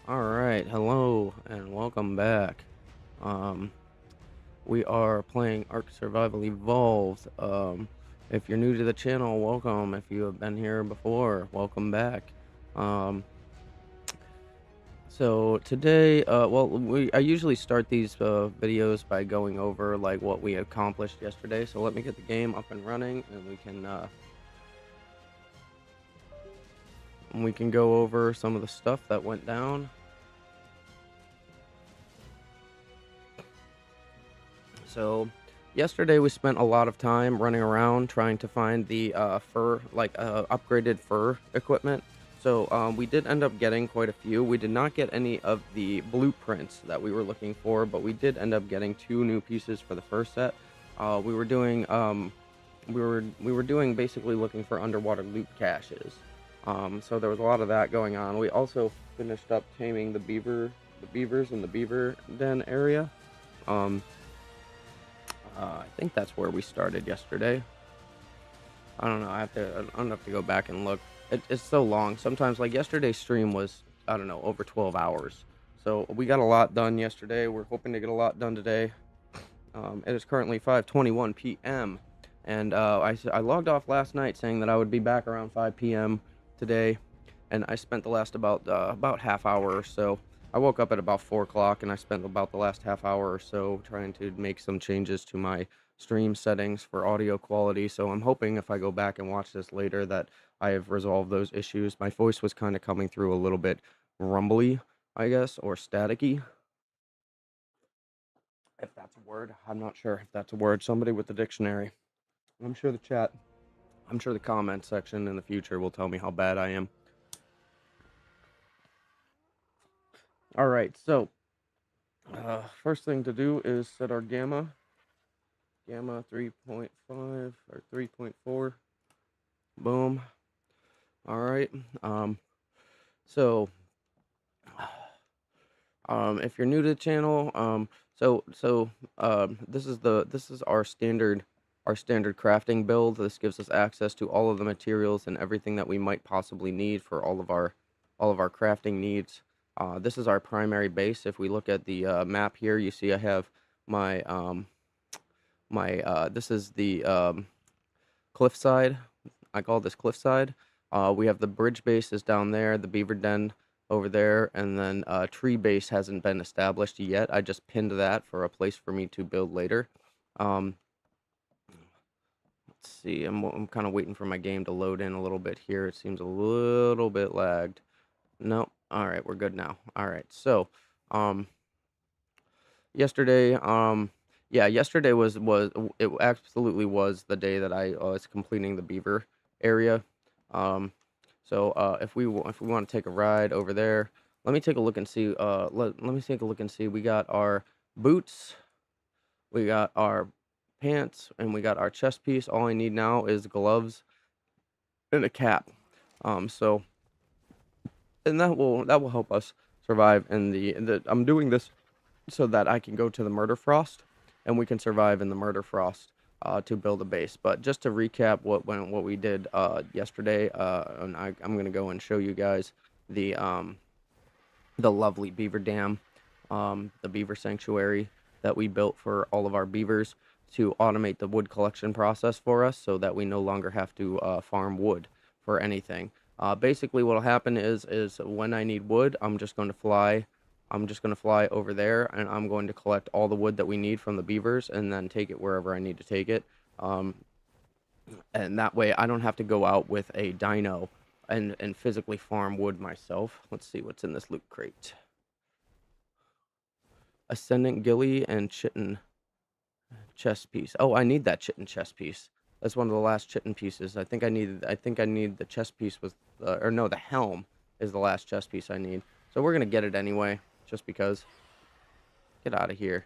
All right, hello and welcome back. Um, we are playing Ark Survival Evolved. If you're new to the channel, welcome. If you have been here before, welcome back. Um, so today, I usually start these videos by going over like what we accomplished yesterday. So let me get the game up and running, and we can go over some of the stuff that went down. So, yesterday we spent a lot of time running around trying to find the upgraded fur equipment. So, we did end up getting quite a few. We did not get any of the blueprints that we were looking for, but we did end up getting two new pieces for the first set. We were doing we were doing basically looking for underwater loot caches. So there was a lot of that going on. We also finished up taming the beavers in the beaver den area. Um, I think that's where we started yesterday. I don't know. I'm gonna have to go back and look. It's so long. Sometimes, like yesterday's stream was, I don't know, over 12 hours. So we got a lot done yesterday. We're hoping to get a lot done today. It is currently 5:21 p.m. And I logged off last night saying that I would be back around 5 p.m. today, and I spent the last about half hour or so. I woke up at about 4 o'clock, and I spent about the last half hour or so trying to make some changes to my stream settings for audio quality. So I'm hoping if I go back and watch this later that I have resolved those issues. My voice was kind of coming through a little bit rumbly, I guess, or staticky. If that's a word, I'm not sure if that's a word. Somebody with the dictionary. I'm sure I'm sure the comment section in the future will tell me how bad I am. All right, so first thing to do is set our gamma 3.5 or 3.4. Boom. All right. So if you're new to the channel, this is our standard crafting build. This gives us access to all of the materials and everything that we might possibly need for all of our crafting needs. This is our primary base. If we look at the map here, you see I have my this is the cliffside. I call this cliffside. We have the bridge base is down there, the beaver den over there, and then tree base hasn't been established yet. I just pinned that for a place for me to build later. Um, let's see. I'm kind of waiting for my game to load in a little bit here. It seems a little bit lagged. No. All right, we're good now. All right. So, um, yesterday, yesterday was it absolutely was the day that I was completing the beaver area. Um, if we want to take a ride over there, let me take a look and see. Let me take a look and see. We got our boots, we got our pants, and we got our chest piece. All I need now is gloves and a cap. So and that will help us survive in the. I'm doing this so that I can go to the Murder Frost, and we can survive in the Murder Frost to build a base. But just to recap what we did yesterday, and I'm gonna go and show you guys the the lovely beaver dam, the beaver sanctuary that we built for all of our beavers to automate the wood collection process for us, so that we no longer have to farm wood for anything. Basically, what'll happen is when I need wood, I'm just going to fly over there, and I'm going to collect all the wood that we need from the beavers and then take it wherever I need to take it. Um, and that way I don't have to go out with a dino and physically farm wood myself. Let's see what's in this loot crate. Ascendant Gilly and Chitin chest piece. Oh, I need that Chitin chest piece. That's one of the last Chitin pieces. I think I need the chest piece with or no, the helm is the last chest piece I need. So we're going to get it anyway just because. Get out of here.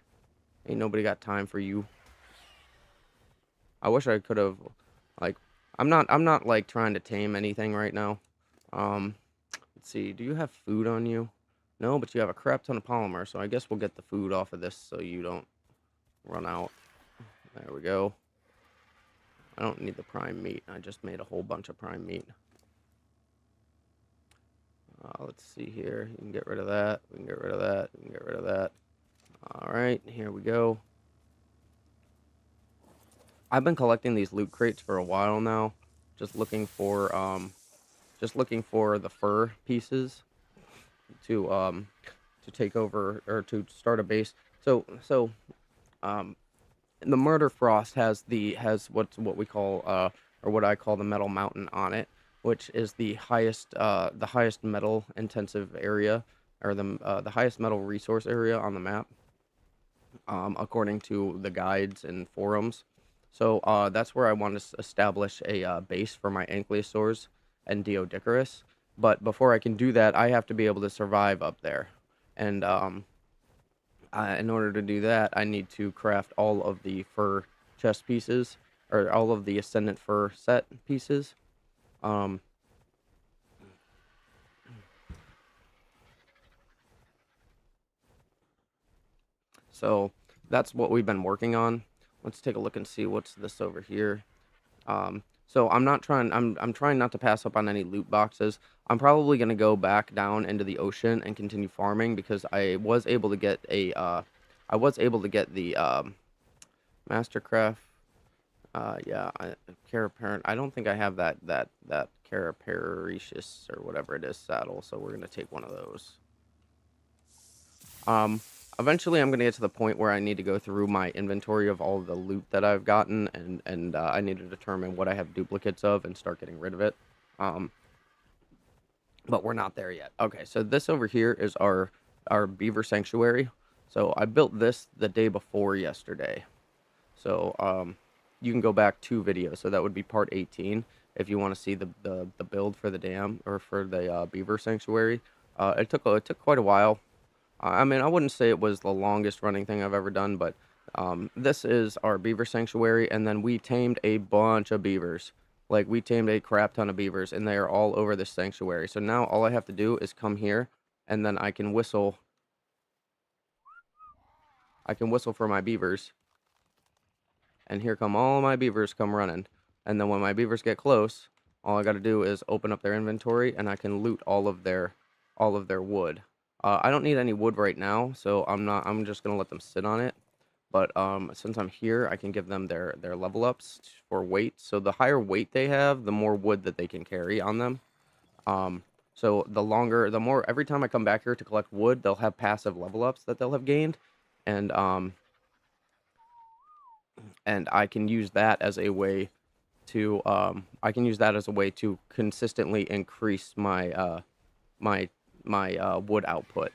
Ain't nobody got time for you. I wish I could have, like, I'm not, like, trying to tame anything right now. Let's see. Do you have food on you? No, but you have a crap ton of polymer, so I guess we'll get the food off of this so you don't run out. There we go. I don't need the prime meat. I just made a whole bunch of prime meat. Let's see here. You can get rid of that. We can get rid of that. We can get rid of that. All right, here we go. I've been collecting these loot crates for a while now, just looking for the fur pieces to take over or to start a base. So um the Murder Frost has what we call or what I call the Metal Mountain on it, which is the highest metal intensive area, or the highest metal resource area on the map, according to the guides and forums. So that's where I want to establish a base for my Ankylosaurs and Deodicarus. But before I can do that, I have to be able to survive up there. And in order to do that, I need to craft all of the fur chest pieces, or all of the Ascendant fur set pieces. Um, so that's what we've been working on. Let's take a look and see what's this over here. So I'm trying not to pass up on any loot boxes. I'm probably gonna go back down into the ocean and continue farming because I was able to get the Mastercraft. Yeah, Caraparin. I don't think I have that Caraparicious or whatever it is saddle, so we're gonna take one of those. Um, Eventually, I'm gonna get to the point where I need to go through my inventory of all the loot that I've gotten, and I need to determine what I have duplicates of and start getting rid of it. Um, but we're not there yet. Okay, so this over here is our beaver sanctuary. So I built this the day before yesterday. So you can go back 2 videos. So that would be part 18 if you want to see the build for the dam or for the beaver sanctuary. It took quite a while. I mean, I wouldn't say it was the longest running thing I've ever done, but this is our beaver sanctuary, and then we tamed a bunch of beavers. Like, we tamed a crap ton of beavers, and they are all over this sanctuary. So now all I have to do is come here, and then I can whistle. I can whistle for my beavers, and here come all my beavers come running. And then when my beavers get close, all I got to do is open up their inventory, and I can loot all of their wood. I don't need any wood right now, so I'm just gonna let them sit on it. But since I'm here, I can give them their level ups for weight. So the higher weight they have, the more wood that they can carry on them. Um, so the more every time I come back here to collect wood, they'll have passive level ups that they'll have gained, and I can use that as a way to consistently increase my wood output.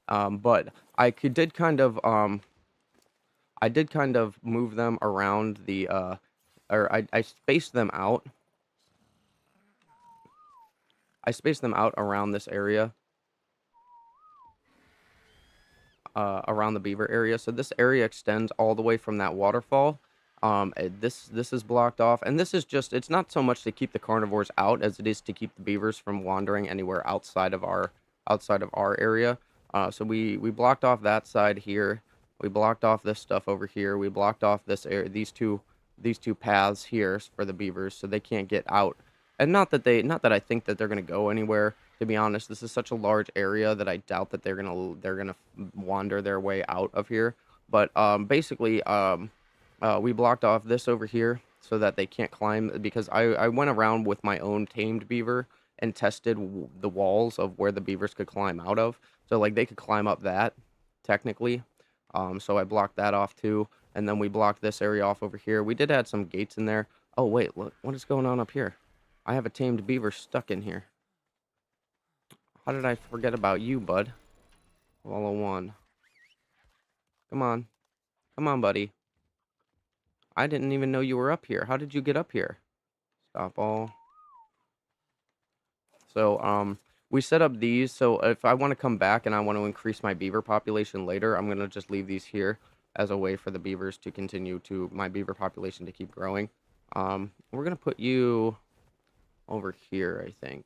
But I did kind of move them around or I spaced them out. I spaced them out around this area, around the beaver area. So this area extends all the way from that waterfall. This is blocked off, and this is just, it's not so much to keep the carnivores out as it is to keep the beavers from wandering anywhere outside of our area. So we blocked off that side here. We blocked off this stuff over here. We blocked off this area, these two paths here for the beavers, so they can't get out. And not that I think that they're gonna go anywhere. To be honest, this is such a large area that I doubt that they're gonna wander their way out of here. But basically, we blocked off this over here so that they can't climb, because I went around with my own tamed beaver and tested the walls of where the beavers could climb out of. So like they could climb up that technically. So I blocked that off too, and then we blocked this area off over here. We did add some gates in there. Oh wait, look, what is going on up here? I have a tamed beaver stuck in here. How did I forget about you, bud? Level 1. Come on. Come on, buddy. I didn't even know you were up here. How did you get up here? Stop all. So, we set up these. So if I want to come back and I want to increase my beaver population later, I'm going to just leave these here as a way for the beavers to continue my beaver population to keep growing. We're going to put you over here, I think.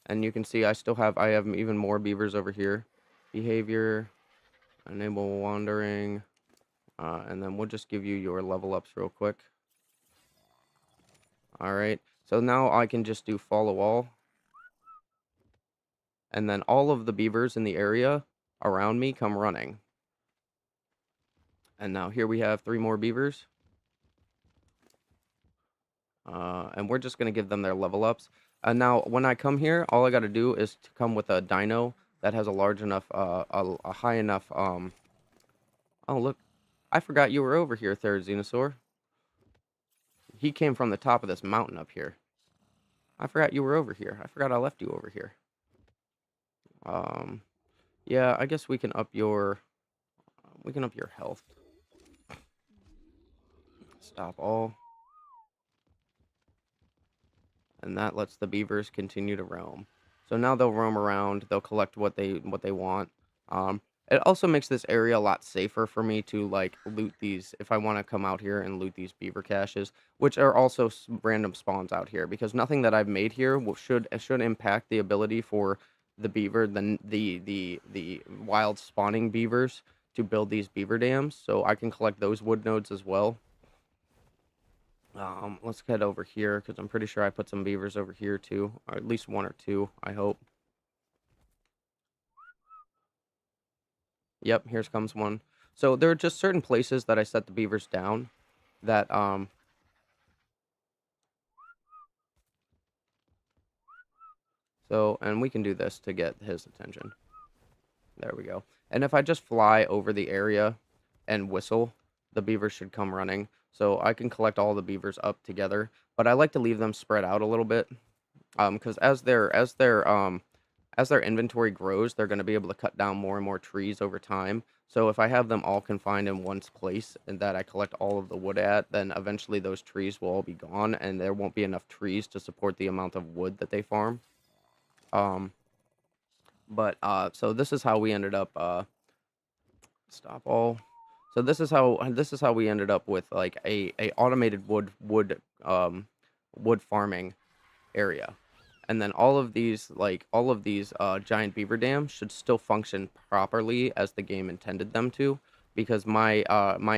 And you can see I have even more beavers over here. Behavior. Enable wandering. And then we'll just give you your level ups real quick. Alright, so now I can just do follow all. And then all of the beavers in the area around me come running. And now here we have 3 more beavers. And we're just going to give them their level ups. And now when I come here, all I got to do is to come with a dino that has a large enough, a high enough, oh look, I forgot you were over here, Therizinosaur. He came from the top of this mountain up here. I forgot you were over here. I forgot I left you over here. Um, yeah, I guess we can up your health. Stop all. And that lets the beavers continue to roam. So now they'll roam around, they'll collect what they want. Um, it also makes this area a lot safer for me to like loot these if I want to come out here and loot these beaver caches, which are also random spawns out here because nothing that I've made here should impact the ability for the beaver, the wild spawning beavers to build these beaver dams. So I can collect those wood nodes as well. Let's head over here because I'm pretty sure I put some beavers over here too, or at least 1 or 2, I hope. Yep, here comes one. So there are just certain places that I set the beavers down that, and we can do this to get his attention. There we go. And if I just fly over the area and whistle, the beavers should come running. So I can collect all the beavers up together, but I like to leave them spread out a little bit. Because as their inventory grows, they're going to be able to cut down more and more trees over time. So if I have them all confined in one place and that I collect all of the wood at, then eventually those trees will all be gone and there won't be enough trees to support the amount of wood that they farm. Um, so this is how we ended up, stop all. So this is how we ended up with like a automated wood farming area. And then all of these giant beaver dams should still function properly as the game intended them to, because my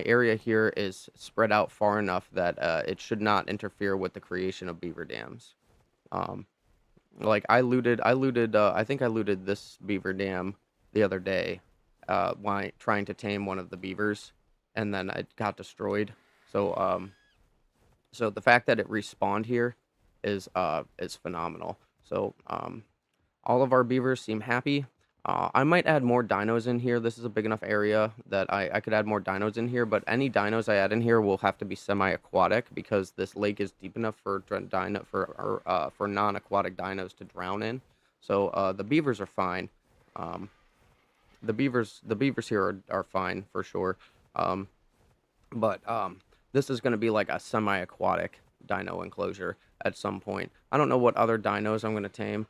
area here is spread out far enough that it should not interfere with the creation of beaver dams. Um, like I think I looted this beaver dam the other day, while trying to tame one of the beavers, and then it got destroyed. So so the fact that it respawned here is phenomenal. So all of our beavers seem happy. I might add more dinos in here. This is a big enough area that I could add more dinos in here, but any dinos I add in here will have to be semi-aquatic because this lake is deep enough for non-aquatic dinos to drown in. So the beavers are fine. Um, the beavers here are fine for sure. Um, but this is going to be like a semi-aquatic dino enclosure at some point. I don't know what other dinos I'm going to tame.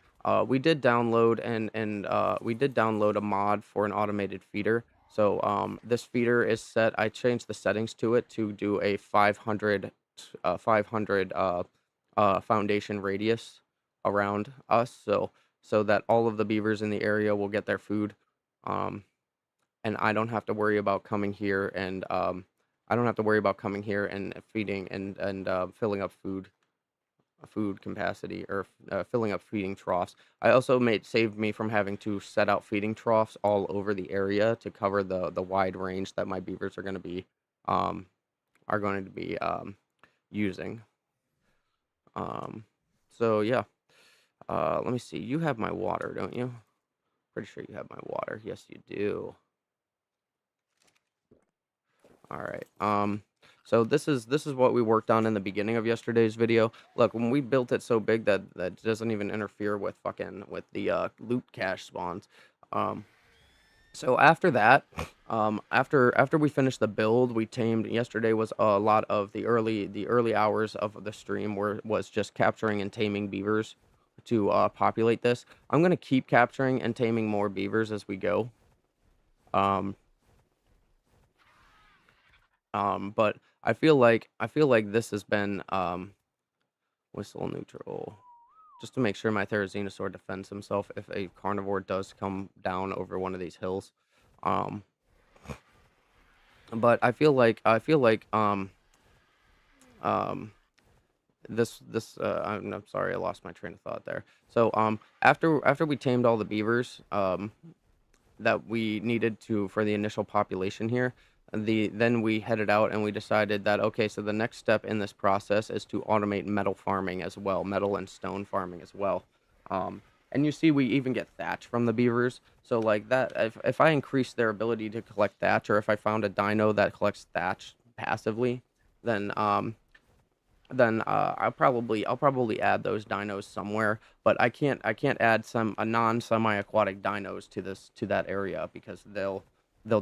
We did download we did download a mod for an automated feeder. So this feeder is set. I changed the settings to it to do a 500 foundation radius around us. So that all of the beavers in the area will get their food. Um, and I don't have to worry about coming here and I don't have to worry about coming here and feeding and filling up food capacity or filling up feeding troughs. I also saved me from having to set out feeding troughs all over the area to cover the wide range that my beavers um are going to be using. Um, so yeah. Let me see. You have my water, don't you? Pretty sure you have my water. Yes, you do. All right. So this is what we worked on in the beginning of yesterday's video. Look, when we built it so big that doesn't even interfere with the loot cache spawns. Um, so after that, after we finished the build, we tamed. Yesterday was a lot of the early hours of the stream where was just capturing and taming beavers to populate this. I'm gonna keep capturing and taming more beavers as we go. Um, but I feel like this has been whistle neutral, just to make sure my Therizinosaur defends himself if a carnivore does come down over one of these hills. Um, But um I'm sorry, I lost my train of thought there. So after we tamed all the beavers that we needed to for the initial population here, then we headed out and we decided that okay, so the next step in this process is to automate metal farming as well, metal and stone farming as well. And you see, we even get thatch from the beavers. So like that, if I increase their ability to collect thatch, or if I found a dino that collects thatch passively, then I'll probably add those dinos somewhere, but I can't add some a non semi-aquatic dinos to that area because they'll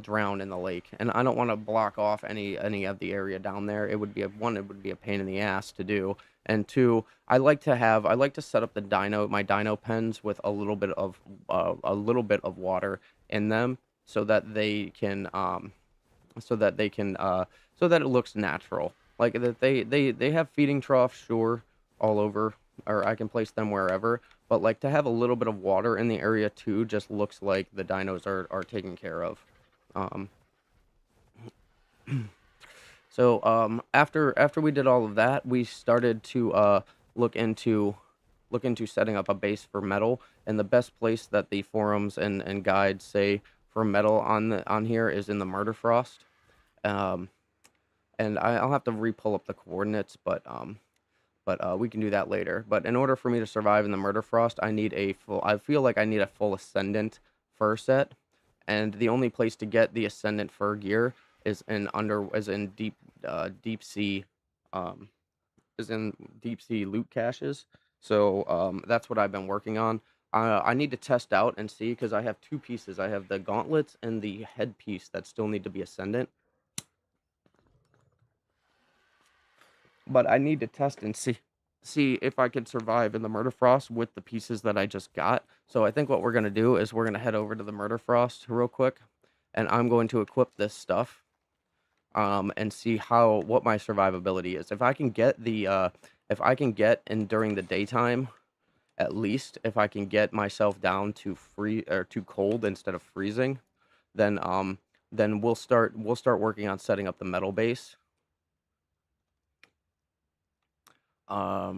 drown in the lake, and I don't want to block off any of the area down there. It would be a pain in the ass to do, and two, I like to set up my dino pens with a little bit of water in them so that they can so that they can so that it looks natural. Like that they have feeding troughs, sure, all over, or I can place them wherever. But like to have a little bit of water in the area too, just looks like the dinos are taken care of. Um, after we did all of that, we started to look into look into setting up a base for metal. And the best place that the forums and guides say for metal on here is in the Murder Frost. Um, and I'll have to re-pull up the coordinates, but we can do that later. But in order for me to survive in the Murder Frost, I feel like I need a full Ascendant fur set, and the only place to get the Ascendant fur gear is in deep sea, um, is in deep sea loot caches. So that's what I've been working on. I need to test out and see because I have two pieces. I have the gauntlets and the headpiece that still need to be Ascendant. But I need to test and see if I can survive in the Murder Frost with the pieces that I just got. So I think what we're gonna do is we're gonna head over to the Murder Frost real quick, and I'm going to equip this stuff, and see how what my survivability is. If I can get in during the daytime, at least if I can get myself down to free or too cold instead of freezing, then we'll start working on setting up the metal base.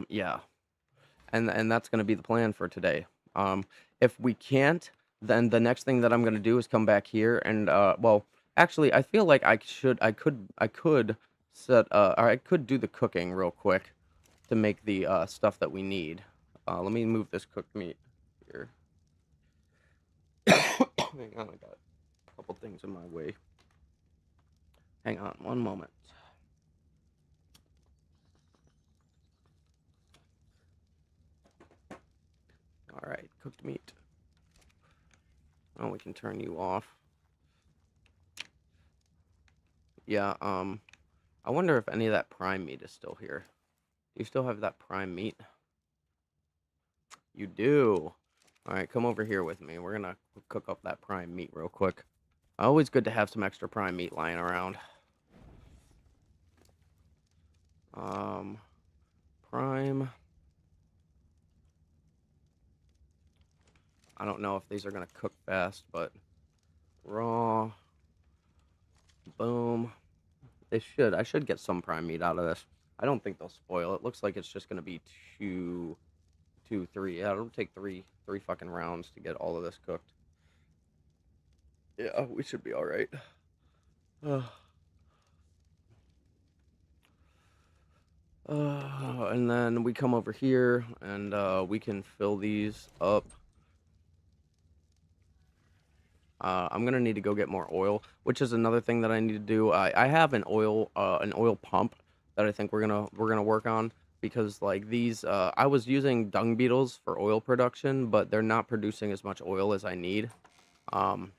Yeah. And that's going to be the plan for today. Um, if we can't, then the next thing that I'm going to do is come back here and well, actually, I feel like I could or I could do the cooking real quick to make the stuff that we need. Let me move this cooked meat here. Hang on, I got a couple things in my way. Hang on, one moment. All right, cooked meat. Oh, we can turn you off. Yeah. I wonder if any of that prime meat is still here. Do you still have that prime meat? You do. All right, come over here with me. We're gonna cook up that prime meat real quick. Always good to have some extra prime meat lying around. Um, prime. I don't know if these are gonna cook fast, but raw. Boom. They should. I should get some prime meat out of this. I don't think they'll spoil. It looks like it's just gonna be three. Yeah, it'll take three fucking rounds to get all of this cooked. Yeah, we should be all right. And then we come over here and we can fill these up. I'm gonna need to go get more oil, which is another thing that I need to do. I have an oil pump that I think we're gonna work on because like these I was using dung beetles for oil production, but they're not producing as much oil as I need. Um,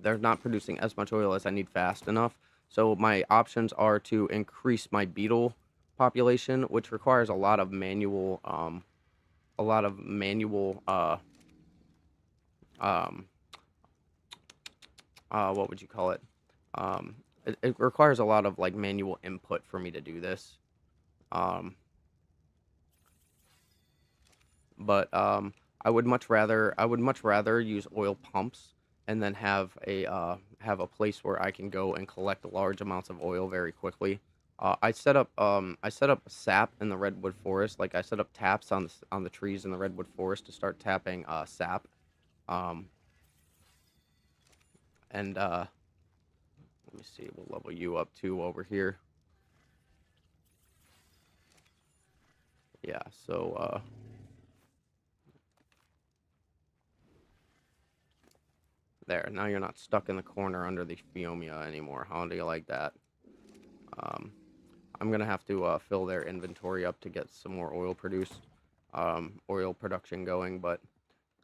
they're not producing as much oil as I need fast enough. So my options are to increase my beetle population, which requires a lot of manual um what would you call it? It requires a lot of like manual input for me to do this. Um, but I would much rather use oil pumps and then have a place where I can go and collect large amounts of oil very quickly. I set up sap in the redwood forest. Like I set up taps on on the trees in the redwood forest to start tapping sap. Um, and Let me see, we'll level you up too over here. Yeah, so there. Now you're not stuck in the corner under the Phiomia anymore. How do you like that? Um, I'm gonna have to fill their inventory up to get some more oil production going, but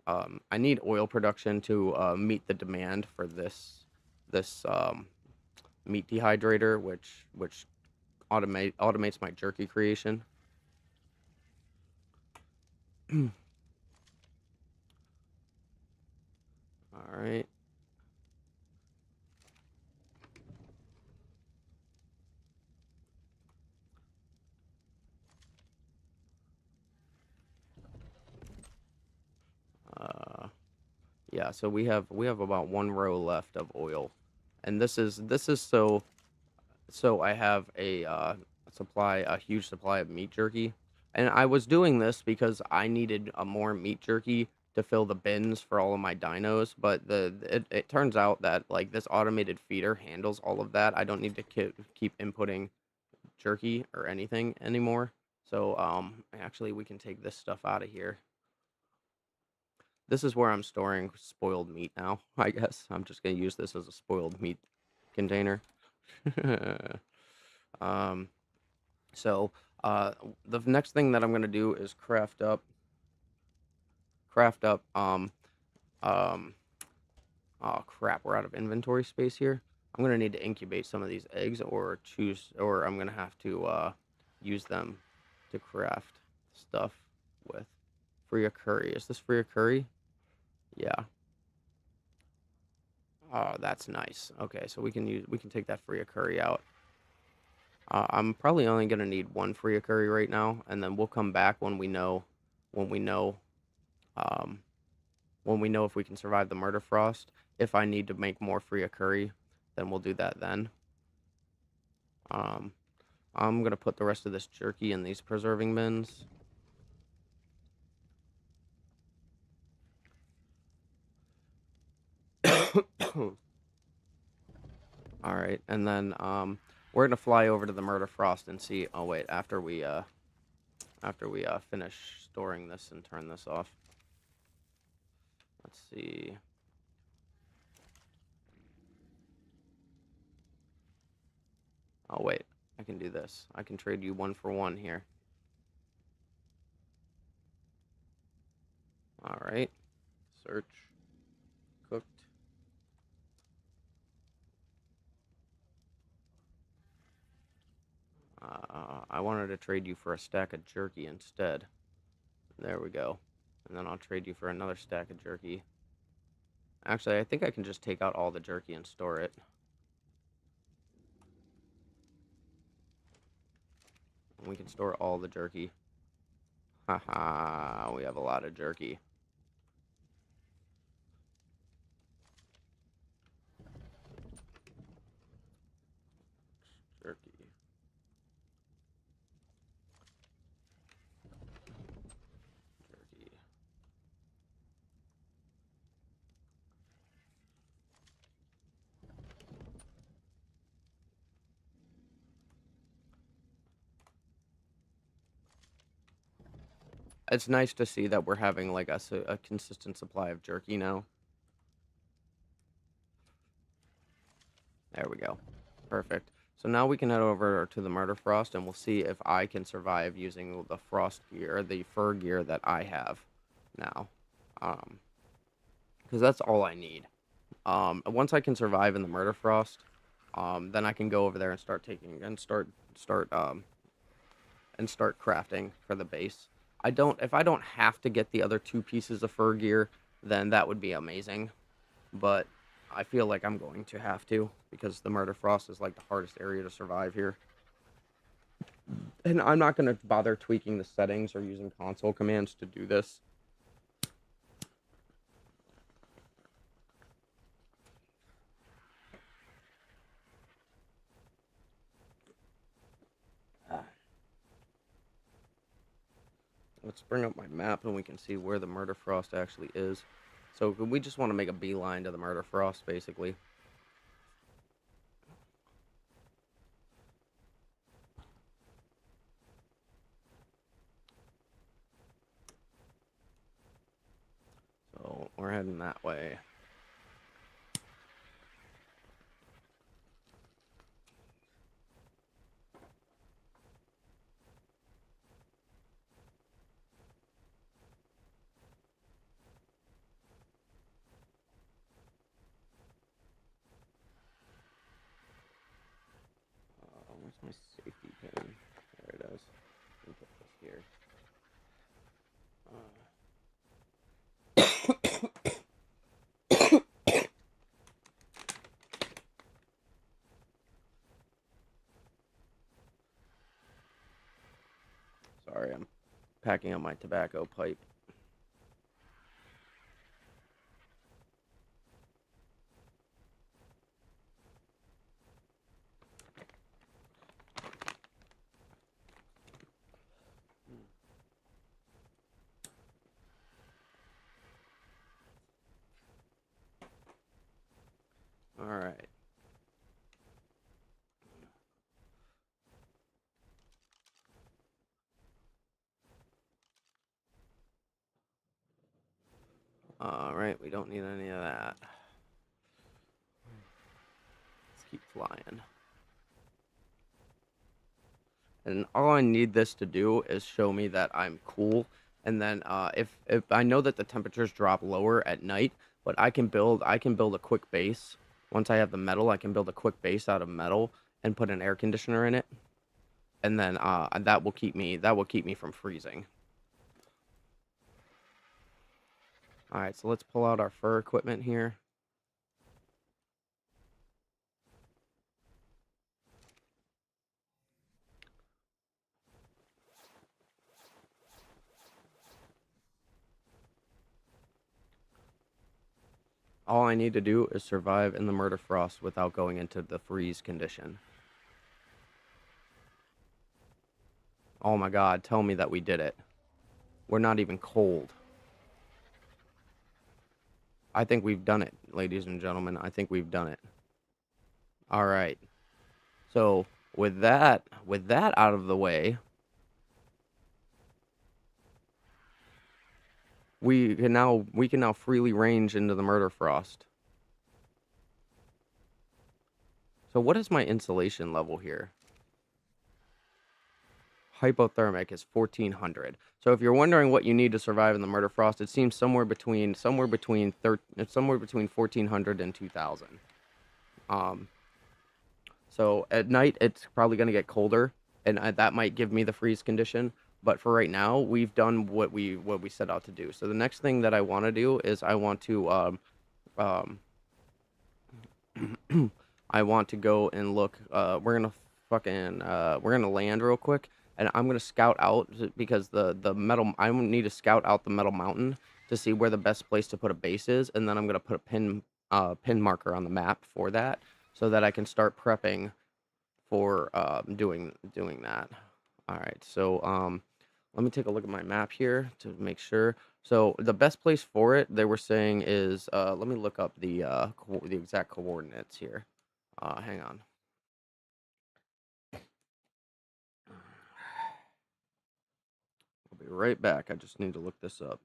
I need oil production to meet the demand for this meat dehydrator, which automates my jerky creation. All right. Uh, yeah, so we have about one row left of oil, and this is so I have a huge supply of meat jerky, and I was doing this because I needed a more meat jerky to fill the bins for all of my dinos. But it turns out that like this automated feeder handles all of that. I don't need to keep inputting jerky or anything anymore. So actually we can take this stuff out of here. This is where I'm storing spoiled meat now. I guess I'm just gonna use this as a spoiled meat container. um. So, uh, the next thing that I'm gonna do is craft up, um, oh crap, we're out of inventory space here. I'm gonna need to incubate some of these eggs, or I'm gonna have to use them to craft stuff with. Free curry. Is this free curry? Yeah. Oh, that's nice. Okay, so we can take that free curry out. I'm probably only gonna need one free curry right now, and then we'll come back when we know um, when we know if we can survive the murder frost. If I need to make more free curry, then we'll do that then. Um, I'm gonna put the rest of this jerky in these preserving bins. All right, and then we're gonna fly over to the murder frost and see. Oh wait, after we finish storing this and turn this off. Let's see. Oh wait, I can do this. I can trade you one for one here. All right. Search. Cooked. I wanted to trade you for a stack of jerky instead. There we go. And then I'll trade you for another stack of jerky. Actually, I think I can just take out all the jerky and store it. And we can store all the jerky. Haha, we have a lot of jerky. Jerky. Jerky. It's nice to see that we're having like a consistent supply of jerky now. There we go. Perfect. So now we can head over to the Murder Frost and we'll see if I can survive using the frost gear, the fur gear that I have now. Um, because that's all I need. Once I can survive in the Murder Frost, then I can go over there and start taking and start crafting for the base. If I don't have to get the other two pieces of fur gear, then that would be amazing. But I feel like I'm going to have to because the Murder Frost is like the hardest area to survive here. And I'm not going to bother tweaking the settings or using console commands to do this. Let's bring up my map and we can see where the murder frost actually is. So we just want to make a beeline to the murder frost, basically. So we're heading that way. Where's my safety pin? There it is. Let me put this here. Sorry, I'm packing up my tobacco pipe. All right. All right, we don't need any of that. Let's keep flying. And all I need this to do is show me that I'm cool. And then if I know that the temperatures drop lower at night, but I can build a quick base. Once I have the metal, I can build a quick base out of metal and put an air conditioner in it. And then that will keep me from freezing. All right, so let's pull out our fur equipment here. All I need to do is survive in the murder frost without going into the freeze condition. Oh my god, tell me that we did it. We're not even cold. I think we've done it, ladies and gentlemen. I think we've done it. All right. So, with that out of the way, we can now freely range into the murder frost. So, what is my insulation level here? Hypothermic is 1400. So if you're wondering what you need to survive in the murder frost, it seems somewhere between 1400 and 2000. Um, so at night it's probably going to get colder, and that might give me the freeze condition. But for right now, we've done what we set out to do. So the next thing that I want to do is um, I want to go and look. We're gonna land real quick, and I'm gonna scout out because the metal. I need to scout out the metal mountain to see where the best place to put a base is, and then I'm gonna put a pin marker on the map for that, so that I can start prepping for doing that. All right, so let me take a look at my map here to make sure. So the best place for it, they were saying, is let me look up the exact coordinates here. Hang on. I'll be right back. I just need to look this up.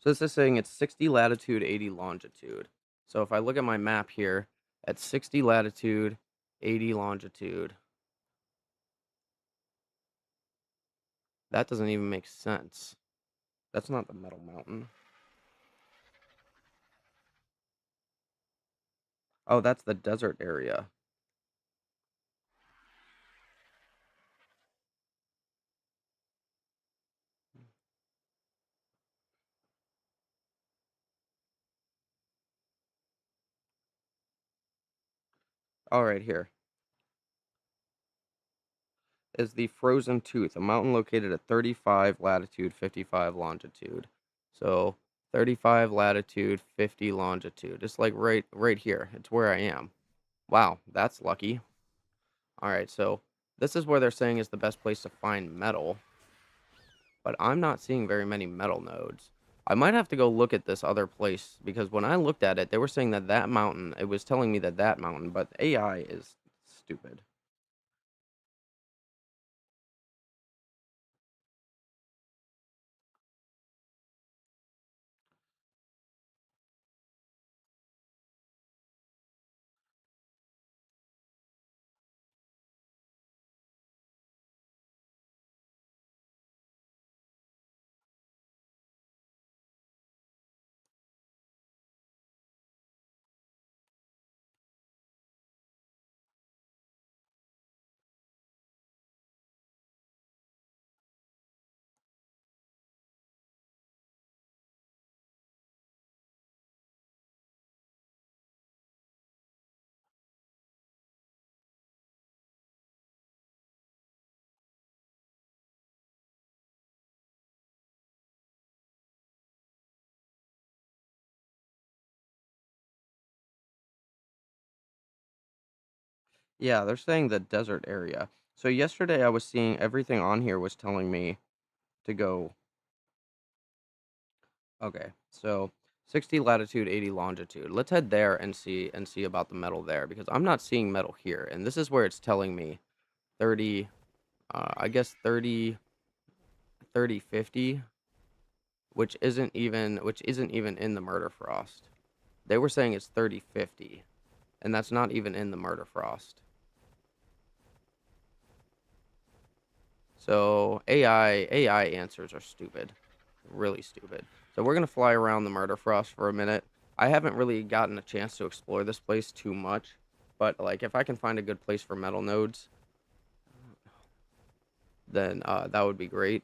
So this is saying it's 60 latitude, 80 longitude. So if I look at my map here, at 60 latitude, 80 longitude, that doesn't even make sense. That's not the metal mountain. Oh, that's the desert area. All right, here is the Frozen Tooth, a mountain located at 35 latitude, 55 longitude. So 35 latitude, 50 longitude. It's like right here. It's where I am. Wow, that's lucky. All right, so this is where they're saying is the best place to find metal, but I'm not seeing very many metal nodes. I might have to go look at this other place because when I looked at it, they were saying that that mountain, it was telling me that that mountain, but AI is stupid. Yeah, they're saying the desert area. So yesterday I was seeing everything on here was telling me to go, okay, so 60 latitude, 80 longitude. Let's head there and see about the metal there because I'm not seeing metal here. And this is where it's telling me 30, I guess 30, 30, 50, which isn't even in the murder frost. They were saying it's 30, 50, and that's not even in the murder frost. So AI answers are stupid, really stupid. So we're gonna fly around the murder frost for a minute. I haven't really gotten a chance to explore this place too much, but like if I can find a good place for metal nodes, then that would be great.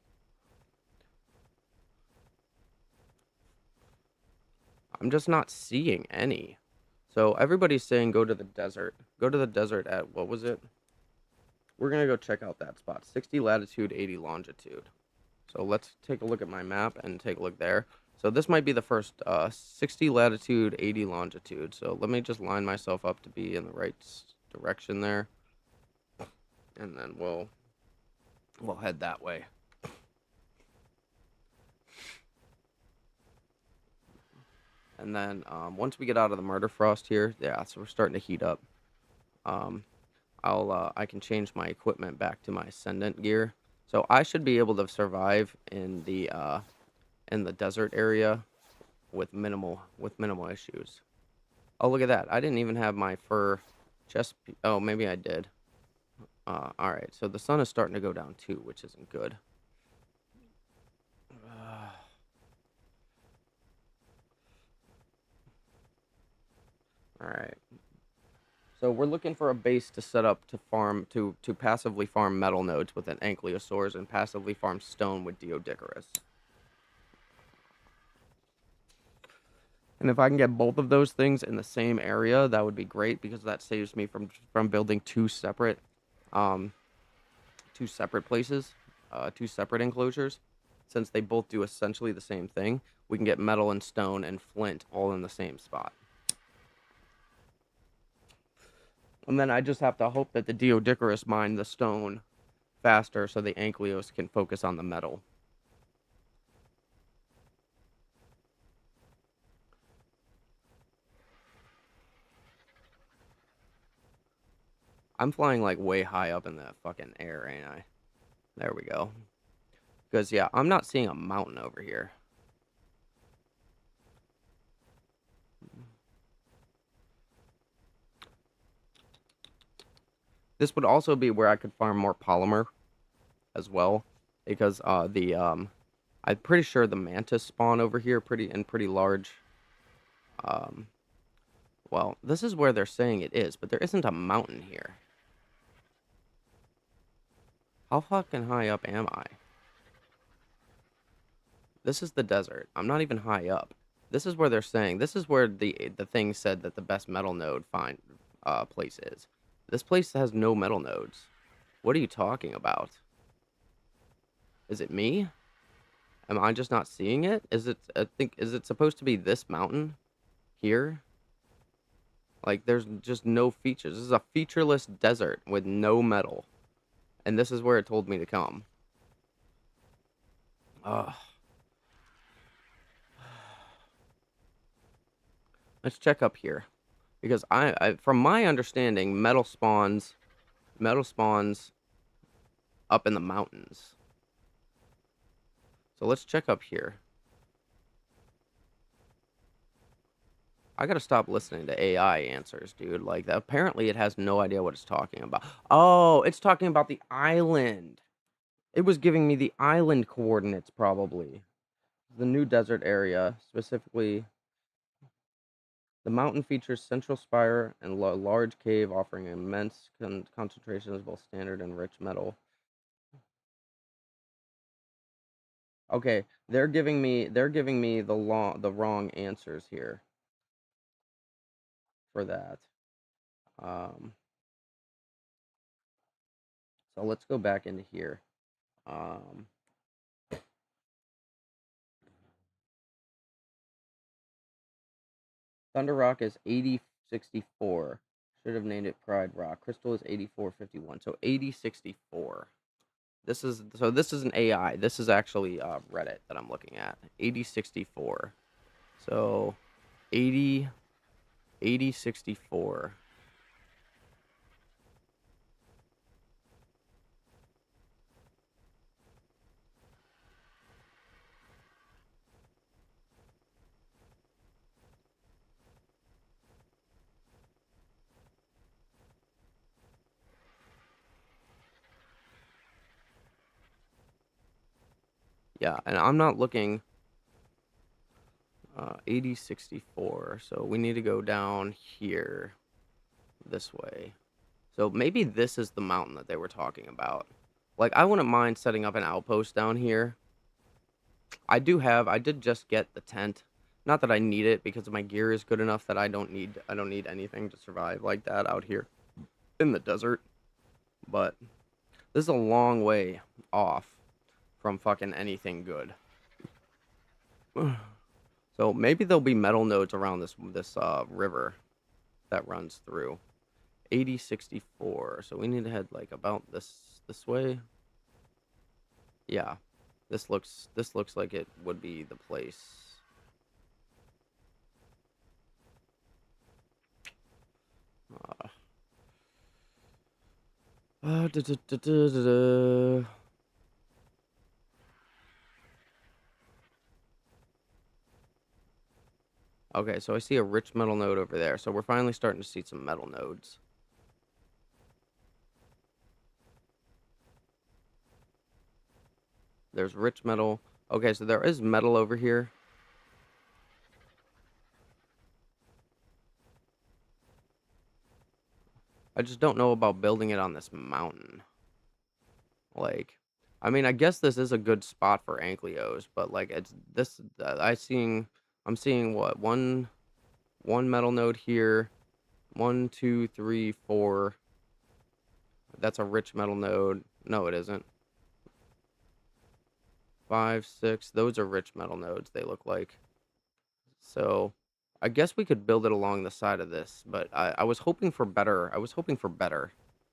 I'm just not seeing any. So everybody's saying go to the desert. Go to the desert at what was it? We're gonna go check out that spot. 60 latitude, 80 longitude. So let's take a look at my map and take a look there. So this might be the first 60 latitude, 80 longitude. So let me just line myself up to be in the right direction there, and then we'll head that way. And then once we get out of the murder frost here, yeah, so we're starting to heat up. Um, I can change my equipment back to my ascendant gear, so I should be able to survive in the desert area with minimal issues. Oh, look at that! I didn't even have my fur chest. Oh, maybe I did. All right. So the sun is starting to go down too, which isn't good. All right. So we're looking for a base to set up to farm to passively farm metal nodes with an ankylosaurs and passively farm stone with Deodicarus. And if I can get both of those things in the same area, that would be great because that saves me from building um, two separate places, two separate enclosures. Since they both do essentially the same thing, we can get metal and stone and flint all in the same spot. And then I just have to hope that the Deodicarus mine the stone faster so the Ankylos can focus on the metal. I'm flying like way high up in the fucking air, ain't I? There we go. Because, yeah, I'm not seeing a mountain over here. This would also be where I could farm more polymer as well. Because, I'm pretty sure the mantis spawn over here pretty large. Um, well, this is where they're saying it is, but there isn't a mountain here. How fucking high up am I? This is the desert. I'm not even high up. This is where they're saying. This is where the thing said that the best metal node find place is. This place has no metal nodes. What are you talking about? Is it me? Am I just not seeing it? Is it, is it supposed to be this mountain here? Like, there's just no features. This is a featureless desert with no metal. And this is where it told me to come. Ugh. Let's check up here. Because from my understanding, metal spawns up in the mountains. So let's check up here. I gotta stop listening to AI answers, dude. Like, apparently it has no idea what it's talking about. Oh, it's talking about the island. It was giving me the island coordinates, probably. The new desert area, specifically. The mountain features central spire and large cave offering immense concentrations of both standard and rich metal. Okay, they're giving me the wrong answers here for that. Um, so let's go back into here. Um, Thunder Rock is 8064. Should have named it Pride Rock. Crystal is 8451. So 8064. This is an AI. This is actually Reddit that I'm looking at. 8064. So 80 8064. Yeah, and I'm not looking 8064. So we need to go down here this way. So maybe this is the mountain that they were talking about. Like, I wouldn't mind setting up an outpost down here. I did just get the tent. Not that I need it because my gear is good enough that I don't need anything to survive like that out here in the desert. But this is a long way off from fucking anything good. So maybe there'll be metal nodes around this river that runs through. 8064. So we need to head like about this way. Yeah. This looks like it would be the place. Da, da, da, da, da, da. Okay, so I see a rich metal node over there. So we're finally starting to see some metal nodes. There's rich metal. Okay, so there is metal over here. I just don't know about building it on this mountain. Like, I mean, I guess this is a good spot for Anklios, but like it's this I'm seeing what one metal node here. 1, 2, 3, 4. That's a rich metal node. No, it isn't. 5, 6. Those are rich metal nodes, they look like. So I guess we could build it along the side of this, but I was hoping for better. I was hoping for better,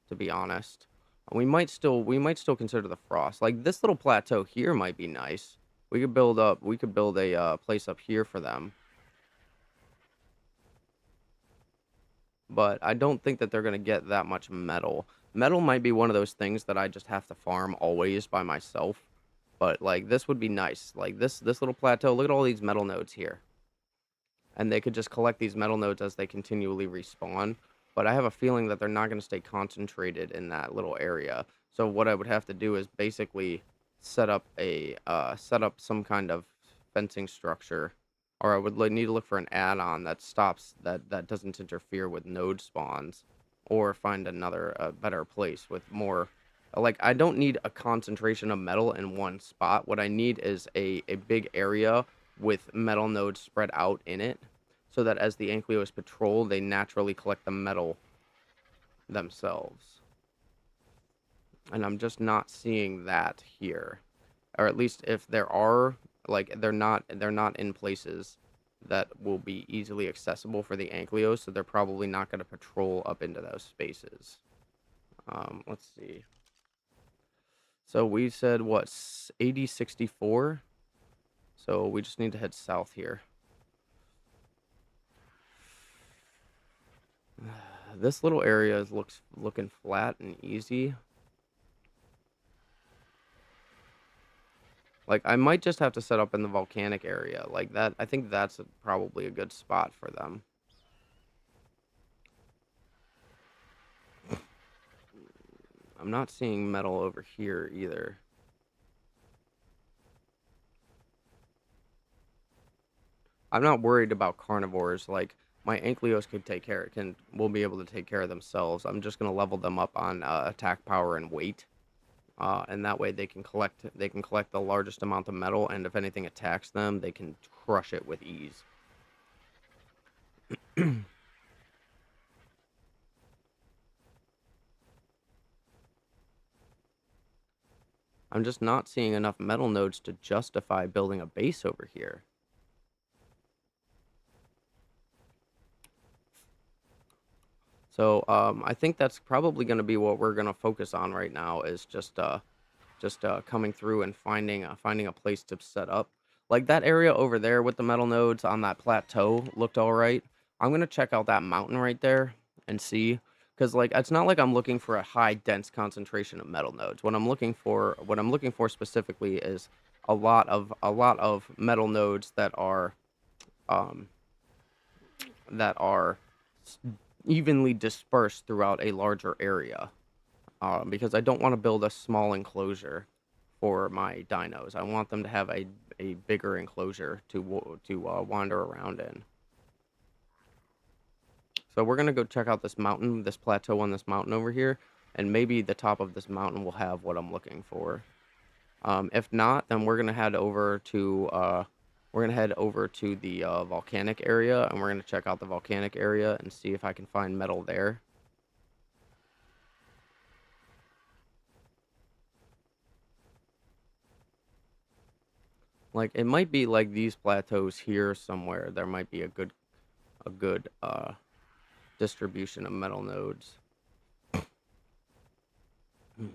to be honest. We might still consider the frost. Like this little plateau here might be nice. We could build a place up here for them. But I don't think that they're gonna get that much metal. Metal might be one of those things that I just have to farm always by myself. But like this would be nice. Like this little plateau, look at all these metal nodes here. And they could just collect these metal nodes as they continually respawn. But I have a feeling that they're not going to stay concentrated in that little area. So what I would have to do is basically set up some kind of fencing structure, or I would need to look for an add-on that stops that doesn't interfere with node spawns, or find another better place with more. Like I don't need a concentration of metal in one spot. What I need is a big area with metal nodes spread out in it, so that as the Anklios patrol, they naturally collect the metal themselves. And I'm just not seeing that here. Or at least if there are, like, they're not in places that will be easily accessible for the Ankylos, so they're probably not going to patrol up into those spaces. Let's see. So we said what, 8064? So we just need to head south here. This little area looking flat and easy. Like, I might just have to set up in the volcanic area. Like that, I think that's probably a good spot for them. I'm not seeing metal over here either. I'm not worried about carnivores. Like, my Ankylos will be able to take care of themselves. I'm just gonna level them up on attack power and weight. And that way they can collect the largest amount of metal, and if anything attacks them, they can crush it with ease. I'm just not seeing enough metal nodes to justify building a base over here. So I think that's probably going to be what we're going to focus on right now, is just coming through and finding a place to set up. Like that area over there with the metal nodes on that plateau looked all right. I'm gonna check out that mountain right there and see, because like it's not like I'm looking for a high dense concentration of metal nodes. What I'm looking for specifically is a lot of metal nodes um that are s- evenly dispersed throughout a larger area. Because I don't want to build a small enclosure for my dinos. I want them to have a bigger enclosure to wander around in. So we're gonna go check out this mountain, this plateau on this mountain over here, and maybe the top of this mountain will have what I'm looking for. If not, then we're gonna head over to the volcanic area, and we're gonna check out the volcanic area and see if I can find metal there. Like, it might be like these plateaus here somewhere. There might be a good distribution of metal nodes. Hmm.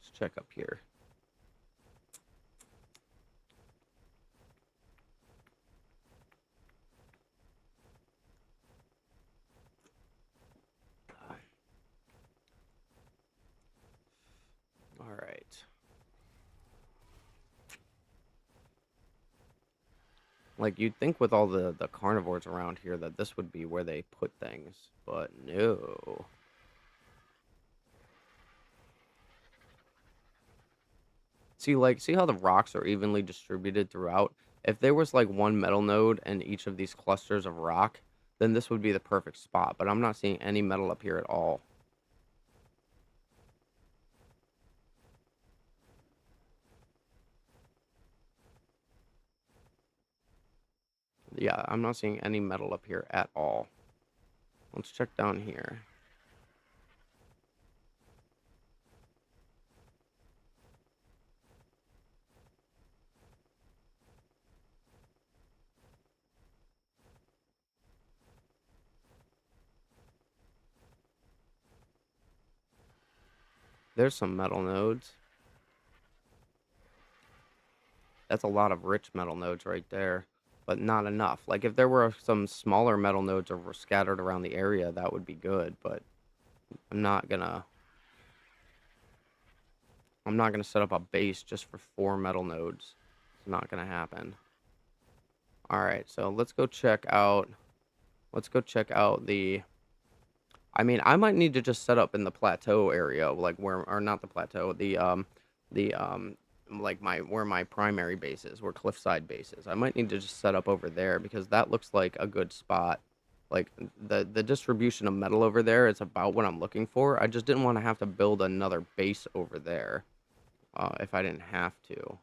Let's check up here. All right. Like, you'd think with all the carnivores around here that this would be where they put things, but no. See how the rocks are evenly distributed throughout? If there was like one metal node in each of these clusters of rock, then this would be the perfect spot, but I'm not seeing any metal up here at all. Yeah, I'm not seeing any metal up here at all. Let's check down here. There's some metal nodes. That's a lot of rich metal nodes right there, but not enough. Like, if there were some smaller metal nodes over scattered around the area, that would be good, but I'm not gonna I'm not gonna set up a base just for 4 metal nodes. It's not gonna happen. All right, so let's go check out the I mean, I might need to just set up in the plateau area, like where, or not the plateau, the like my primary base is, where cliffside base is. I might need to just set up over there because that looks like a good spot. Like the distribution of metal over there is about what I'm looking for. I just didn't want to have to build another base over there, if I didn't have to.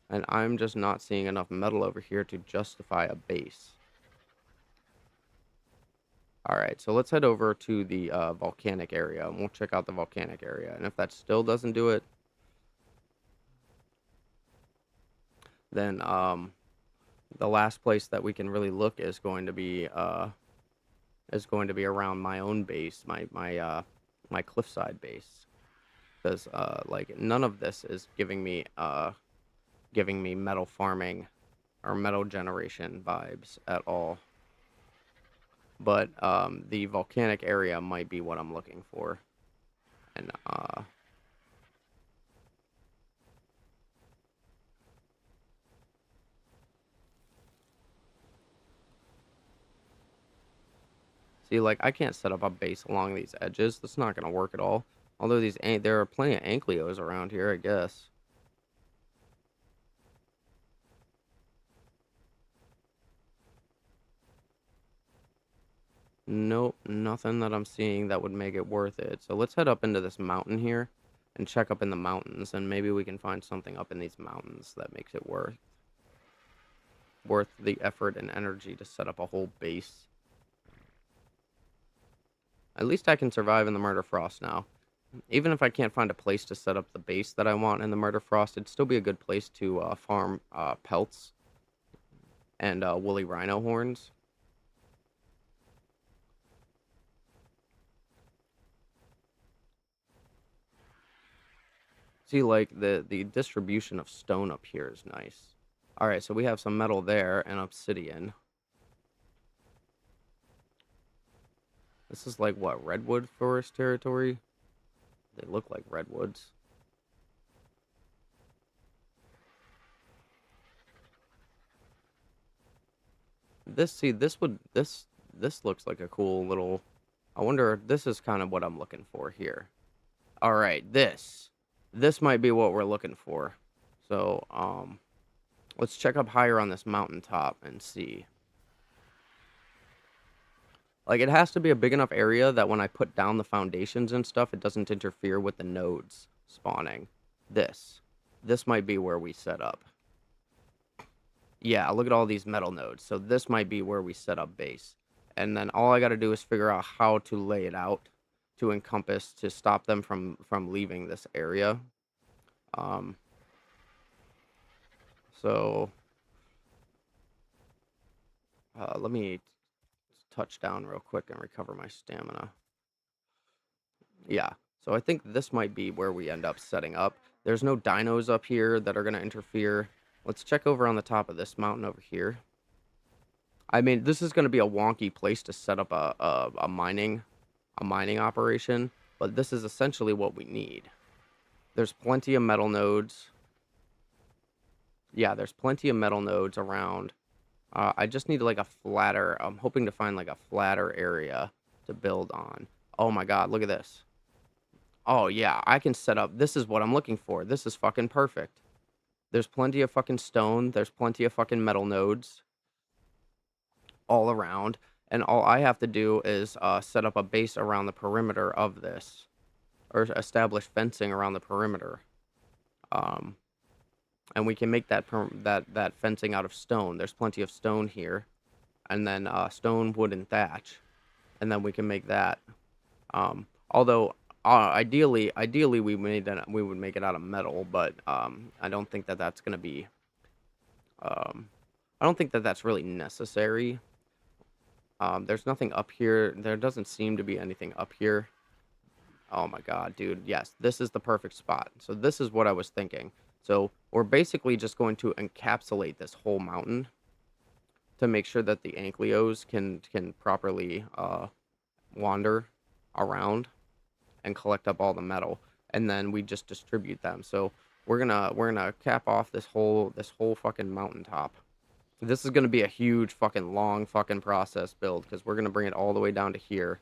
And I'm just not seeing enough metal over here to justify a base. Alright, so let's head over to the volcanic area, and we'll check out the volcanic area. And if that still doesn't do it, then the last place that we can really look is going to be around my own base, my cliffside base. Because like none of this is giving me metal farming or metal generation vibes at all. But the volcanic area might be what I'm looking for. And see, like I can't set up a base along these edges. That's not gonna work at all. Although there are plenty of ankylos around here, I guess. Nope, nothing that I'm seeing that would make it worth it. So let's head up into this mountain here and check up in the mountains, and maybe we can find something up in these mountains that makes it worth the effort and energy to set up a whole base. At least I can survive in the Murder Frost now. Even if I can't find a place to set up the base that I want in the Murder Frost, it'd still be a good place to farm pelts and woolly rhino horns. See, like, the distribution of stone up here is nice. Alright, so we have some metal there and obsidian. This is like, what, redwood forest territory? They look like redwoods. This looks like a cool little... I wonder if this is kind of what I'm looking for here. Alright, this might be what we're looking for. So, let's check up higher on this mountaintop and see. Like, it has to be a big enough area that when I put down the foundations and stuff, it doesn't interfere with the nodes spawning. This might be where we set up. Yeah, look at all these metal nodes. So this might be where we set up base. And then all I got to do is figure out how to lay it out to encompass, to stop them from leaving this area. Um, so let me touch down real quick and recover my stamina. Yeah, so I think this might be where we end up setting up. There's no dinos up here that are going to interfere. Let's check over on the top of this mountain over here. I mean, this is going to be a wonky place to set up a mining operation, but this is essentially what we need. There's plenty of metal nodes. Yeah, there's plenty of metal nodes around. I just need like a flatter. I'm hoping to find like a flatter area to build on. Oh my god, look at this. Oh yeah, I can set up. This is what I'm looking for. This is fucking perfect. There's plenty of fucking stone. There's plenty of fucking metal nodes all around. And all I have to do is set up a base around the perimeter of this. Or establish fencing around the perimeter. And we can make that fencing out of stone. There's plenty of stone here. And then stone, wood, and thatch. And then we can make that. Although... ideally we would make it out of metal, but I don't think that that's gonna be. I don't think that that's really necessary. There's nothing up here. There doesn't seem to be anything up here. Oh my god, dude! Yes, this is the perfect spot. So this is what I was thinking. So we're basically just going to encapsulate this whole mountain to make sure that the ankylos can properly wander around and collect up all the metal, and then we just distribute them. So we're gonna cap off this whole fucking mountaintop. This is gonna be a huge fucking long fucking process build because we're gonna bring it all the way down to here.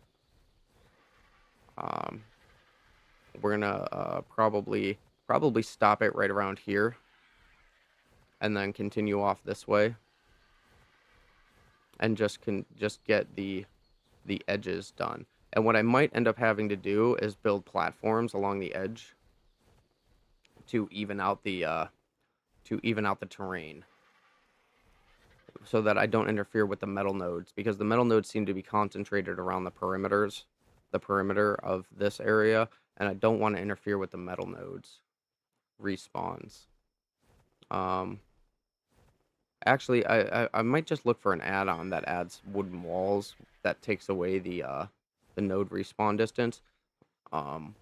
We're gonna probably stop it right around here, and then continue off this way, and just get the edges done. And what I might end up having to do is build platforms along the edge to even out the to even out the terrain so that I don't interfere with the metal nodes, because the metal nodes seem to be concentrated around the perimeter of this area, and I don't want to interfere with the metal nodes respawns. Um, Actually, I might just look for an add-on that adds wooden walls that takes away the node respawn distance. Um,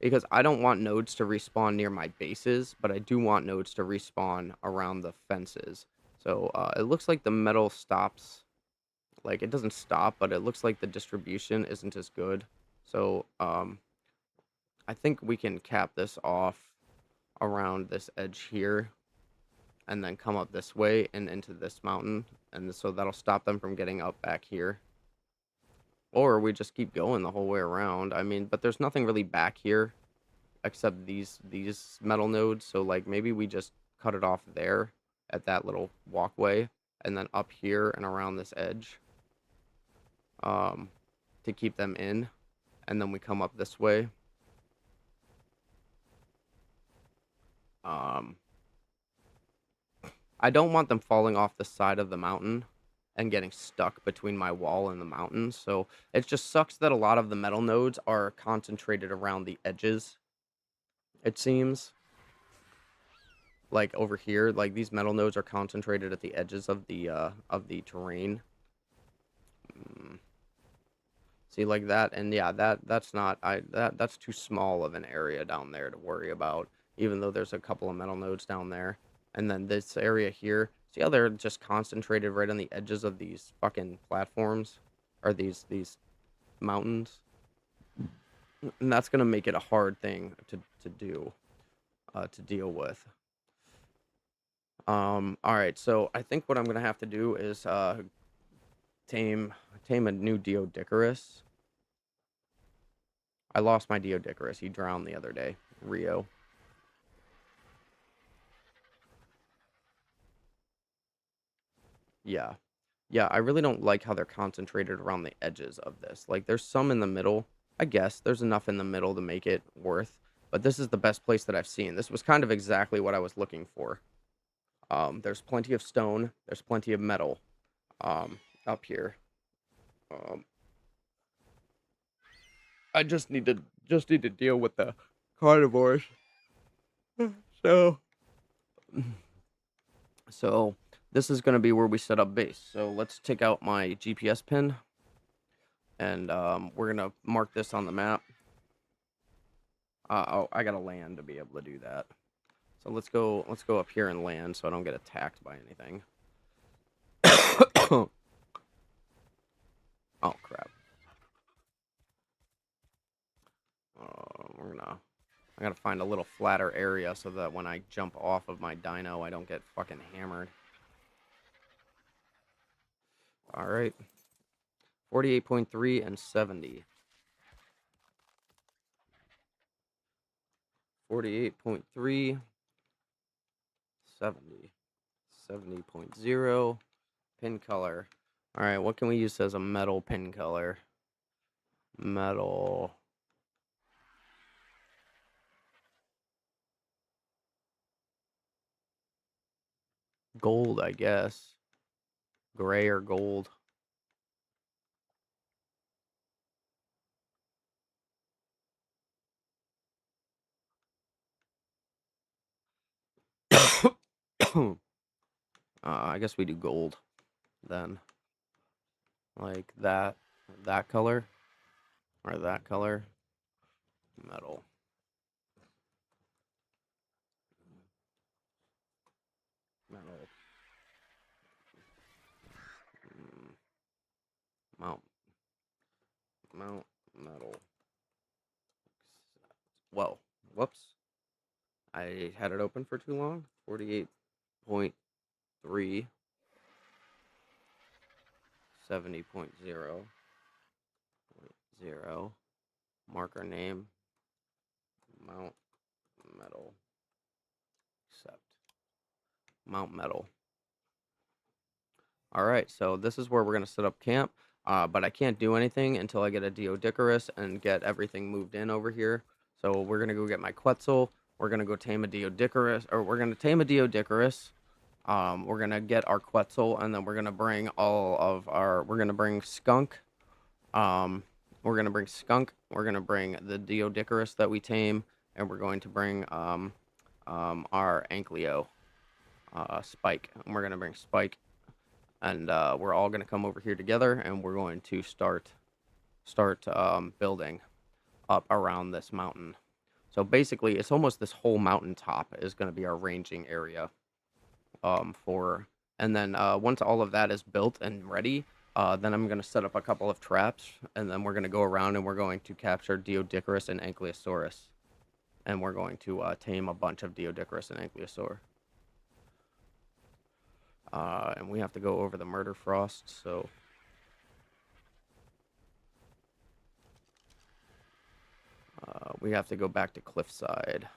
because I don't want nodes to respawn near my bases, but I do want nodes to respawn around the fences. So it looks like the metal stops, like it doesn't stop, but it looks like the distribution isn't as good. So I think we can cap this off around this edge here and then come up this way and into this mountain, and so that'll stop them from getting up back here. Or we just keep going the whole way around. I mean, but there's nothing really back here except these metal nodes, so like maybe we just cut it off there at that little walkway and then up here and around this edge um to keep them in, and then we come up this way. um I don't want them falling off the side of the mountain and getting stuck between my wall and the mountain. So it just sucks that a lot of the metal nodes are concentrated around the edges, it seems. Like over here, like these metal nodes are concentrated at the edges of the terrain. Mm. See, like that, and yeah, that's not that's too small of an area down there to worry about, even though there's a couple of metal nodes down there. And then this area here, see how they're just concentrated right on the edges of these fucking platforms, or these mountains? And that's gonna make it a hard thing to do, to deal with. All right, so I think what I'm gonna have to do is tame a new Deodicarus. I lost my Deodicarus. He drowned the other day. Rio. Yeah. Yeah, I really don't like how they're concentrated around the edges of this. Like, there's some in the middle. I guess there's enough in the middle to make it worth. But this is the best place that I've seen. This was kind of exactly what I was looking for. There's plenty of stone. There's plenty of metal up here. Um, I just need to deal with the carnivores. So so this is gonna be where we set up base. So let's take out my GPS pin, and we're gonna mark this on the map. Oh, I gotta land to be able to do that. So let's go up here and land so I don't get attacked by anything. Oh crap. I gotta find a little flatter area so that when I jump off of my dino, I don't get fucking hammered. Alright. 48.3 and 70. 48.3, 70. 70.0. Pin color. Alright, what can we use as a metal pin color? Metal. Gold, I guess. Gray or gold. I guess we do gold then. Like that color, or that color. Metal. Metal. Mount. Mount metal. Whoa. Whoops. I had it open for too long. 48.3. 70.0. 0. Marker name. Mount metal. Accept. Mount metal. Alright, so this is where we're going to set up camp. But I can't do anything until I get a Deodicarus and get everything moved in over here. So we're going to go get my Quetzal. We're gonna go tame a Deodicarus, or we're gonna tame a Deodicarus. We're gonna get our Quetzal, and then we're gonna bring all of our. We're gonna bring Skunk. Um, we're gonna bring Skunk. We're gonna bring the Deodicarus that we tame, and we're going to bring our Ankleo, Spike. And we're gonna bring Spike, and we're all gonna come over here together, and we're going to start building up around this mountain. So basically, it's almost this whole mountaintop is going to be our ranging area for. And then once all of that is built and ready, then I'm going to set up a couple of traps, and then we're going to go around and we're going to capture Deodicarus and Ankylosaurus, and we're going to tame a bunch of Deodicarus and Ankylosaur. And we have to go over the Murder Frost, so we have to go back to Cliffside.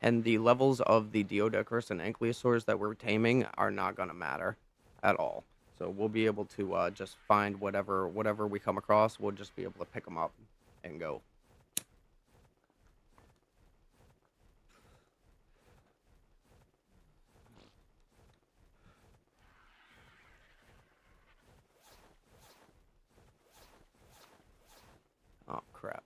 And the levels of the Deodecarus and Ankylosaurs that we're taming are not going to matter at all. So we'll be able to just find whatever we come across. We'll just be able to pick them up and go. Oh crap.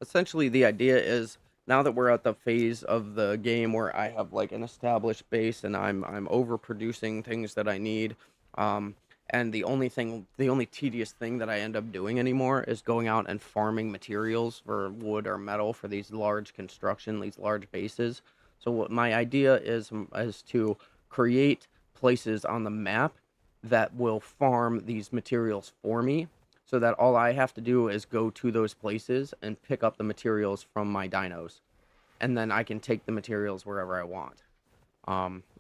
Essentially, the idea is now that we're at the phase of the game where I have like an established base and I'm overproducing things that I need. Um, and the only tedious thing that I end up doing anymore is going out and farming materials for wood or metal for these large construction, these large bases. So what my idea is to create places on the map that will farm these materials for me so that all I have to do is go to those places and pick up the materials from my dinos, and then I can take the materials wherever I want.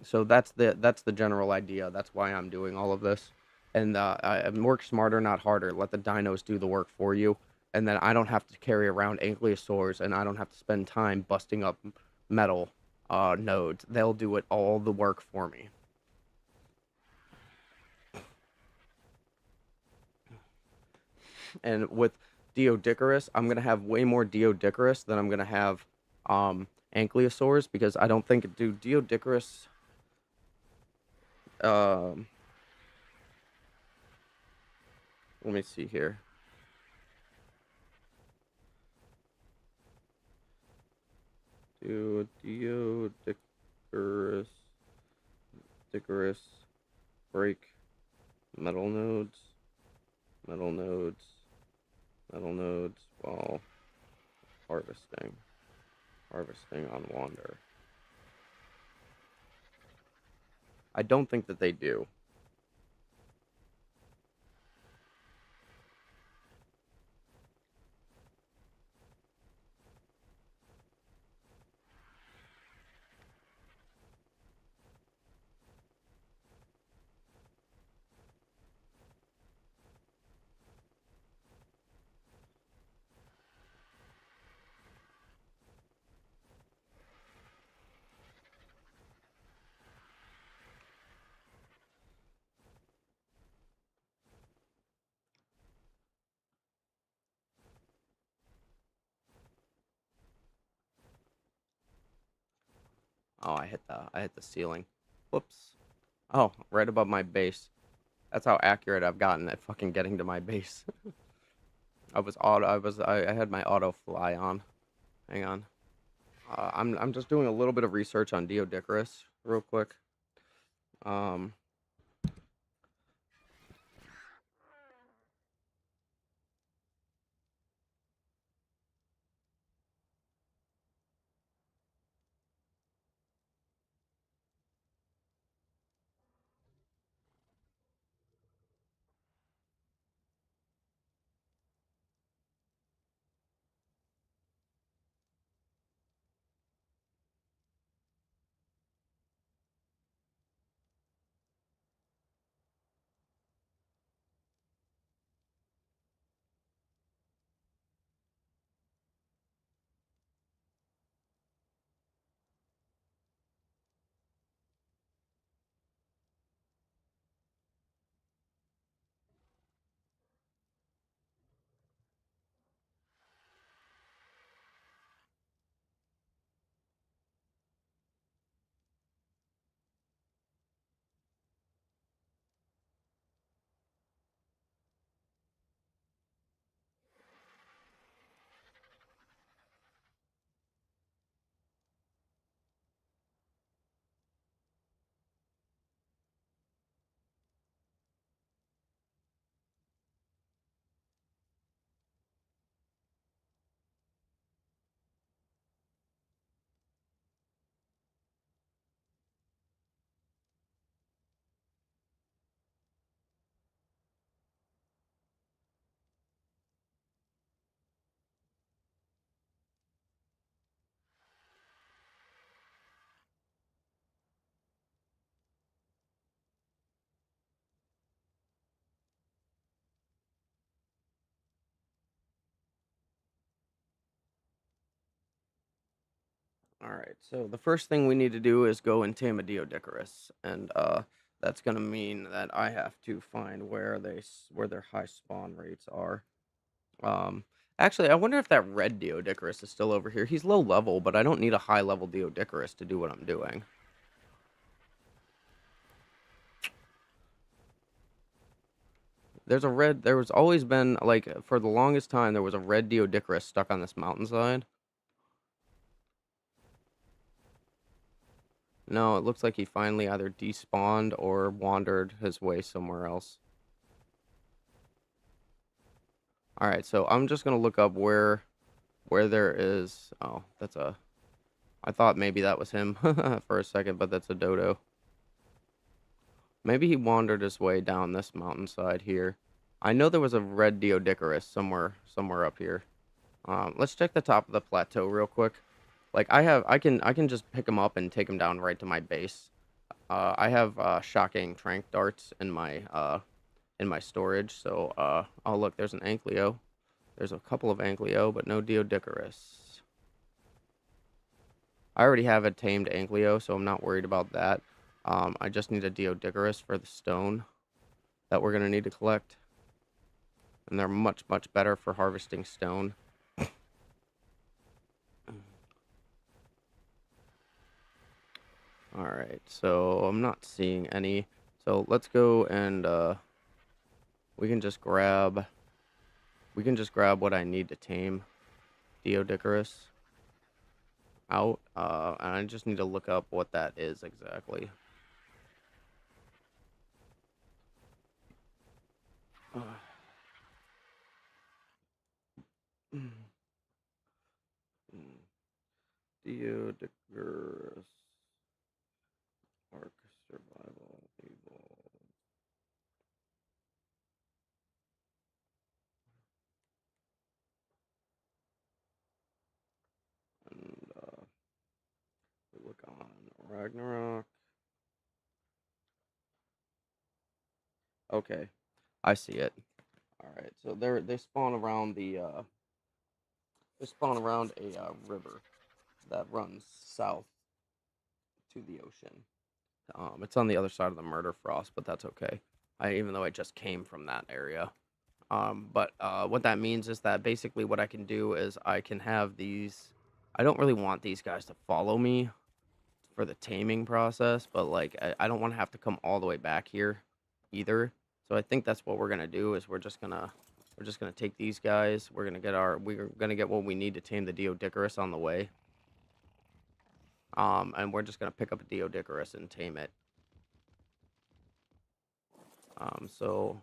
So that's the general idea. That's why I'm doing all of this, and I work smarter, not harder. Let the dinos do the work for you, and then I don't have to carry around ankylosaurs, and I don't have to spend time busting up metal nodes. They'll do it all the work for me. And with Deodicarus, I'm gonna have way more Deodicarus than I'm gonna have Ankylosaurs because I don't think do Deodicarus. Um, Let me see here. Do Deodicarus, Dicarus break metal nodes, metal nodes, metal nodes while harvesting, harvesting on wander. I don't think that they do. Oh, I hit the ceiling. Whoops. Oh, right above my base. That's how accurate I've gotten at fucking getting to my base. I had my auto fly on. Hang on. I'm just doing a little bit of research on Deodicarus real quick. Um Alright, so the first thing we need to do is go and tame a Deodicarus, and, that's gonna mean that I have to find where their high spawn rates are. Um, Actually, I wonder if that red Deodicarus is still over here. He's low level, but I don't need a high level Deodicarus to do what I'm doing. There was always been, like, for the longest time, there was a red Deodicarus stuck on this mountainside. No, it looks like he finally either despawned or wandered his way somewhere else. Alright, so I'm just gonna look up where there is... Oh, that's a... I thought maybe that was him for a second, but that's a dodo. Maybe he wandered his way down this mountainside here. I know there was a red Deodicarus somewhere up here. Let's check the top of the plateau real quick. Like I can just pick him up and take him down right to my base. I have shocking trank darts in my storage. So oh look, there's an Ankylo. There's a couple of Ankylo, but no Deodicarus. I already have a tamed Ankylo, so I'm not worried about that. I just need a Deodicarus for the stone that we're gonna need to collect, and they're much better for harvesting stone. All right, so I'm not seeing any. So let's go and we can just grab what I need to tame Deodicarus out. And I just need to look up what that is exactly. Deodicarus ARK survival evil. And we look on Ragnarok. Okay, I see it. All right, so they spawn around a river that runs south to the ocean. It's on the other side of the Murder Frost, but that's okay. Even though I just came from that area. But what that means is that basically what I can do is I can have these. I don't really want these guys to follow me for the taming process, but like I don't want to have to come all the way back here either. So I think that's what we're gonna do is we're just gonna take these guys. We're gonna get what we need to tame the Deodicarus on the way. And we're just gonna pick up a Deodicarus and tame it. So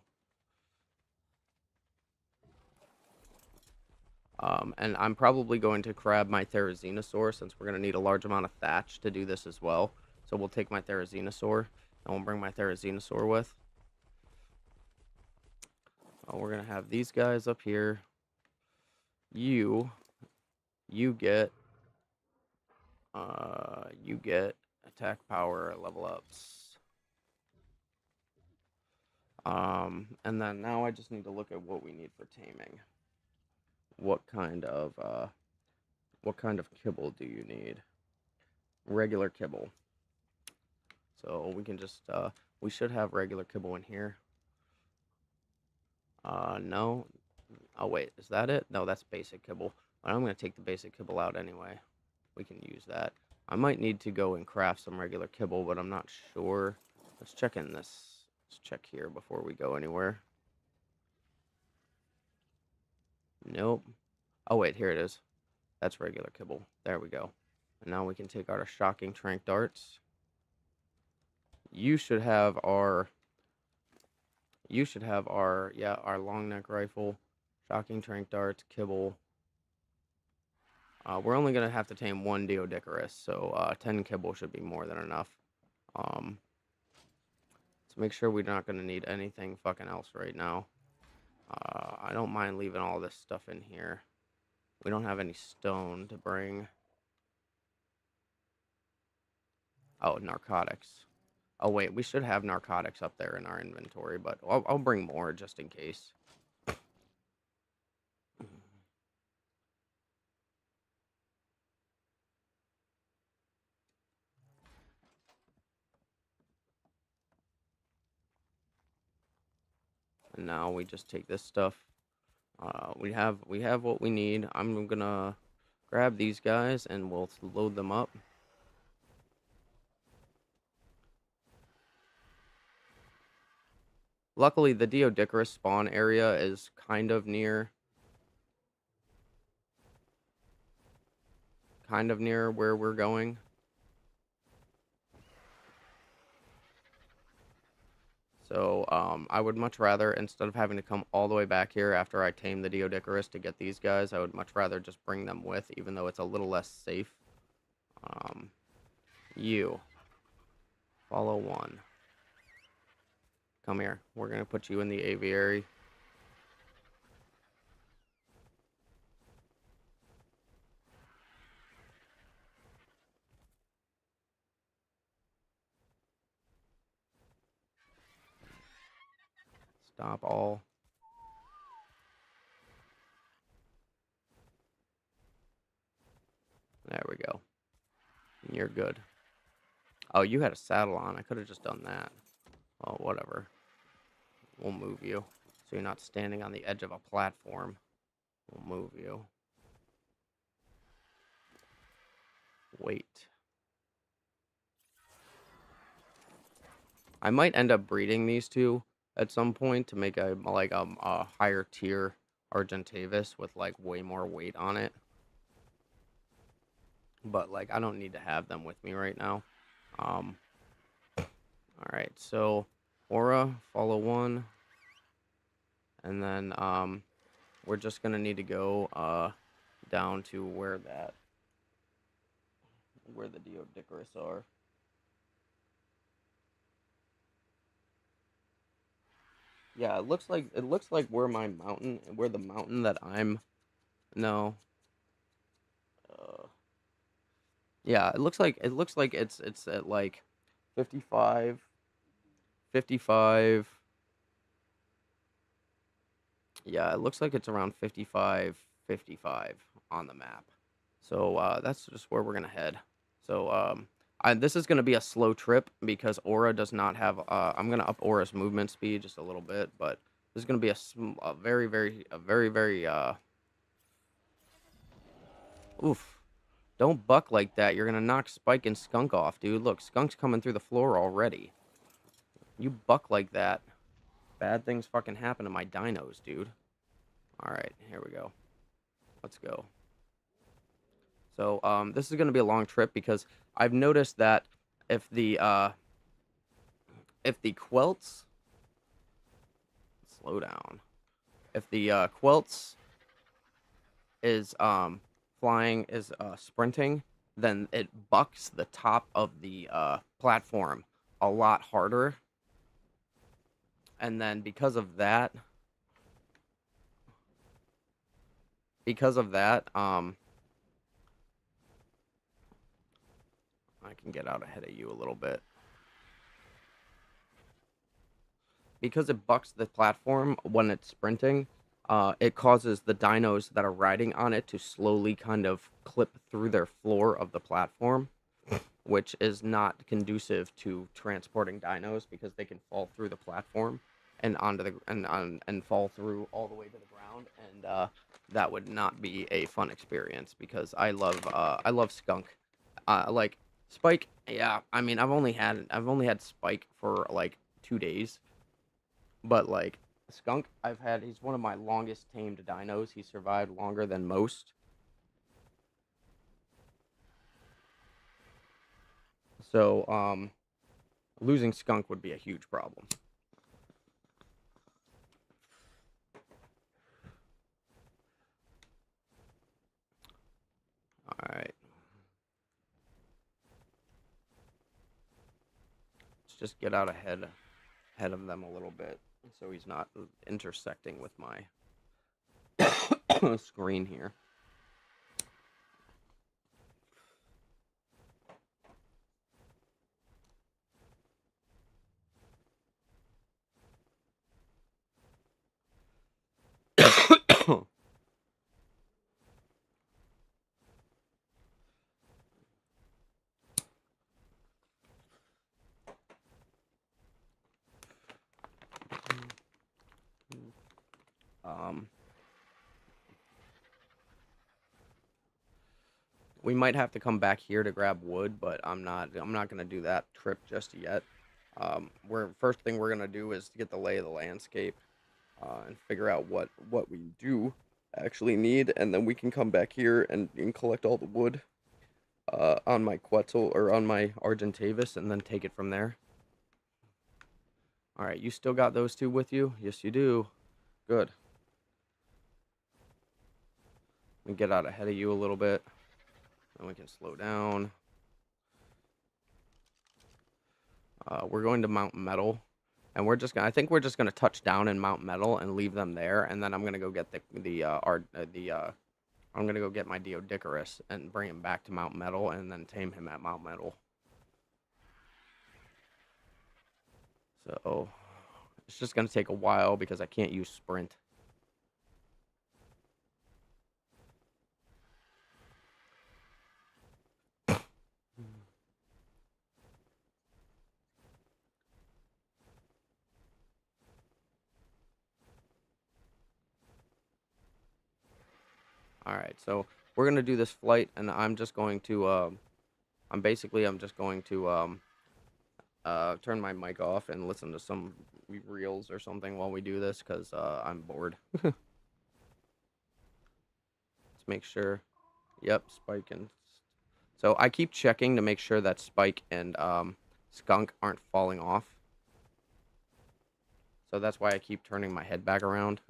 and I'm probably going to grab my Therizinosaur since we're gonna need a large amount of thatch to do this as well. So we'll take my Therizinosaur and we'll bring my Therizinosaur with. We're gonna have these guys up here. You get attack power level ups. And then now I just need to look at what we need for taming. What kind of kibble do you need? Regular kibble. So we can just we should have regular kibble in here. No. Oh wait, is that it? No, that's basic kibble. But I'm gonna take the basic kibble out anyway. We can use that. I might need to go and craft some regular kibble, but I'm not sure. Let's check in this. Let's check here before we go anywhere. Nope. Oh wait, here it is. That's regular kibble. There we go. And now we can take out our shocking trank darts. You should have our our long neck rifle, shocking trank darts, kibble. We're only gonna have to tame one Deodicarus, so 10 kibble should be more than enough. Let's make sure we're not gonna need anything fucking else right now. I don't mind leaving all this stuff in here. We don't have any stone to bring. Oh, narcotics. Oh wait, we should have narcotics up there in our inventory, but I'll bring more just in case. And now we just take this stuff. We have what we need. I'm gonna grab these guys and we'll load them up. Luckily, the Deodicarus spawn area is kind of near where we're going. So, I would much rather, instead of having to come all the way back here after I tame the Deodicarus to get these guys, I would much rather just bring them with, even though it's a little less safe. You. Follow one. Come here. We're going to put you in the aviary. Stop all. There we go. You're good. Oh, you had a saddle on. I could have just done that. Oh, whatever. We'll move you. So you're not standing on the edge of a platform. We'll move you. Wait. I might end up breeding these two at some point to make a higher tier Argentavis with like way more weight on it. But like I don't need to have them with me right now. Alright, so Aura, follow one. And then we're just gonna need to go down to where the Deodicarus are. Yeah, it looks like where the mountain that I'm. No. Yeah, it looks like it's at like 55. Yeah, it looks like it's around 55 on the map. So that's just where we're gonna head. So this is gonna be a slow trip because Aura does not have. I'm gonna up Aura's movement speed just a little bit, but this is gonna be a very. Oof! Don't buck like that. You're gonna knock Spike and Skunk off, dude. Look, Skunk's coming through the floor already. You buck like that, bad things fucking happen to my dinos, dude. All right, here we go. Let's go. So this is gonna be a long trip because I've noticed that if the quelts slow down, if the quelts is sprinting, then it bucks the top of the platform a lot harder, and then because of that, I can get out ahead of you a little bit. Because it bucks the platform when it's sprinting, it causes the dinos that are riding on it to slowly kind of clip through their floor of the platform, which is not conducive to transporting dinos because they can fall through the platform and onto the and fall through all the way to the ground, and that would not be a fun experience because I love Skunk. Like Spike, yeah. I mean, I've only had Spike for like 2 days. But like Skunk, he's one of my longest tamed dinos. He survived longer than most. So losing Skunk would be a huge problem. All right. Let's just get out ahead of them a little bit so he's not intersecting with my screen here. We might have to come back here to grab wood, but I'm not gonna do that trip just yet. We're first thing we're gonna do is get the lay of the landscape, and figure out what we do actually need, and then we can come back here and collect all the wood on my Quetzal or on my Argentavis, and then take it from there. All right, you still got those two with you? Yes, you do. Good. Let me get out ahead of you a little bit, then we can slow down. We're going to Mount Metal, and I think we're just gonna touch down in Mount Metal and leave them there, and then I'm gonna go get I'm gonna go get my Deodicarus and bring him back to Mount Metal, and then tame him at Mount Metal. So it's just gonna take a while because I can't use sprint. All right, so we're gonna do this flight, and I'm just going to I'm just going to turn my mic off and listen to some reels or something while we do this because I'm bored. Let's make sure. Yep, Spike and so I keep checking to make sure that Spike and Skunk aren't falling off. So that's why I keep turning my head back around.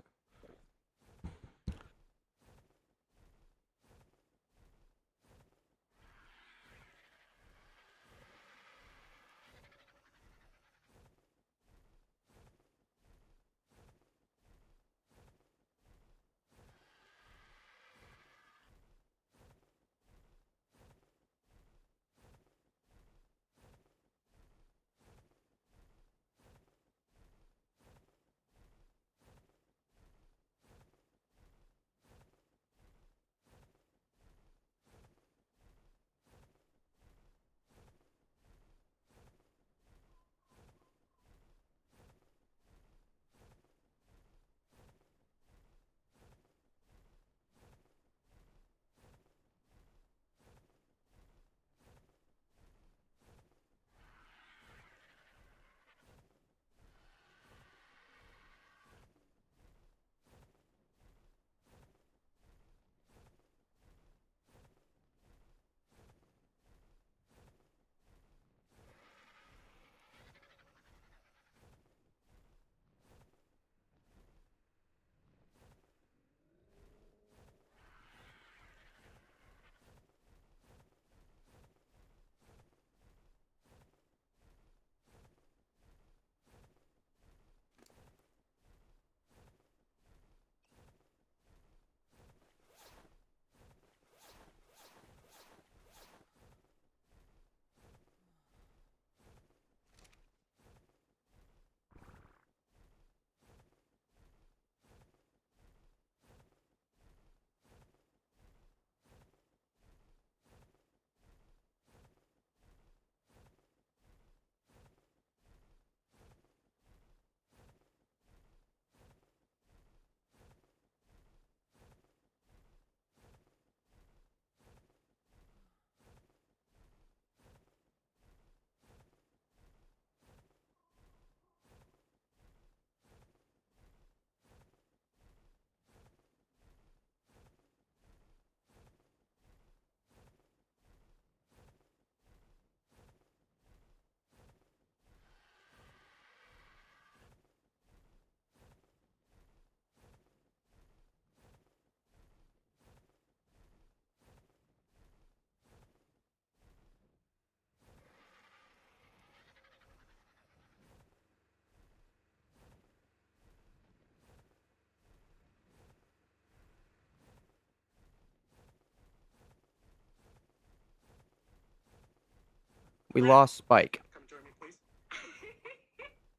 We lost Spike. Come join me, please.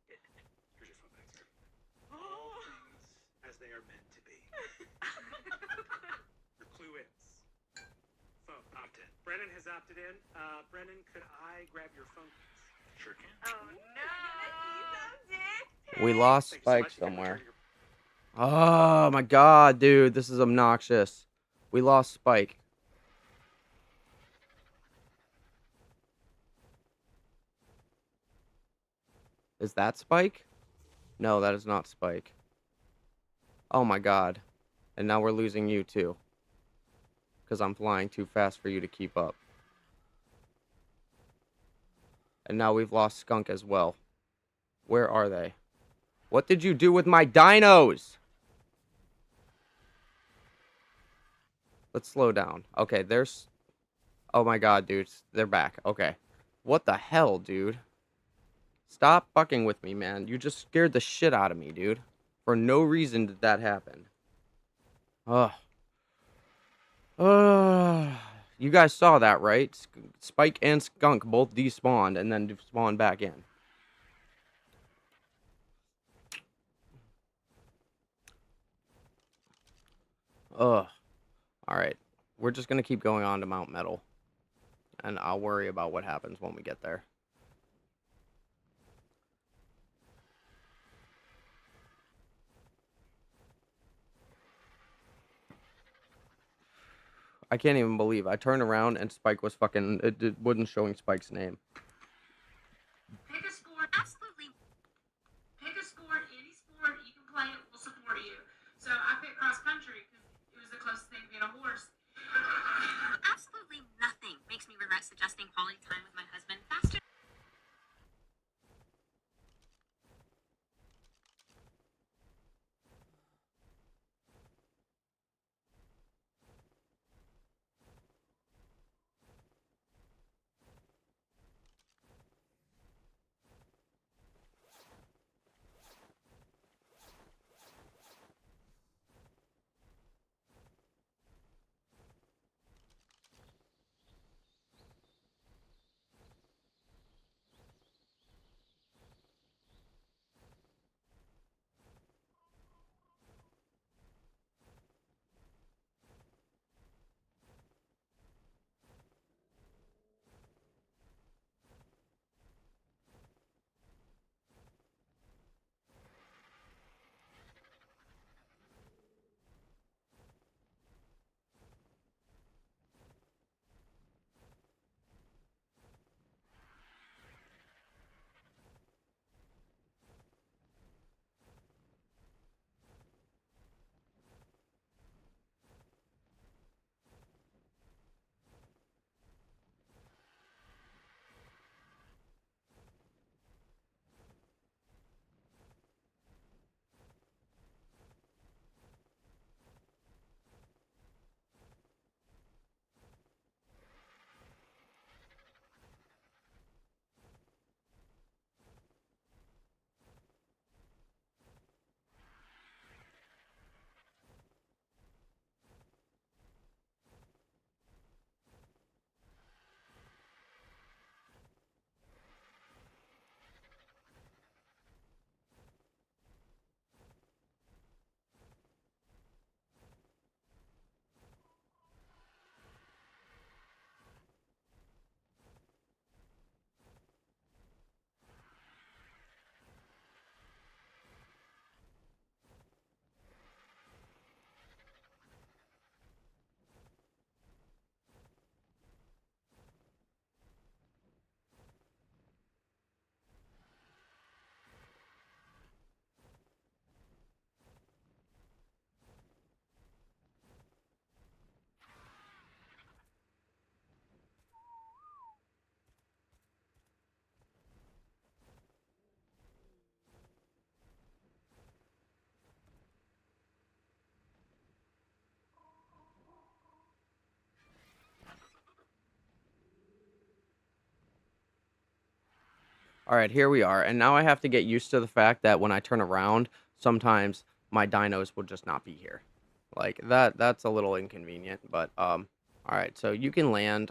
Here's your phone back, sir. All things as they are meant to be. The clue is phone opt in. Brennan has opted in. Brennan, could I grab your phone, please? Sure can. Oh no! We lost Thank you so Spike much. You can somewhere. return your- Oh my god, dude, this is obnoxious. We lost Spike. Is that Spike? No, that is not Spike. Oh my god. And now we're losing you too. Because I'm flying too fast for you to keep up. And now we've lost Skunk as well. Where are they? What did you do with my dinos? Let's slow down. Okay, there's... Oh my god, dudes. They're back. Okay. What the hell, dude? Stop fucking with me, man. You just scared the shit out of me, dude. For no reason did that happen. Ugh. Ugh. You guys saw that, right? Spike and Skunk both despawned and then spawned back in. Ugh. Alright. We're just gonna keep going on to Mount Metal. And I'll worry about what happens when we get there. I can't even believe I turned around and Spike was fucking... It wasn't showing Spike's name. Pick a sport, absolutely. Pick a sport, any sport, you can play it, we'll support you. So I picked cross country because it was the closest thing to being a horse. Absolutely nothing makes me regret suggesting quality time with my husband faster. Alright, here we are. And now I have to get used to the fact that when I turn around, sometimes my dinos will just not be here. Like, that's a little inconvenient, but, alright, so you can land.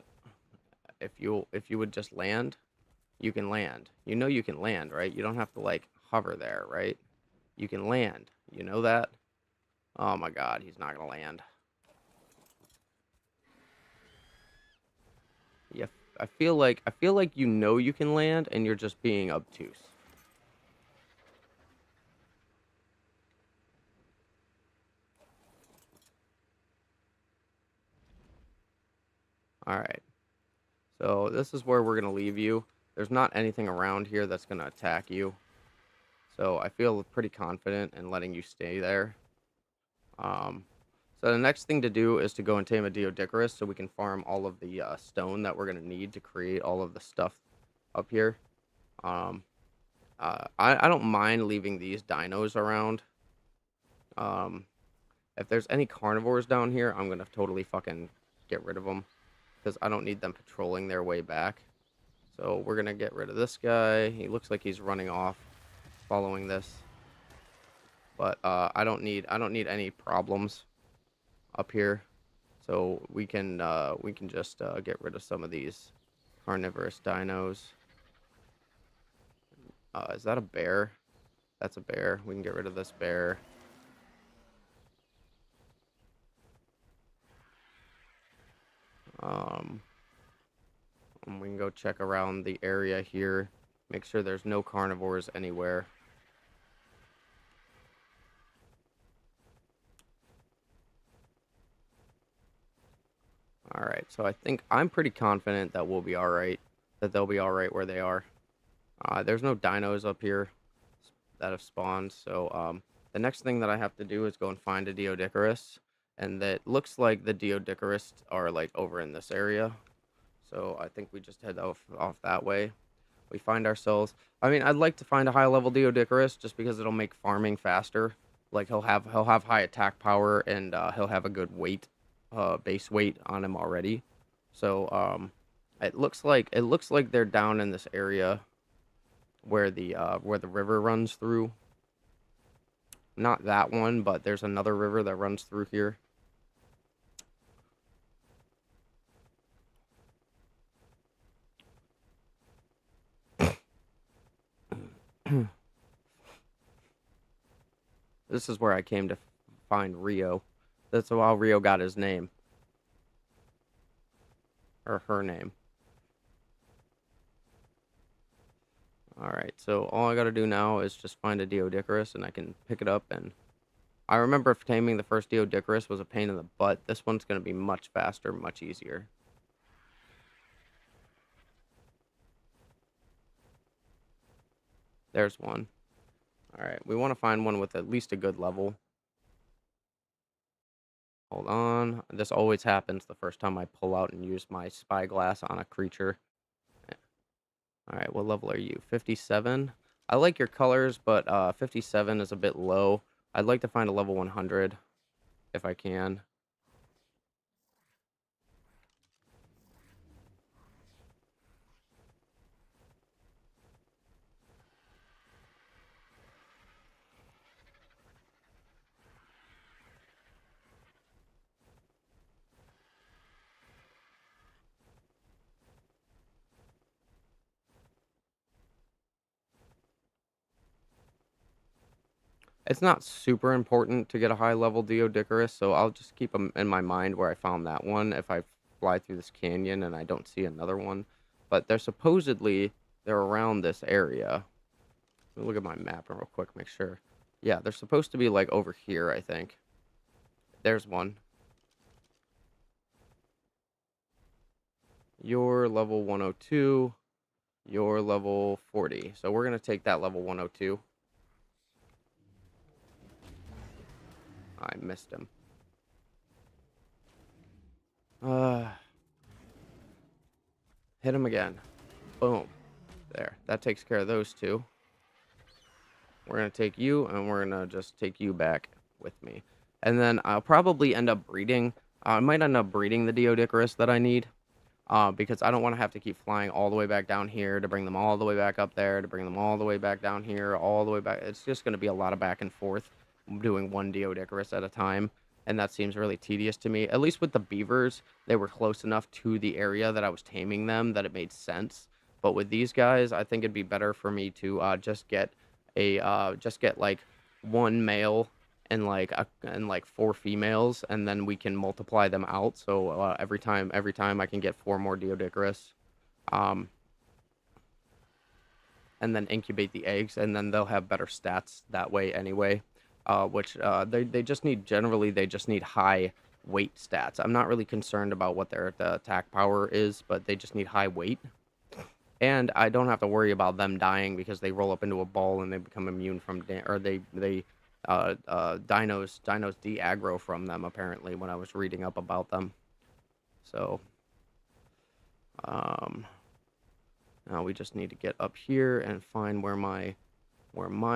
If you would just land, you can land. You know you can land, right? You don't have to, like, hover there, right? You can land. You know that? Oh my god, he's not gonna land. Yeah, I feel like you know you can land and you're just being obtuse. Alright. So this is where we're gonna leave you. There's not anything around here that's gonna attack you. So I feel pretty confident in letting you stay there. Um, so the next thing to do is to go and tame a Deodicarus so we can farm all of the stone that we're going to need to create all of the stuff up here. Um, I don't mind leaving these dinos around. Um, if there's any carnivores down here, I'm going to totally fucking get rid of them because I don't need them patrolling their way back. So we're going to get rid of this guy. He looks like he's running off following this. But I don't need any problems up here. So we can just get rid of some of these carnivorous dinos. Is that a bear? That's a bear. We can get rid of this bear. And we can go check around the area here. Make sure there's no carnivores anywhere. Alright, so I think I'm pretty confident that we'll be alright. That they'll be alright where they are. There's no dinos up here that have spawned, so the next thing that I have to do is go and find a Deodicarus. And that looks like the Deodicarus are like over in this area. So I think we just head off that way. We find ourselves... I mean, I'd like to find a high-level Deodicarus just because it'll make farming faster. Like, he'll have high attack power, and he'll have a good weight, base weight on him already. So, it looks like they're down in this area where the river runs through. Not that one, but there's another river that runs through here. This is where I came to find Rio. That's how Rio got his name. Or her name. Alright, so all I gotta do now is just find a Deodicarus and I can pick it up. And I remember if taming the first Deodicarus was a pain in the butt. This one's gonna be much faster, much easier. There's one. Alright, we want to find one with at least a good level. Hold on. This always happens the first time I pull out and use my spyglass on a creature. Alright, what level are you? 57? I like your colors, but 57 is a bit low. I'd like to find a level 100, if I can. It's not super important to get a high level Deodicarus, so I'll just keep them in my mind where I found that one if I fly through this canyon and I don't see another one. But they're around this area. Let me look at my map real quick, make sure. Yeah, they're supposed to be like over here, I think. There's one. You're level 102. You're level 40. So we're going to take that level 102. I missed him. Hit him again. Boom. There. That takes care of those two. We're going to take you, and we're going to just take you back with me. And then I'll probably end up breeding. I might end up breeding the Deodicarus that I need. Because I don't want to have to keep flying all the way back down here to bring them all the way back up there, to bring them all the way back down here, all the way back. It's just going to be a lot of back and forth doing one Deodicarus at a time. And that seems really tedious to me. At least with the beavers, they were close enough to the area that I was taming them that it made sense. But with these guys, I think it'd be better for me to just get like one male and like 4 females, and then we can multiply them out. So every time I can get 4 more Deodicarus, and then incubate the eggs, and then they'll have better stats that way anyway. Which they just need high weight stats. I'm not really concerned about what their attack power is, but they just need high weight. And I don't have to worry about them dying because they roll up into a ball and they become immune from or dinos de-aggro from them apparently when I was reading up about them. So now we just need to get up here and find where my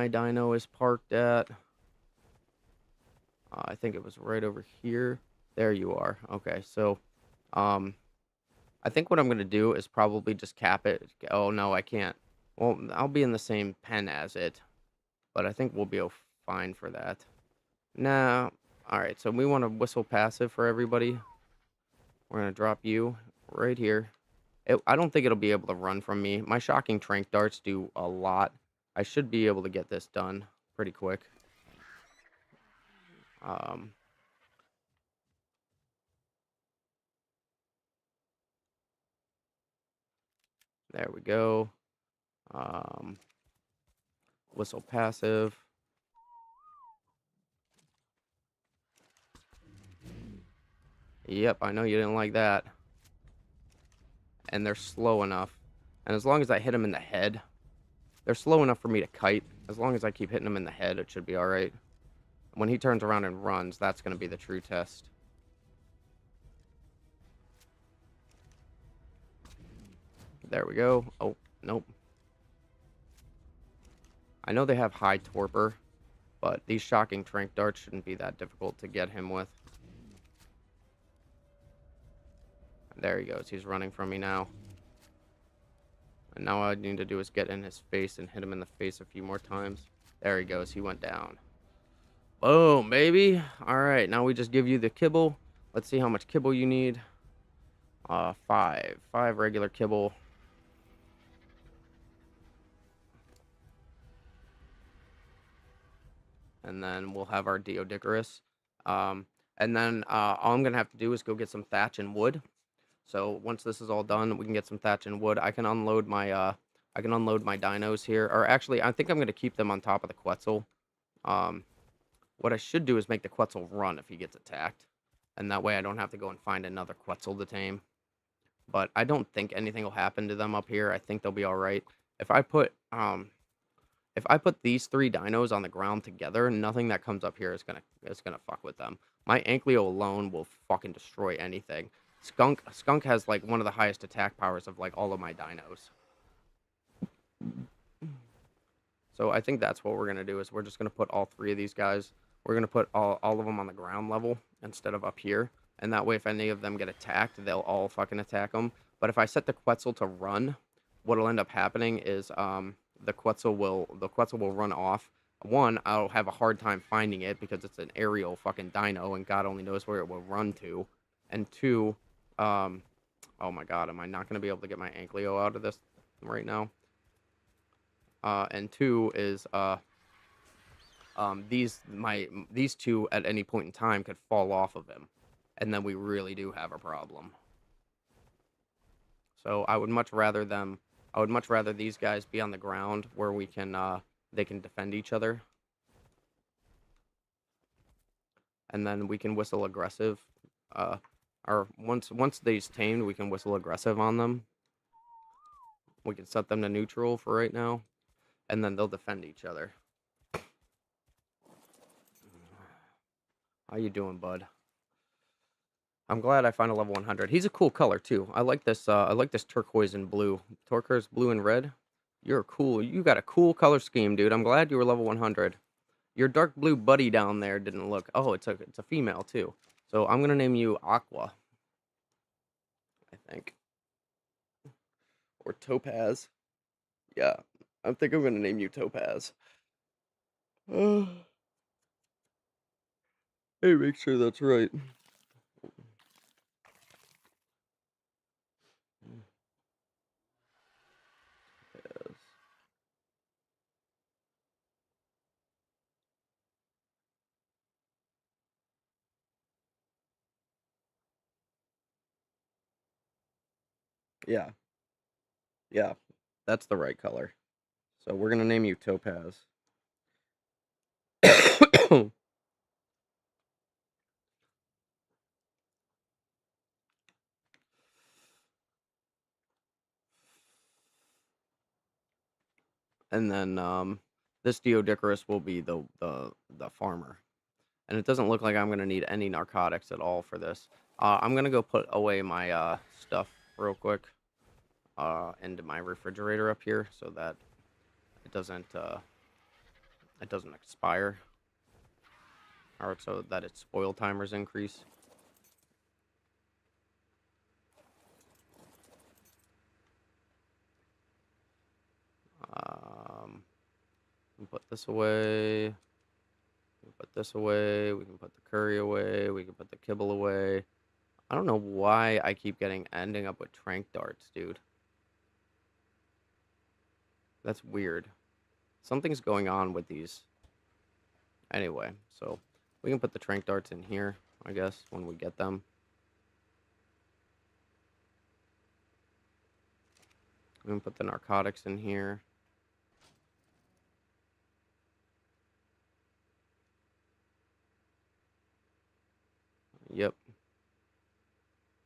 dino is parked at. I think it was right over here. There you are. Okay, so I think what I'm gonna do is probably just cap it. Oh no, I can't. Well, I'll be in the same pen as it, but I think we'll be fine for that. Nah. All right, so we want to whistle passive for everybody. We're gonna drop you right here. I don't think it'll be able to run from me. My shocking trank darts do a lot. I should be able to get this done pretty quick. Um, there we go. Whistle passive. Yep, I know you didn't like that. And they're slow enough. And as long as I hit them in the head, they're slow enough for me to kite. As long as I keep hitting them in the head, it should be all right. When he turns around and runs, that's going to be the true test. There we go. Oh, nope. I know they have high torpor, but these shocking trank darts shouldn't be that difficult to get him with. There he goes. He's running from me now. And now all I need to do is get in his face and hit him in the face a few more times. There he goes. He went down. Boom, baby. All right, now we just give you the kibble. Let's see how much kibble you need. 5 regular kibble. And then we'll have our Deodicarus. And then all I'm gonna have to do is go get some thatch and wood. So once this is all done, we can get some thatch and wood. I can unload my dinos here. Or actually, I think I'm gonna keep them on top of the Quetzal. What I should do is make the Quetzal run if he gets attacked, and that way I don't have to go and find another Quetzal to tame. But I don't think anything will happen to them up here. I think they'll be all right. If I put these 3 dinos on the ground together, nothing that comes up here is gonna fuck with them. My Ankylo alone will fucking destroy anything. Skunk has like one of the highest attack powers of like all of my dinos. So I think that's what we're gonna do is we're just gonna put all 3 of these guys. We're gonna put all of them on the ground level instead of up here, and that way if any of them get attacked, they'll all fucking attack them. But if I set the Quetzal to run, what'll end up happening is the Quetzal will run off. One, I'll have a hard time finding it because it's an aerial fucking dino, and God only knows where it will run to. And 2, oh my God, am I not gonna be able to get my Ankylo out of this right now? And 2 is these 2 at any point in time could fall off of him, and then we really do have a problem. So I would much rather these guys be on the ground where we can they can defend each other, and then we can whistle aggressive. Or once they's tamed, we can whistle aggressive on them. We can set them to neutral for right now, and then they'll defend each other. How you doing, bud? I'm glad I found a level 100. He's a cool color too. I like this. I like this turquoise and blue. Turquoise, blue, and red. You're cool. You got a cool color scheme, dude. I'm glad you were level 100. Your dark blue buddy down there didn't look. Oh, it's a female too. So I'm gonna name you Aqua. I think. Or Topaz. Yeah, I think I'm gonna name you Topaz. Hey, make sure that's right. Yes. Yeah, yeah, that's the right color. So we're gonna name you Topaz. and then this Deodicarus will be the farmer. And it doesn't look like I'm gonna need any narcotics at all for this. I'm gonna go put away my stuff real quick into my refrigerator up here so that it doesn't expire, or so that its spoil timers increase. We can put this away. We can put this away. We can put the curry away. We can put the kibble away. I don't know why I keep ending up with trank darts, dude. That's weird. Something's going on with these. Anyway, so we can put the trank darts in here, I guess, when we get them. We can put the narcotics in here. Yep.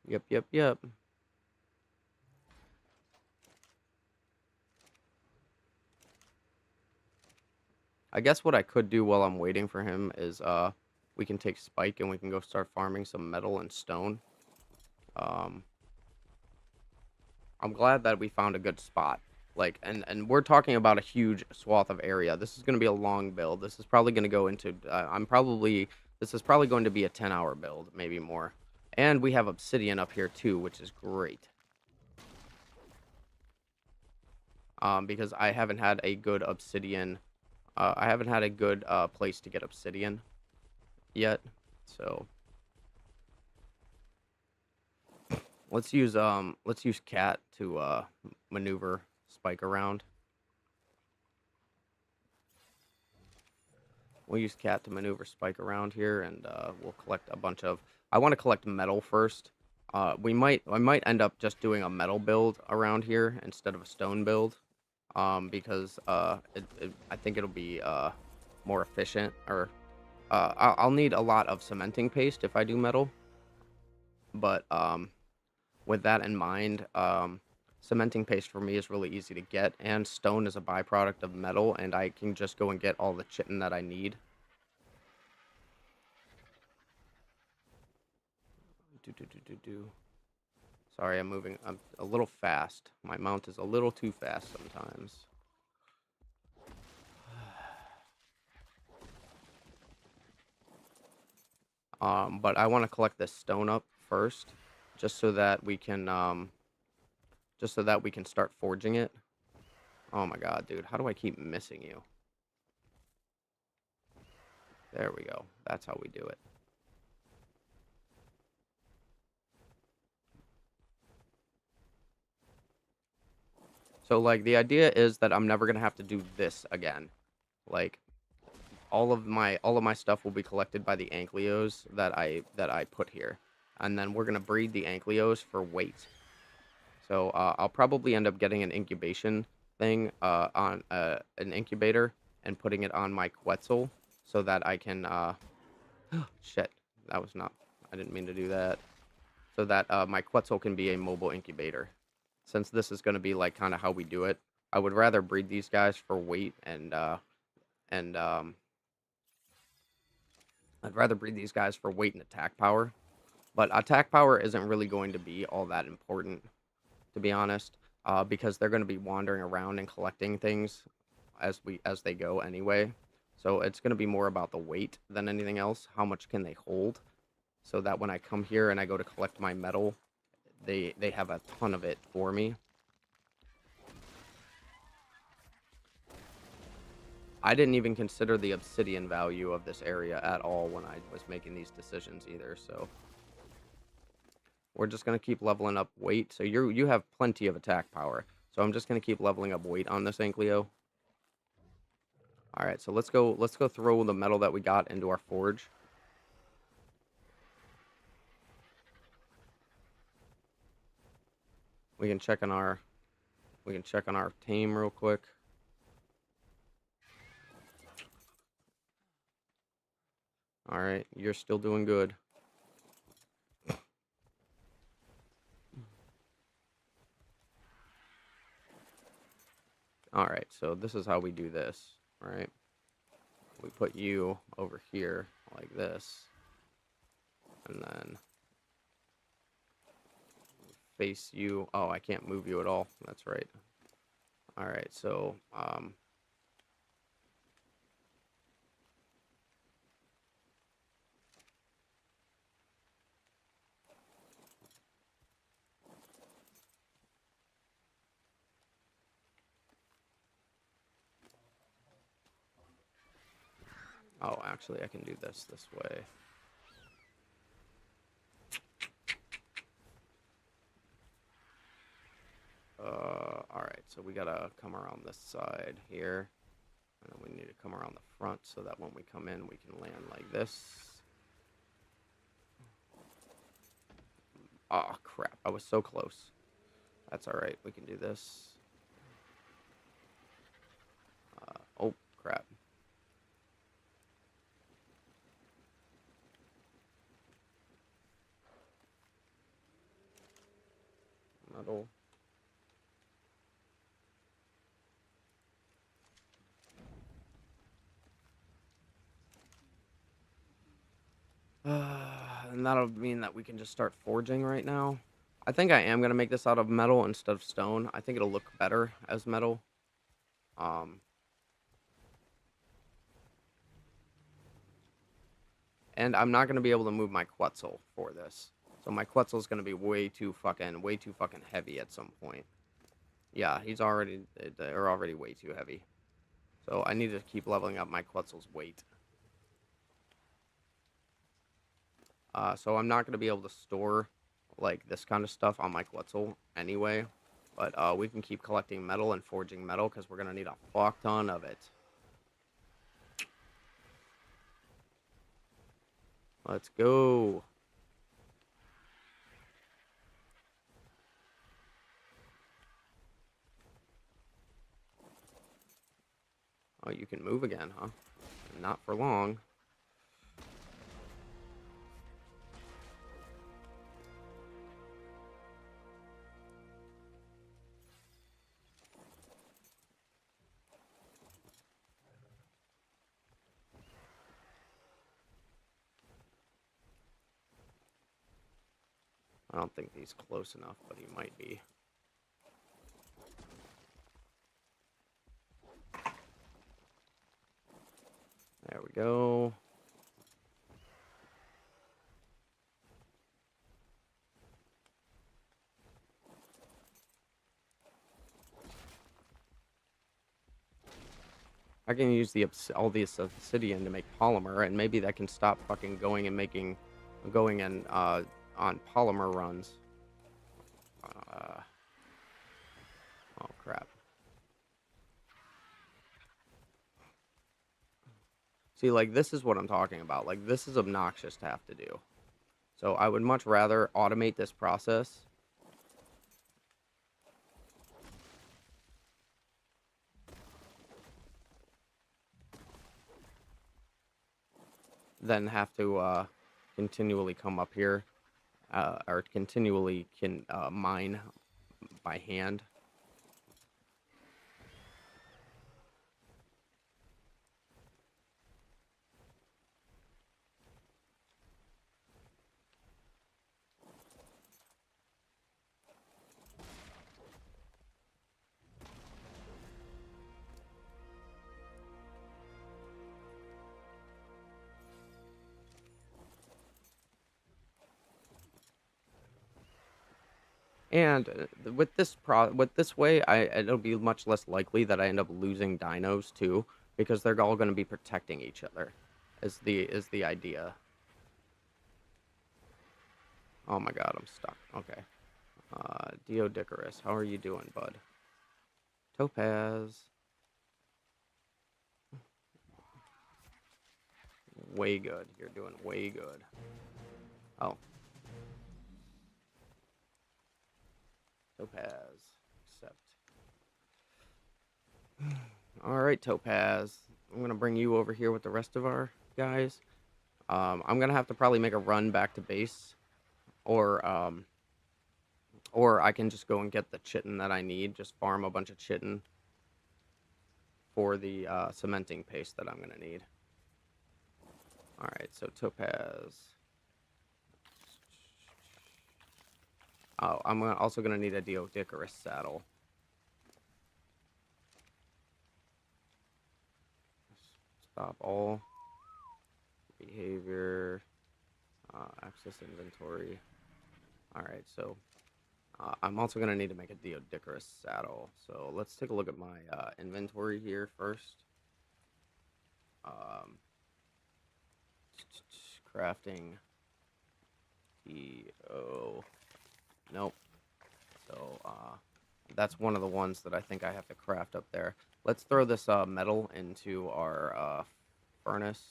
Yep, yep, yep. I guess what I could do while I'm waiting for him is we can take Spike and we can go start farming some metal and stone. I'm glad that we found a good spot. Like, and we're talking about a huge swath of area. This is going to be a long build. This is probably going to go into this is probably going to be a 10-hour build, maybe more. And we have obsidian up here too, which is great. Because I haven't had a good obsidian. I haven't had a good place to get obsidian yet, so let's use Cat to maneuver Spike around. We'll use Cat to maneuver Spike around here, and we'll collect a bunch of. I want to collect metal first. I might end up just doing a metal build around here instead of a stone build. Because I think it'll be more efficient, or I'll need a lot of cementing paste if I do metal, but with that in mind, cementing paste for me is really easy to get, and stone is a byproduct of metal, and I can just go and get all the chitin that I need. Sorry, I'm a little fast. My mount is a little too fast sometimes. But I want to collect this stone up first, just so that we can start forging it. Oh my god, dude, how do I keep missing you? There we go. That's how we do it. So, like, the idea is that I'm never gonna have to do this again. Like, all of my stuff will be collected by the Ankleos that I put here, and then we're gonna breed the Ankleos for weight. So I'll probably end up getting an incubation thing on an incubator and putting it on my Quetzal so that I can shit, that was not, I didn't mean to do that. So that my Quetzal can be a mobile incubator. Since this is going to be like kind of how we do it, I would rather breed these guys for weight and I'd rather breed these guys for weight and attack power. But attack power isn't really going to be all that important, to be honest, because they're going to be wandering around and collecting things as they go anyway. So it's going to be more about the weight than anything else. How much can they hold? So that when I come here and I go to collect my metal, they have a ton of it for me. I didn't even consider the obsidian value of this area at all when I was making these decisions either, so we're just going to keep leveling up weight. So you have plenty of attack power. So I'm just going to keep leveling up weight on this Ankleo. All right, so let's go throw the metal that we got into our forge. We can check on our tame real quick. All right, you're still doing good. Alright, so this is how we do this, right? We put you over here like this, and then face you. Oh, I can't move you at all. That's right. Alright, so, oh, actually, I can do this way. Alright, so we gotta come around this side here. And then we need to come around the front so that when we come in, we can land like this. Oh, crap. I was so close. That's alright. We can do this. Oh, crap. Metal. And that'll mean that we can just start forging right now. I think I am going to make this out of metal instead of stone. I think it'll look better as metal. And I'm not going to be able to move my Quetzal for this. So my Quetzal is going to be way too fucking heavy at some point. Yeah, they're already way too heavy. So I need to keep leveling up my Quetzal's weight. So I'm not going to be able to store, like, this kind of stuff on my Quetzal anyway. But we can keep collecting metal and forging metal, because we're going to need a fuck ton of it. Let's go. Oh, you can move again, huh? Not for long. I don't think he's close enough, but he might be. There we go. I can use all the obsidian to make polymer, and maybe that can stop fucking going and on polymer runs. Oh crap. See, like, this is what I'm talking about. Like, this is obnoxious to have to do. So I would much rather automate this process than have to continually come up here or continually mine by hand. And with this way, it'll be much less likely that I end up losing dinos too, because they're all going to be protecting each other. Is the idea? Oh my god, I'm stuck. Okay. Diodicarus, how are you doing, bud? Topaz. Way good. You're doing way good. Oh. Topaz. Accept. Alright, Topaz. I'm going to bring you over here with the rest of our guys. I'm going to have to probably make a run back to base. Or I can just go and get the chitin that I need. Just farm a bunch of chitin. for the cementing paste that I'm going to need. Alright, so topaz. Oh, I'm also going to need a Deodicarus saddle. Stop all behavior, access inventory. Alright, so I'm also going to need to make a Deodicarus saddle. So let's take a look at my inventory here first. Crafting. Nope. So that's one of the ones that I think I have to craft up there. Let's throw this metal into our furnace.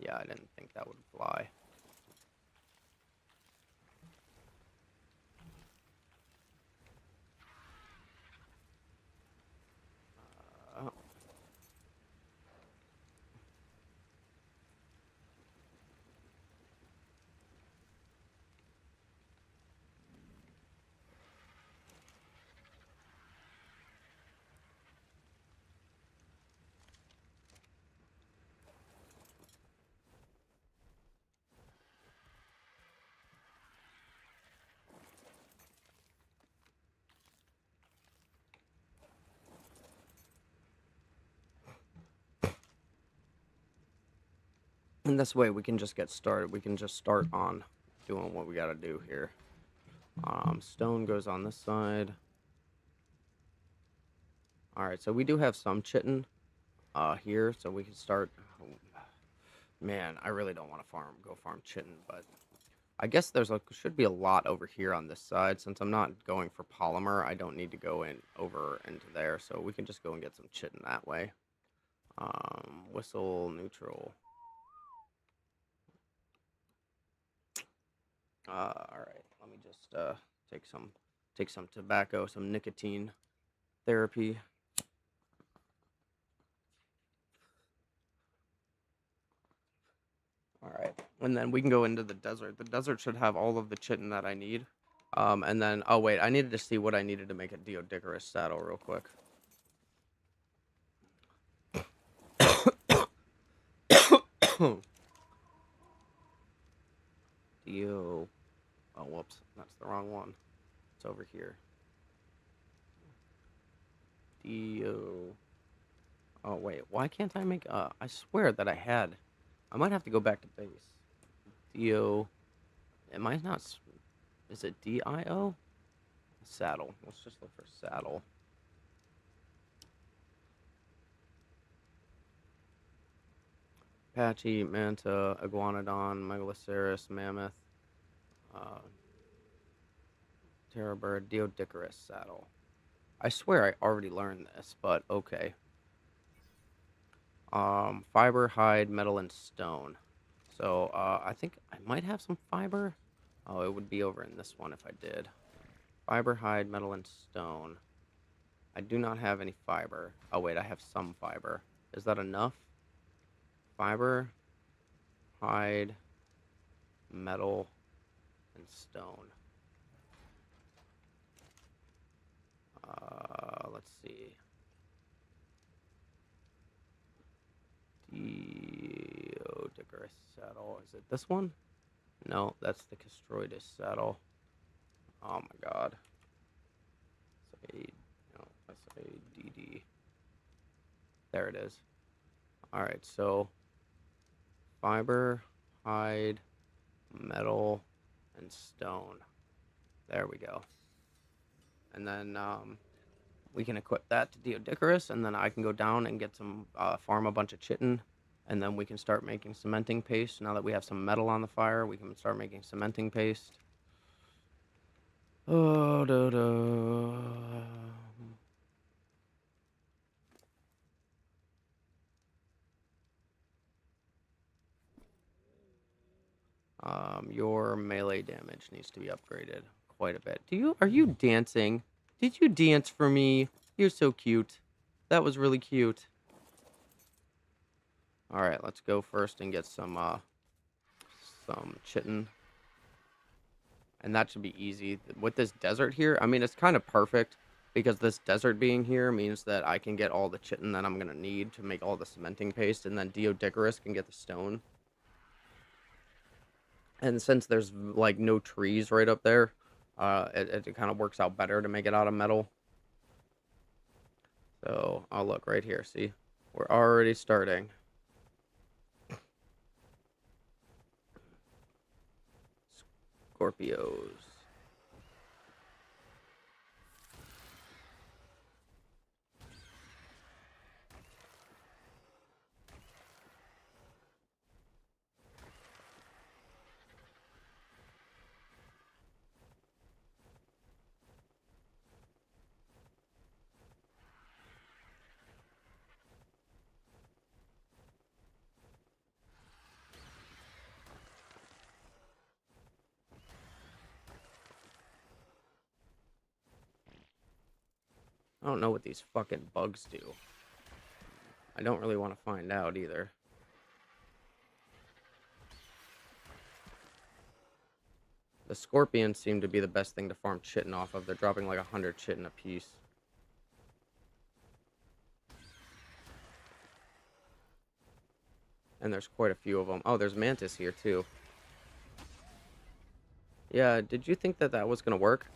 Yeah, I didn't think that would fly. And this way we can just get started. We can just start on doing what we gotta do here. Stone goes on this side. Alright, so we do have some chitin here, so we can start. Man, I really don't want to go farm chitin, but I guess should be a lot over here on this side. Since I'm not going for polymer, I don't need to go over into there, so we can just go and get some chitin that way. Whistle neutral. Alright, let me just take some tobacco, some nicotine therapy. Alright, and then we can go into the desert. The desert should have all of the chitin that I need. And then, oh wait, I needed to see what I needed to make a Deodicarus saddle real quick. Dio. Oh, whoops, that's the wrong one. It's over here. Dio. Oh, wait, why can't I make, I swear that I might have to go back to base. Dio. Am I not, is it D-I-O? Saddle. Let's just look for saddle. Apache, Manta, Iguanodon, Megaloceros, Mammoth, Terror Bird, Deodicarus saddle. I swear I already learned this, but okay. Fiber, hide, metal, and stone. So, I think I might have some fiber. Oh, it would be over in this one if I did. Fiber, hide, metal, and stone. I do not have any fiber. Oh, wait, I have some fiber. Is that enough? Fiber, hide, metal, and stone. Let's see. Deodicarus saddle. Is it this one? No, that's the Castroidus saddle. Oh my god. S-A-D-D. There it is. Alright, so fiber, hide, metal, and stone. There we go. And then we can equip that to Deodicarus, and then I can go down and get some, farm a bunch of chitin, and then we can start making cementing paste. Now that we have some metal on the fire, we can start making cementing paste. Oh, your melee damage needs to be upgraded quite a bit. Are you dancing? Did you dance for me? You're so cute. That was really cute. All right, let's go first and get some chitin. And that should be easy. With this desert here, I mean, it's kind of perfect because this desert being here means that I can get all the chitin that I'm going to need to make all the cementing paste, and then Deodigorus can get the stone. And since there's, like, no trees right up there, it kind of works out better to make it out of metal. So, I'll look right here, see? We're already starting. Scorpios. I don't know what these fucking bugs do. I don't really want to find out either. The scorpions seem to be the best thing to farm chitin off of. They're dropping like 100 chitin a piece. And there's quite a few of them. Oh, there's mantis here too. Yeah, did you think that that was going to work?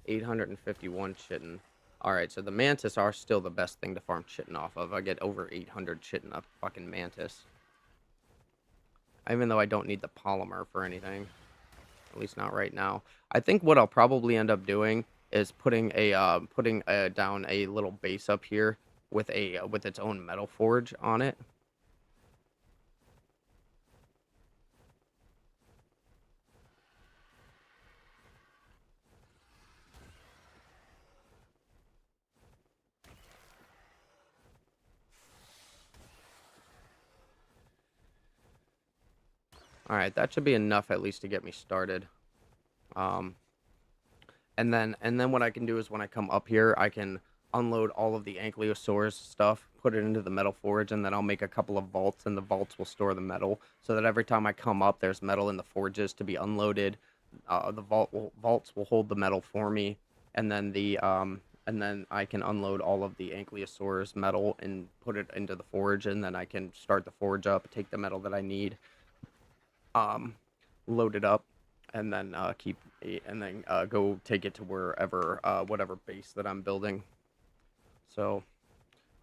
851 chitin. Alright, so the mantis are still the best thing to farm chitin off of. I get over 800 chitin a fucking mantis. Even though I don't need the polymer for anything. At least not right now. I think what I'll probably end up doing is putting down a little base up here with with its own metal forge on it. Alright, that should be enough at least to get me started. Um, and then what I can do is when I come up here, I can unload all of the ankylosaurus stuff, put it into the metal forge, and then I'll make a couple of vaults, and the vaults will store the metal, so that every time I come up, there's metal in the forges to be unloaded. The vaults will hold the metal for me, and then and then I can unload all of the ankylosaurus metal and put it into the forge, and then I can start the forge up, take the metal that I need, um, load it up, and then go take it to wherever whatever base that I'm building. So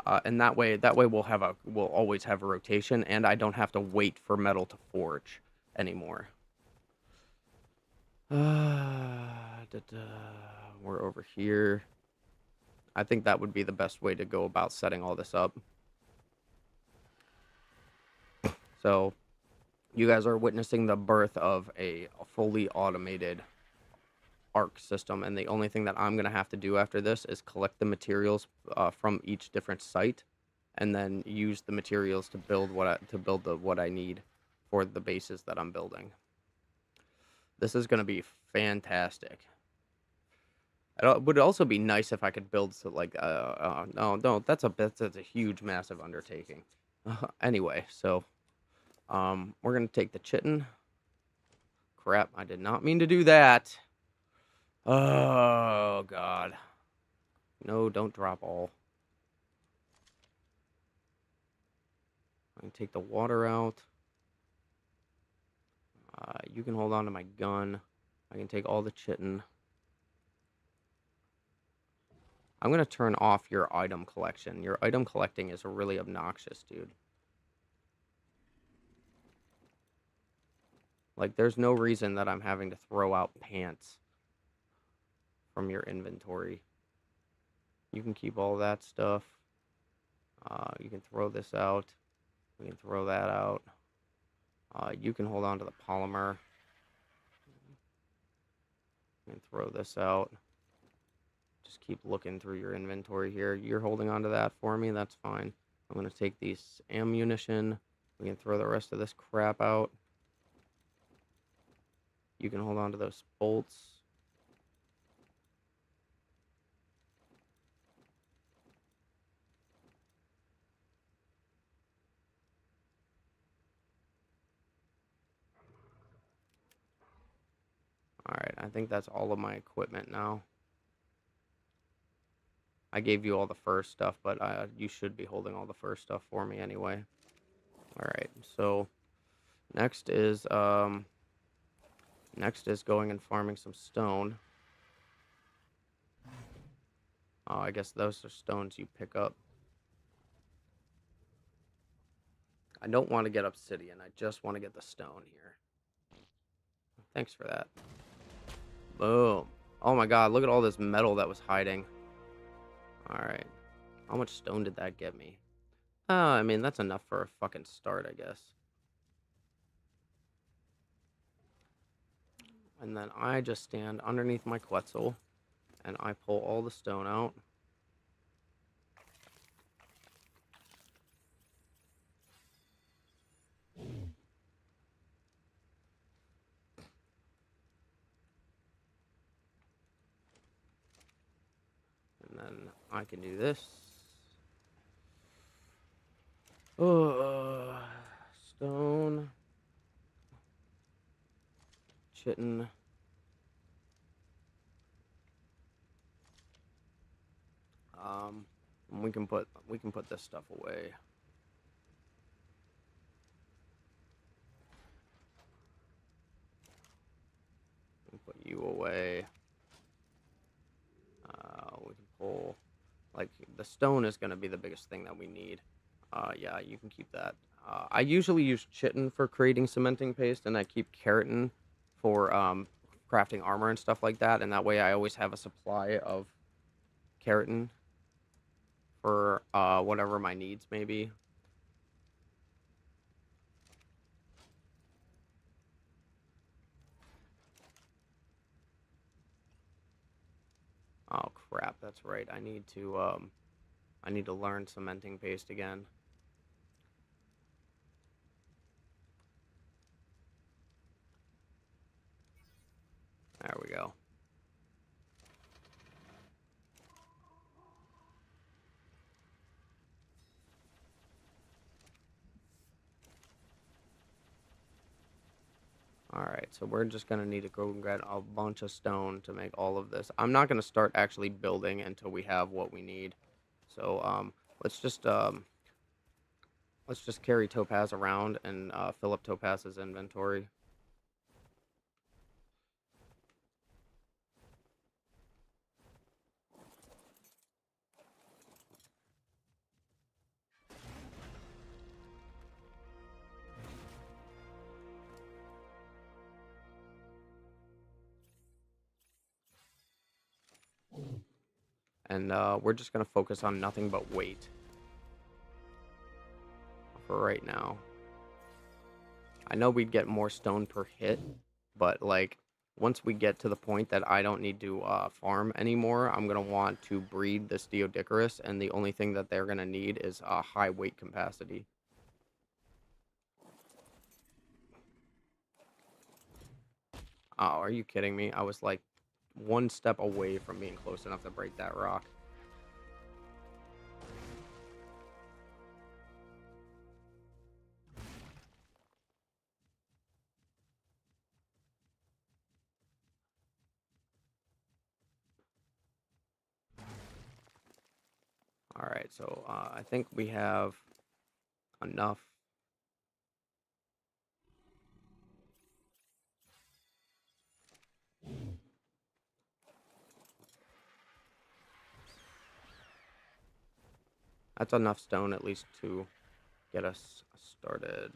and that way we'll always have a rotation, and I don't have to wait for metal to forge anymore. We're over here. I think that would be the best way to go about setting all this up. So you guys are witnessing the birth of a fully automated ARK system, and the only thing that I'm going to have to do after this is collect the materials from each different site, and then use the materials to build what I need for the bases that I'm building. This is going to be fantastic. It would also be nice if I could build no, that's a huge, massive undertaking. Anyway, so we're gonna take the chitin. Crap, I did not mean to do that. Oh god. No, don't drop all. I can take the water out. You can hold on to my gun. I can take all the chitin. I'm gonna turn off your item collection. Your item collecting is really obnoxious, dude. Like, there's no reason that I'm having to throw out pants from your inventory. You can keep all that stuff. You can throw this out. We can throw that out. You can hold on to the polymer. You can throw this out. Just keep looking through your inventory here. You're holding on to that for me. That's fine. I'm going to take these ammunition. We can throw the rest of this crap out. You can hold on to those bolts. I think that's all of my equipment now. I gave you all the first stuff, but you should be holding all the first stuff for me anyway. Alright, so next is going and farming some stone. Oh, I guess those are stones you pick up. I don't want to get obsidian, I just want to get the stone here. Thanks for that. Boom. Oh my god, look at all this metal that was hiding. Alright. How much stone did that get me? I mean, that's enough for a fucking start, I guess. And then I just stand underneath my Quetzal, and I pull all the stone out. And then I can do this. Oh, stone. Chitin. We can put this stuff away. Put you away. We can pull, like, the stone is going to be the biggest thing that we need. Yeah, you can keep that. I usually use chitin for creating cementing paste, and I keep keratin for crafting armor and stuff like that, and that way I always have a supply of keratin for whatever my needs may be. Oh crap, that's right. I need to learn cementing paste again. There we go. Alright, so we're just going to need to go and get a bunch of stone to make all of this. I'm not going to start actually building until we have what we need. So, let's just carry Topaz around and fill up Topaz's inventory. And we're just going to focus on nothing but weight for right now. I know we'd get more stone per hit, but like once we get to the point that I don't need to farm anymore, I'm going to want to breed this Deodicarus, and the only thing that they're going to need is a high weight capacity. Oh, are you kidding me? I was like one step away from being close enough to break that rock. Alright, so I think we have enough. That's enough stone at least to get us started.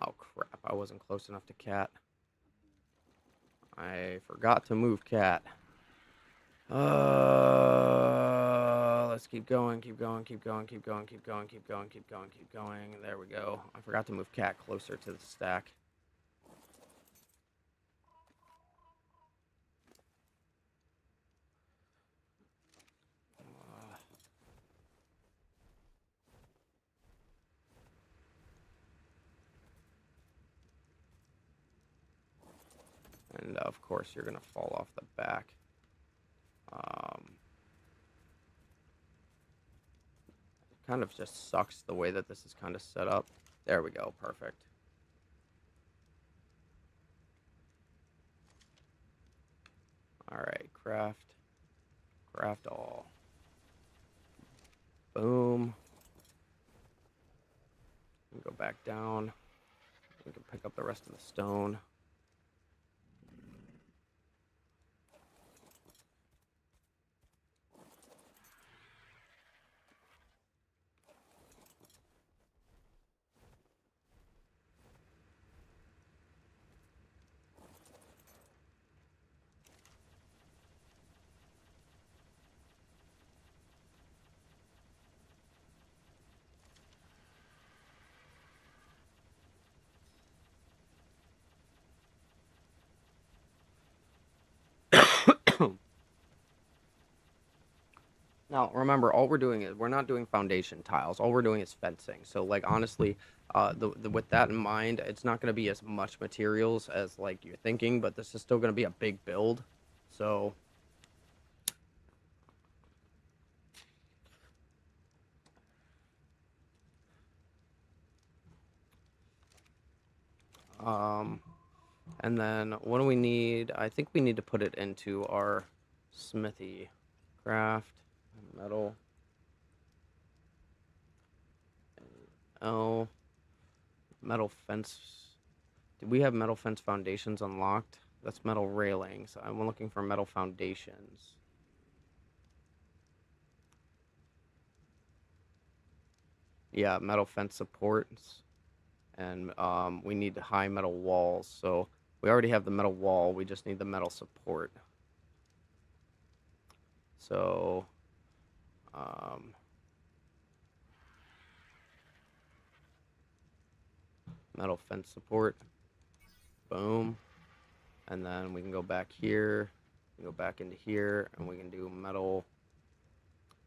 Oh crap, I wasn't close enough to Cat. I forgot to move Cat. Let's keep going, keep going, keep going, keep going, keep going, keep going, keep going, keep going. There we go. I forgot to move Cat closer to the stack. And of course, you're gonna fall off the back. It kind of just sucks the way that this is kind of set up. There we go, perfect. Alright, craft all. Boom. We go back down. We can pick up the rest of the stone. Now, remember, all we're doing is we're not doing foundation tiles. All we're doing is fencing. So, like, honestly, with that in mind, it's not going to be as much materials as, like, you're thinking, but this is still going to be a big build. So, and then what do we need? I think we need to put it into our smithy. Craft, metal. Oh, metal fence. Do we have metal fence foundations unlocked? That's metal railings. I'm looking for metal foundations. Yeah, metal fence supports. And we need high metal walls. So we already have the metal wall. We just need the metal support. So, metal fence support. Boom. And then we can go back here. We go back into here, and we can do metal.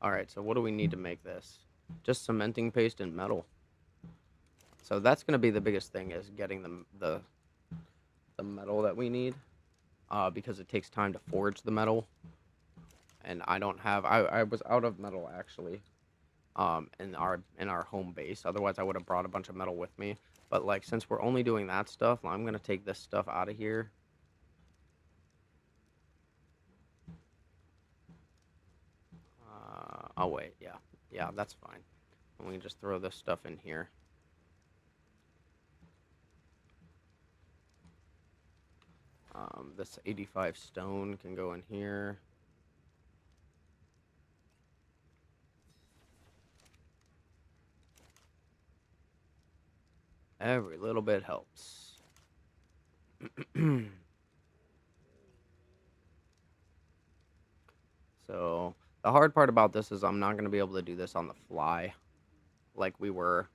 All right, so what do we need to make this? Just cementing paste and metal. So that's going to be the biggest thing, is getting the metal that we need, because it takes time to forge the metal. And I don't have. I was out of metal actually, in our home base. Otherwise, I would have brought a bunch of metal with me. But like, since we're only doing that stuff, I'm gonna take this stuff out of here. Oh wait, yeah, that's fine. And we can just throw this stuff in here. This 85 stone can go in here. Every little bit helps. So, the hard part about this is I'm not going to be able to do this on the fly like we were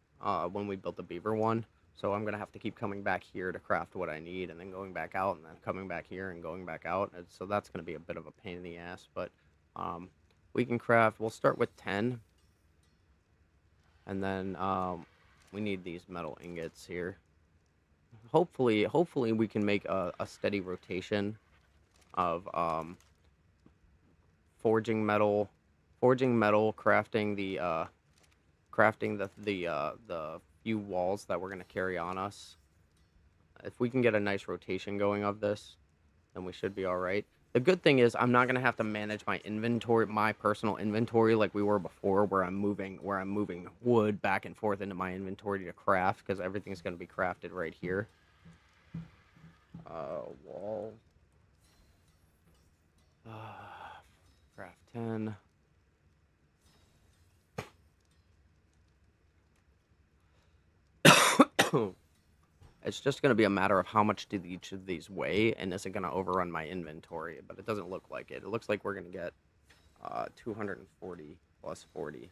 when we built the beaver one. So I'm going to have to keep coming back here to craft what I need, and then going back out, and then coming back here and going back out. And so that's going to be a bit of a pain in the ass, but we can craft. We'll start with 10, and then we need these metal ingots here. Hopefully we can make a steady rotation of forging metal, crafting the few walls that we're gonna carry on us. If we can get a nice rotation going of this, then we should be all right. The good thing is I'm not gonna have to manage my inventory, my personal inventory, like we were before, where I'm moving wood back and forth into my inventory to craft, because everything's gonna be crafted right here. Wall. Craft 10. It's just going to be a matter of how much do each of these weigh, and is it going to overrun my inventory? But it doesn't look like it. It looks like we're going to get 240 plus 40.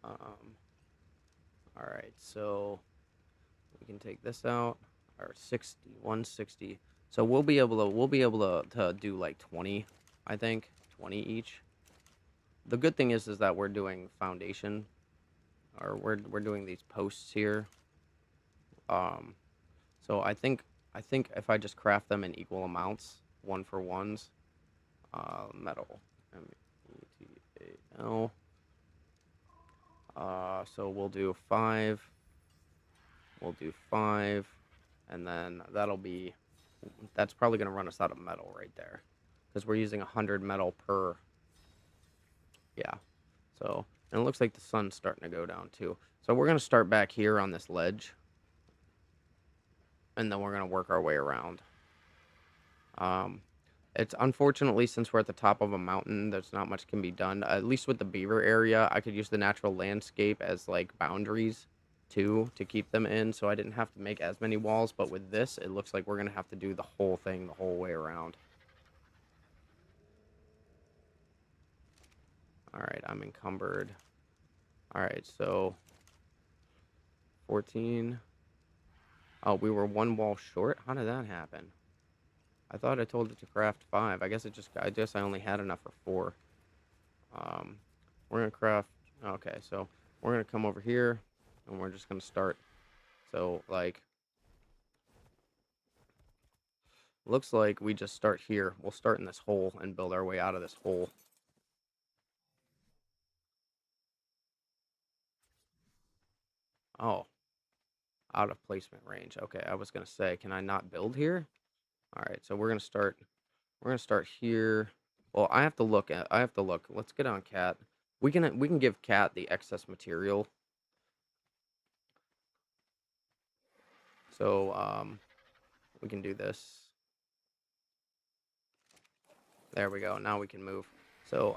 All right, so we can take this out. Or 160. So we'll be able to do like 20, I think. 20 each. The good thing is that we're doing foundation, or we're doing these posts here. Um, so I think if I just craft them in equal amounts, 1-for-1s, metal, METAL. So we'll do 5. We'll do 5, and then that's probably gonna run us out of metal right there, because we're using 100 metal per. Yeah. So, and it looks like the sun's starting to go down too. So we're gonna start back here on this ledge, and then we're gonna work our way around. It's unfortunately, since we're at the top of a mountain, there's not much can be done. At least with the beaver area, I could use the natural landscape as like boundaries too to keep them in, so I didn't have to make as many walls. But with this, it looks like we're gonna have to do the whole thing the whole way around. All right, I'm encumbered. All right, so 14. Oh, we were 1 wall short. How did that happen? I thought I told it to craft 5. I guess I only had enough for 4. Um, we're gonna craft. Okay, so we're gonna come over here, and we're just gonna start. So like, looks like we just start here. We'll start in this hole and build our way out of this hole. Oh, out of placement range. Okay, I was gonna say, can I not build here? All right, so we're gonna start. We're gonna start here. Well, I have to look at. I have to look. Let's get on Cat. We can give Cat the excess material. So we can do this. There we go. Now we can move. So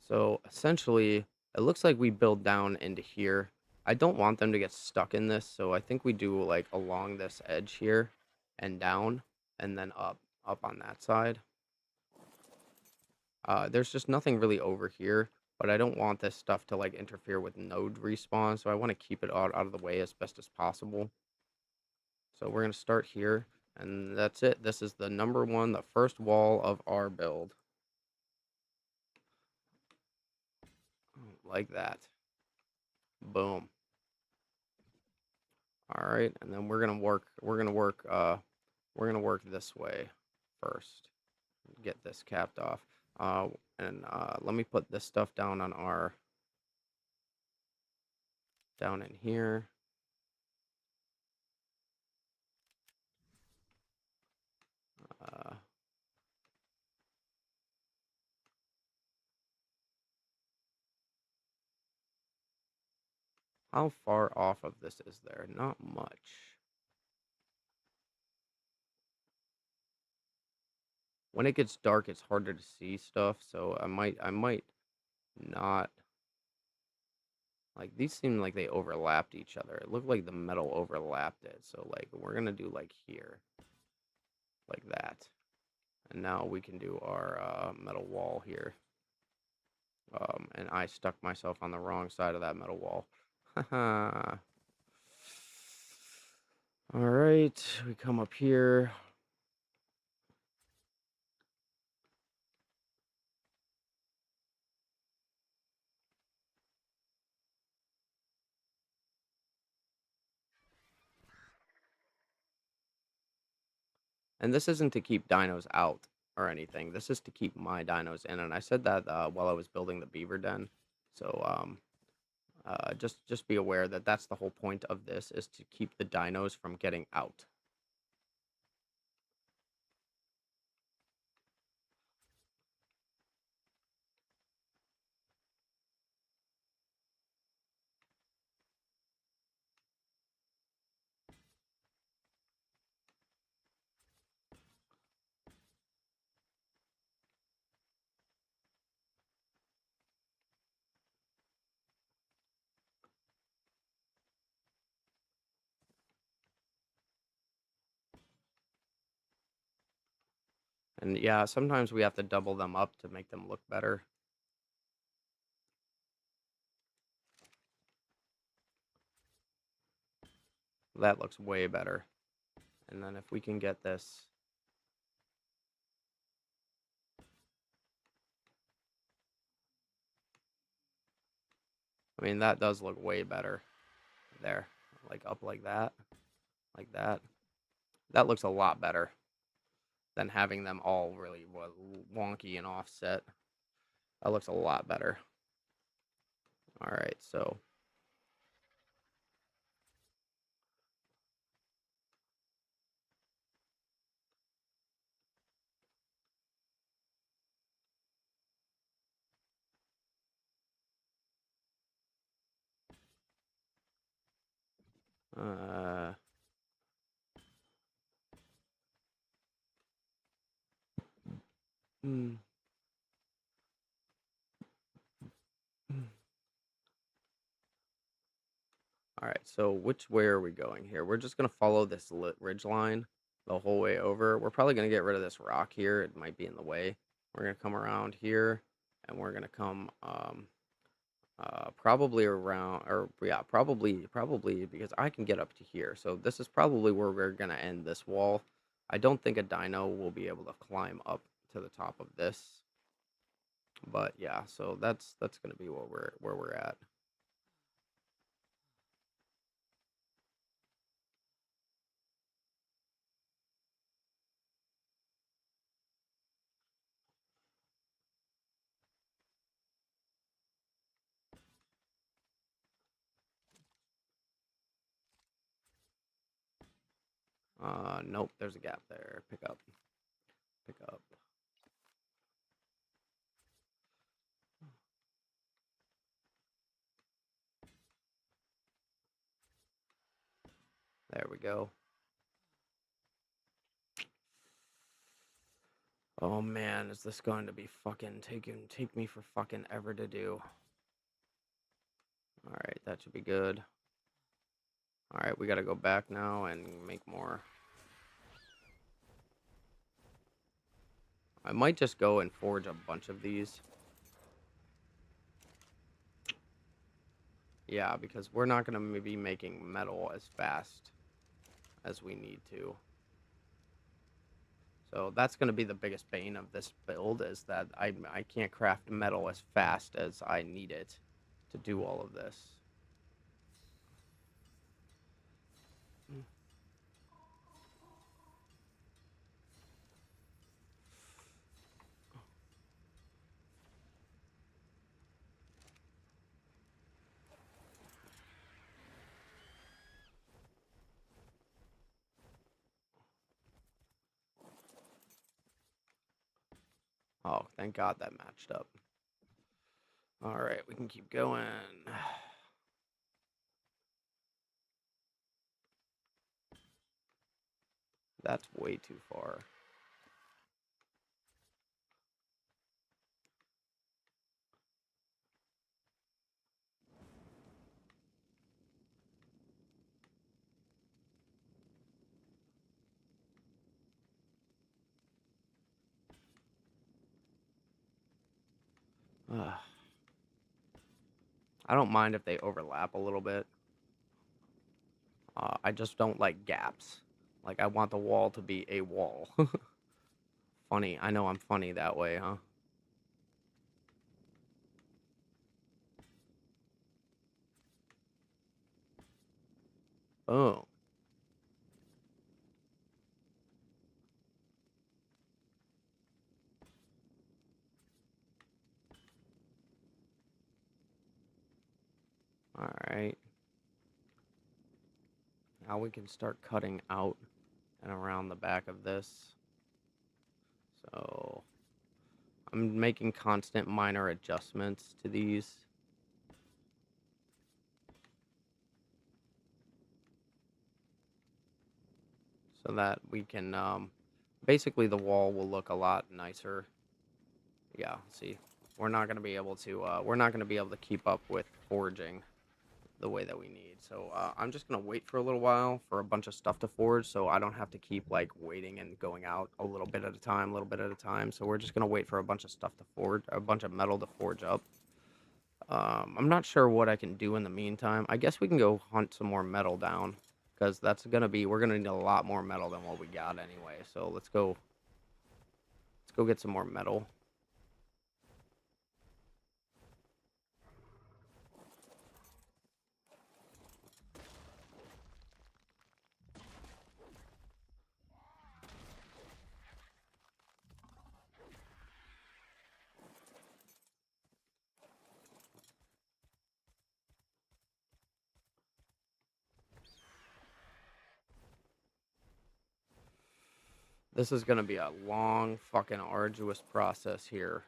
so essentially, it looks like we build down into here. I don't want them to get stuck in this, so I think we do like along this edge here and down, and then up on that side. There's just nothing really over here, but I don't want this stuff to like interfere with node respawn, so I want to keep it out of the way as best as possible. So we're gonna start here, and that's it. This is the number one, the first wall of our build. Like that. Boom. All right, and then we're gonna work this way first. Get this capped off. And let me put this stuff down on our down in here. Uh, how far off of this is there? Not much. When it gets dark, it's harder to see stuff, so I might not. Like, these seem like they overlapped each other. It looked like the metal overlapped it. So, like, we're going to do, like, here. Like that. And now we can do our metal wall here. And I stuck myself on the wrong side of that metal wall. Haha. Alright, we come up here. And this isn't to keep dinos out or anything. This is to keep my dinos in. And I said that while I was building the beaver den. So just be aware that that's the whole point of this, is to keep the dinos from getting out. And yeah, sometimes we have to double them up to make them look better. That looks way better. And then if we can get this I mean, that does look way better there. Like up like that. Like that. That looks a lot better than having them all really wonky and offset. That looks a lot better. All right, so uh hmm, hmm. All right, so which way are we going here? We're just gonna follow this ridge line the whole way over. We're probably gonna get rid of this rock here. It might be in the way. We're gonna come around here, and we're gonna come probably around, or yeah, probably because I can get up to here. So this is probably where we're gonna end this wall. I don't think a dino will be able to climb up to the top of this, but yeah. So that's gonna be where we're at. Nope, there's a gap there. Pick up, pick up. There we go. Oh man, is this going to be fucking take me for fucking ever to do? All right, that should be good. All right, we got to go back now and make more. I might just go and forge a bunch of these. Yeah, because we're not going to be making metal as fast as we need to. So that's going to be the biggest bane of this build, is that I can't craft metal as fast as I need it to do all of this. Oh, thank God that matched up. All right, we can keep going. That's way too far. I don't mind if they overlap a little bit. I just don't like gaps. Like, I want the wall to be a wall. Funny. I know I'm funny that way, huh? Oh. Alright. Now we can start cutting out and around the back of this. So, I'm making constant minor adjustments to these. So that we can, basically the wall will look a lot nicer. Yeah, see, we're not going to be able to keep up with forging the way that we need. So I'm just gonna wait for a little while for a bunch of stuff to forge, so I don't have to keep like waiting and going out a little bit at a time, a little bit at a time. So we're just gonna wait for a bunch of stuff to forge, a bunch of metal to forge up. I'm not sure what I can do in the meantime. I guess we can go hunt some more metal down, because we're gonna need a lot more metal than what we got anyway. So let's go get some more metal. This is gonna be a long, fucking arduous process here.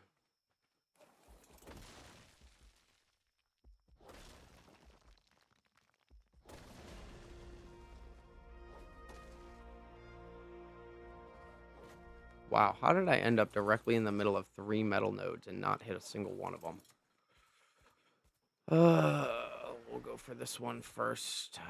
Wow, how did I end up directly in the middle of 3 metal nodes and not hit a single one of them? We'll go for this one first.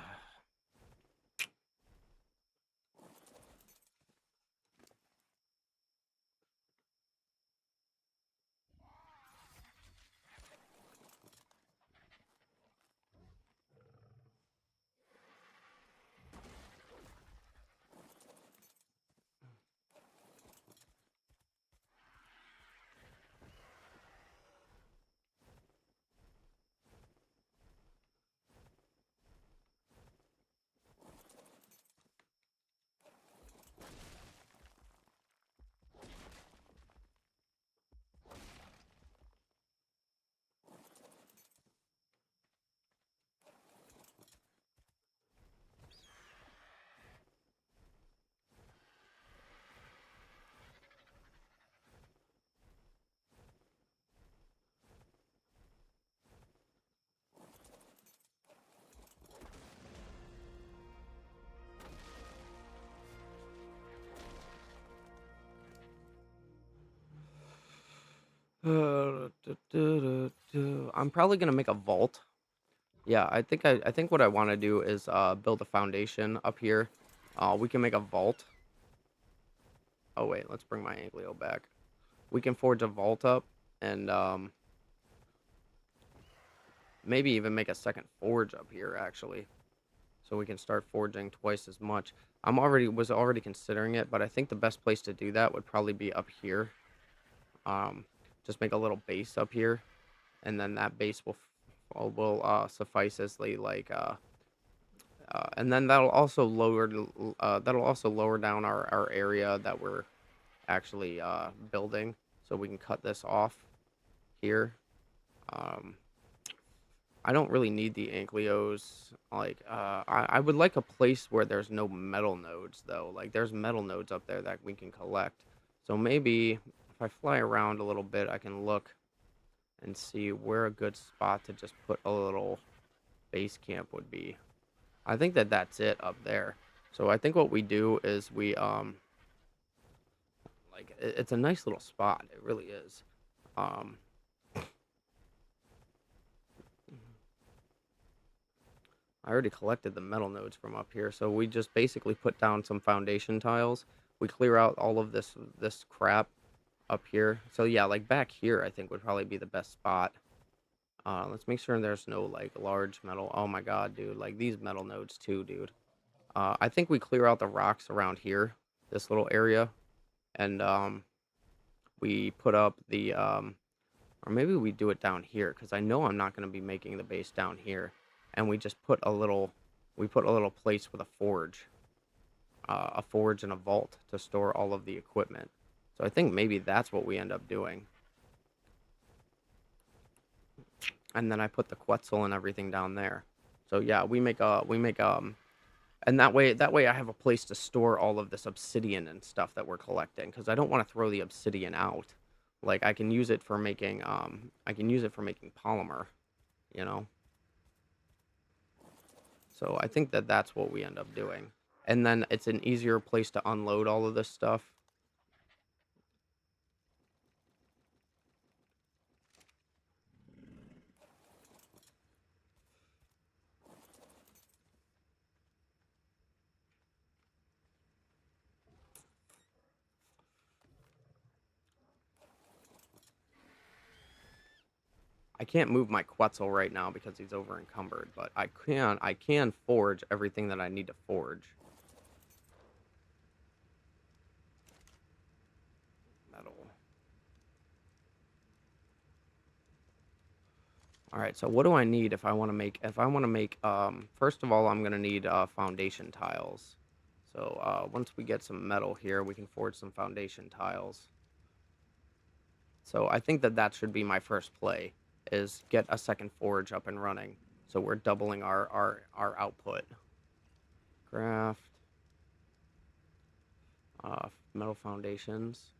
I'm probably gonna make a vault. Yeah, I think what I want to do is build a foundation up here. We can make a vault. Oh wait, let's bring my Anglio back. We can forge a vault up and maybe even make a second forge up here actually, so we can start forging twice as much. Was already considering it, but I think the best place to do that would probably be up here. Um, just make a little base up here, and then that base will suffice as and then that'll also lower down our area that we're actually building, so we can cut this off here. Um, I don't really need the Anklios. I would like a place where there's no metal nodes though. Like there's metal nodes up there that we can collect. So maybe if I fly around a little bit, I can look and see where a good spot to just put a little base camp would be. I think that that's it up there. So I think what we do is it's a nice little spot. It really is. Um, I already collected the metal nodes from up here, so we just basically put down some foundation tiles. We clear out all of this crap up here. So yeah, like back here, I think would probably be the best spot. Let's make sure there's no like large metal. Oh my god, dude! Like these metal nodes too, dude. I think we clear out the rocks around here, this little area, and we put up the or maybe we do it down here because I know I'm not going to be making the base down here, and we just put we put a little place with a forge and a vault to store all of the equipment. So I think maybe that's what we end up doing. And then I put the Quetzal and everything down there. So yeah, and that way I have a place to store all of this obsidian and stuff that we're collecting because I don't want to throw the obsidian out. Like I can use it for making polymer, you know. So I think that that's what we end up doing. And then it's an easier place to unload all of this stuff. I can't move my Quetzal right now because he's over encumbered, but I can forge everything that I need to forge. Metal. All right, so what do I need if I want to make first of all, I'm going to need foundation tiles. So once we get some metal here, we can forge some foundation tiles. So I think that that should be my first play, is get a second forge up and running. So we're doubling our output. Craft. Metal foundations.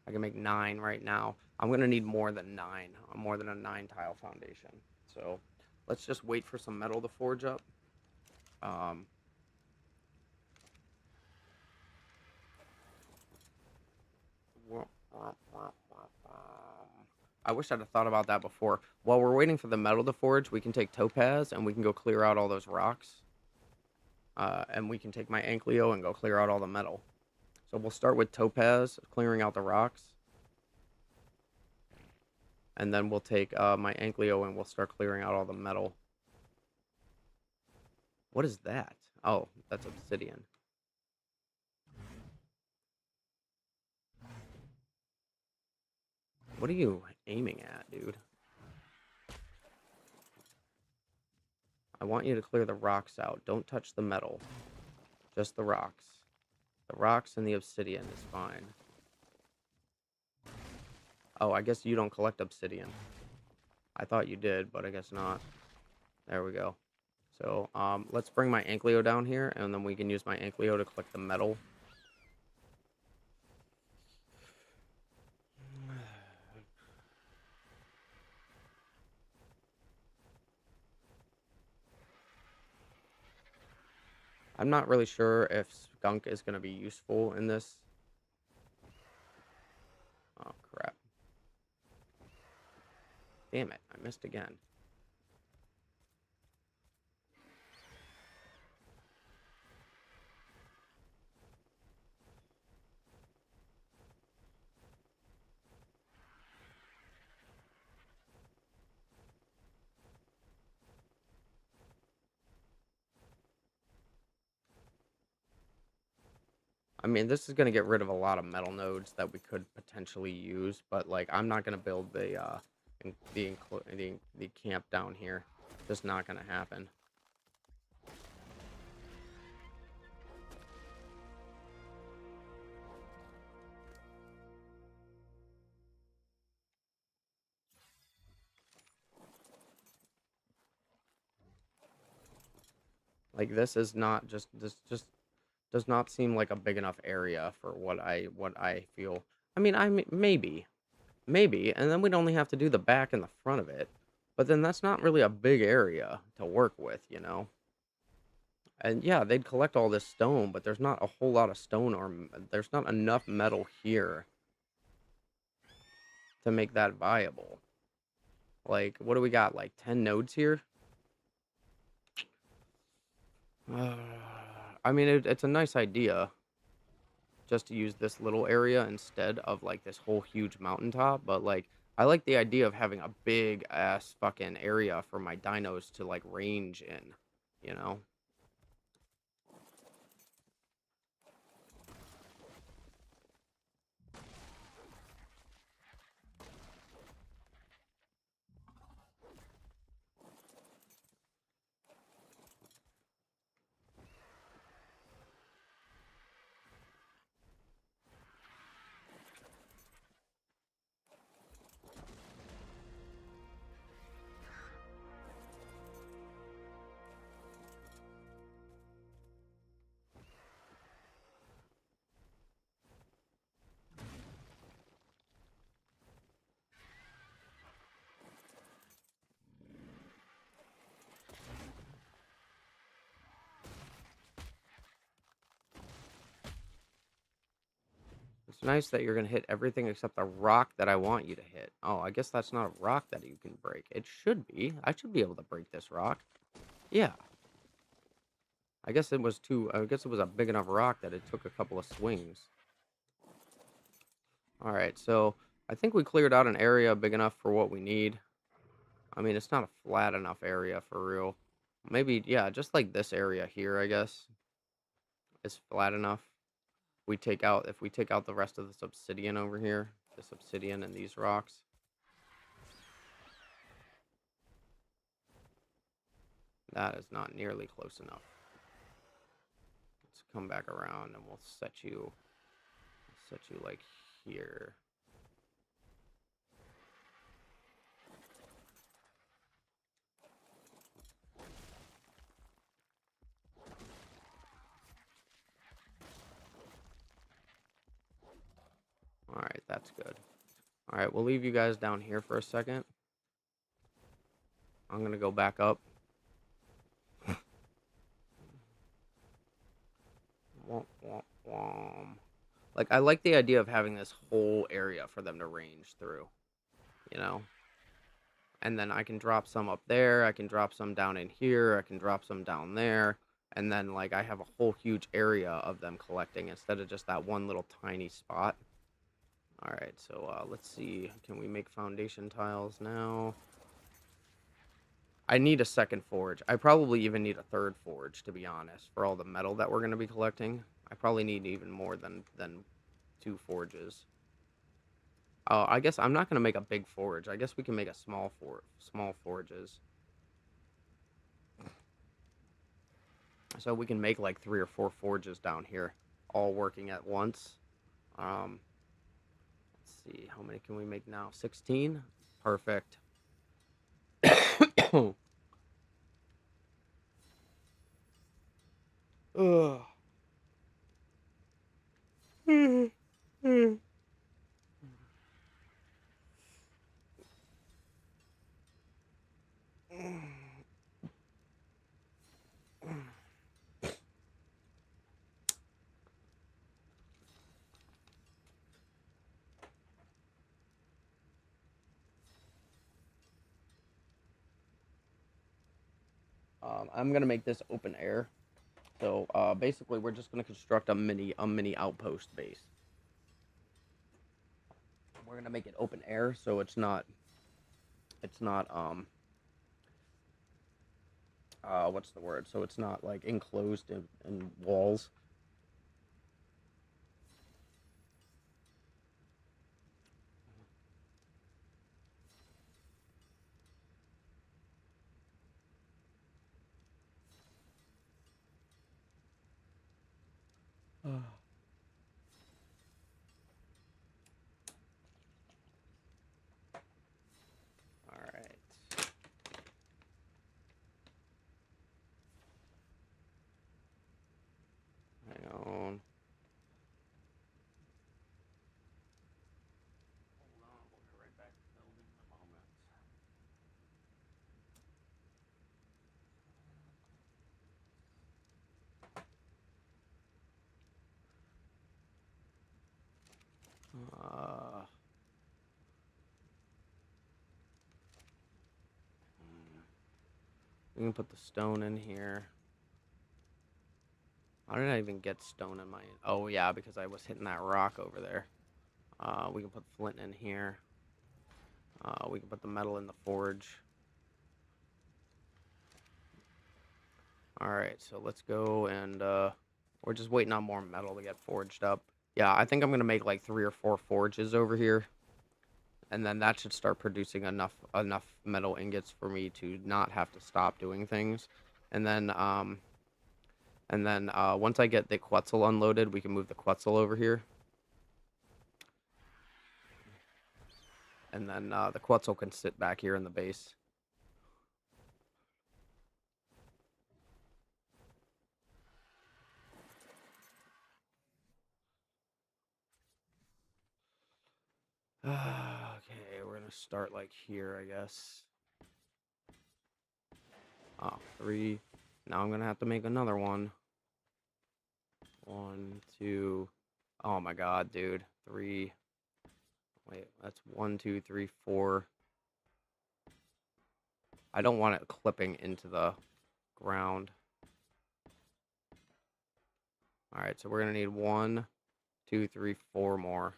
I can make 9 right now. I'm gonna need more than 9, more than a 9 tile foundation. So let's just wait for some metal to forge up. Um, I wish I'd have thought about that before. While we're waiting for the metal to forge, we can take topaz and we can go clear out all those rocks. And we can take my ankleo and go clear out all the metal. So we'll start with topaz, clearing out the rocks. And then we'll take my ankleo and we'll start clearing out all the metal. What is that? Oh, that's obsidian. What are you aiming at, dude? I want you to clear the rocks out. Don't touch the metal. Just the rocks. The rocks and the obsidian is fine. Oh, I guess you don't collect obsidian. I thought you did, but I guess not. There we go. So, let's bring my ankleo down here, and then we can use my ankleo to collect the metal. I'm not really sure if skunk is going to be useful in this. Oh, crap. Damn it, I missed again. I mean, this is going to get rid of a lot of metal nodes that we could potentially use, but, like, I'm not going to build the camp down here. Just not going to happen. Like, this is not this just does not seem like a big enough area for what I feel. I mean, maybe, and then we'd only have to do the back and the front of it. But then that's not really a big area to work with, you know? And yeah, they'd collect all this stone, but there's not a whole lot of stone, or there's not enough metal here to make that viable. Like, what do we got? Like 10 nodes here? I mean, it's a nice idea just to use this little area instead of like this whole huge mountaintop, but like I like the idea of having a big ass fucking area for my dinos to like range in, you know? It's nice that you're gonna hit everything except the rock that I want you to hit. Oh, I guess that's not a rock that you can break. It should be. I should be able to break this rock. Yeah. I guess it was a big enough rock that it took a couple of swings. Alright, so I think we cleared out an area big enough for what we need. I mean, it's not a flat enough area for real. Maybe, yeah, just like this area here, I guess, is flat enough. If we take out the rest of this obsidian over here, this obsidian and these rocks. That is not nearly close enough. Let's come back around and we'll set you like here. That's good. All right, we'll leave you guys down here for a second. I'm gonna go back up. Womp, womp, womp. Like, I like the idea of having this whole area for them to range through, you know? And then I can drop some up there, I can drop some down in here, I can drop some down there, and then, like, I have a whole huge area of them collecting instead of just that one little tiny spot. Alright, so, let's see. Can we make foundation tiles now? I need a second forge. I probably even need a third forge, to be honest, for all the metal that we're going to be collecting. I probably need even more than 2 forges. Oh, I guess I'm not going to make a big forge. I guess we can make a small forges. So we can make like 3 or 4 forges down here, all working at once. Let's see, how many can we make now? 16? Perfect. Ugh. I'm gonna make this open air. So basically, we're just gonna construct a mini outpost base. We're gonna make it open air, so it's not what's the word? So it's not like enclosed in walls. All right. Hang on. Hold on, we'll be right back to building in a moment. We can put the stone in here. How did I even get stone in my... Oh, yeah, because I was hitting that rock over there. We can put flint in here. We can put the metal in the forge. Alright, so let's go and... we're just waiting on more metal to get forged up. Yeah, I think I'm going to make like 3 or 4 forges over here. And then that should start producing enough metal ingots for me to not have to stop doing things. And then once I get the Quetzal unloaded, we can move the Quetzal over here. And then the Quetzal can sit back here in the base. Okay, we're gonna start like here, I guess. 3. Now I'm gonna have to make another one. 1, 2. Oh my god, dude. 3. Wait, that's 1, 2, 3, 4. I don't want it clipping into the ground. Alright, so we're gonna need 1, 2, 3, 4 more.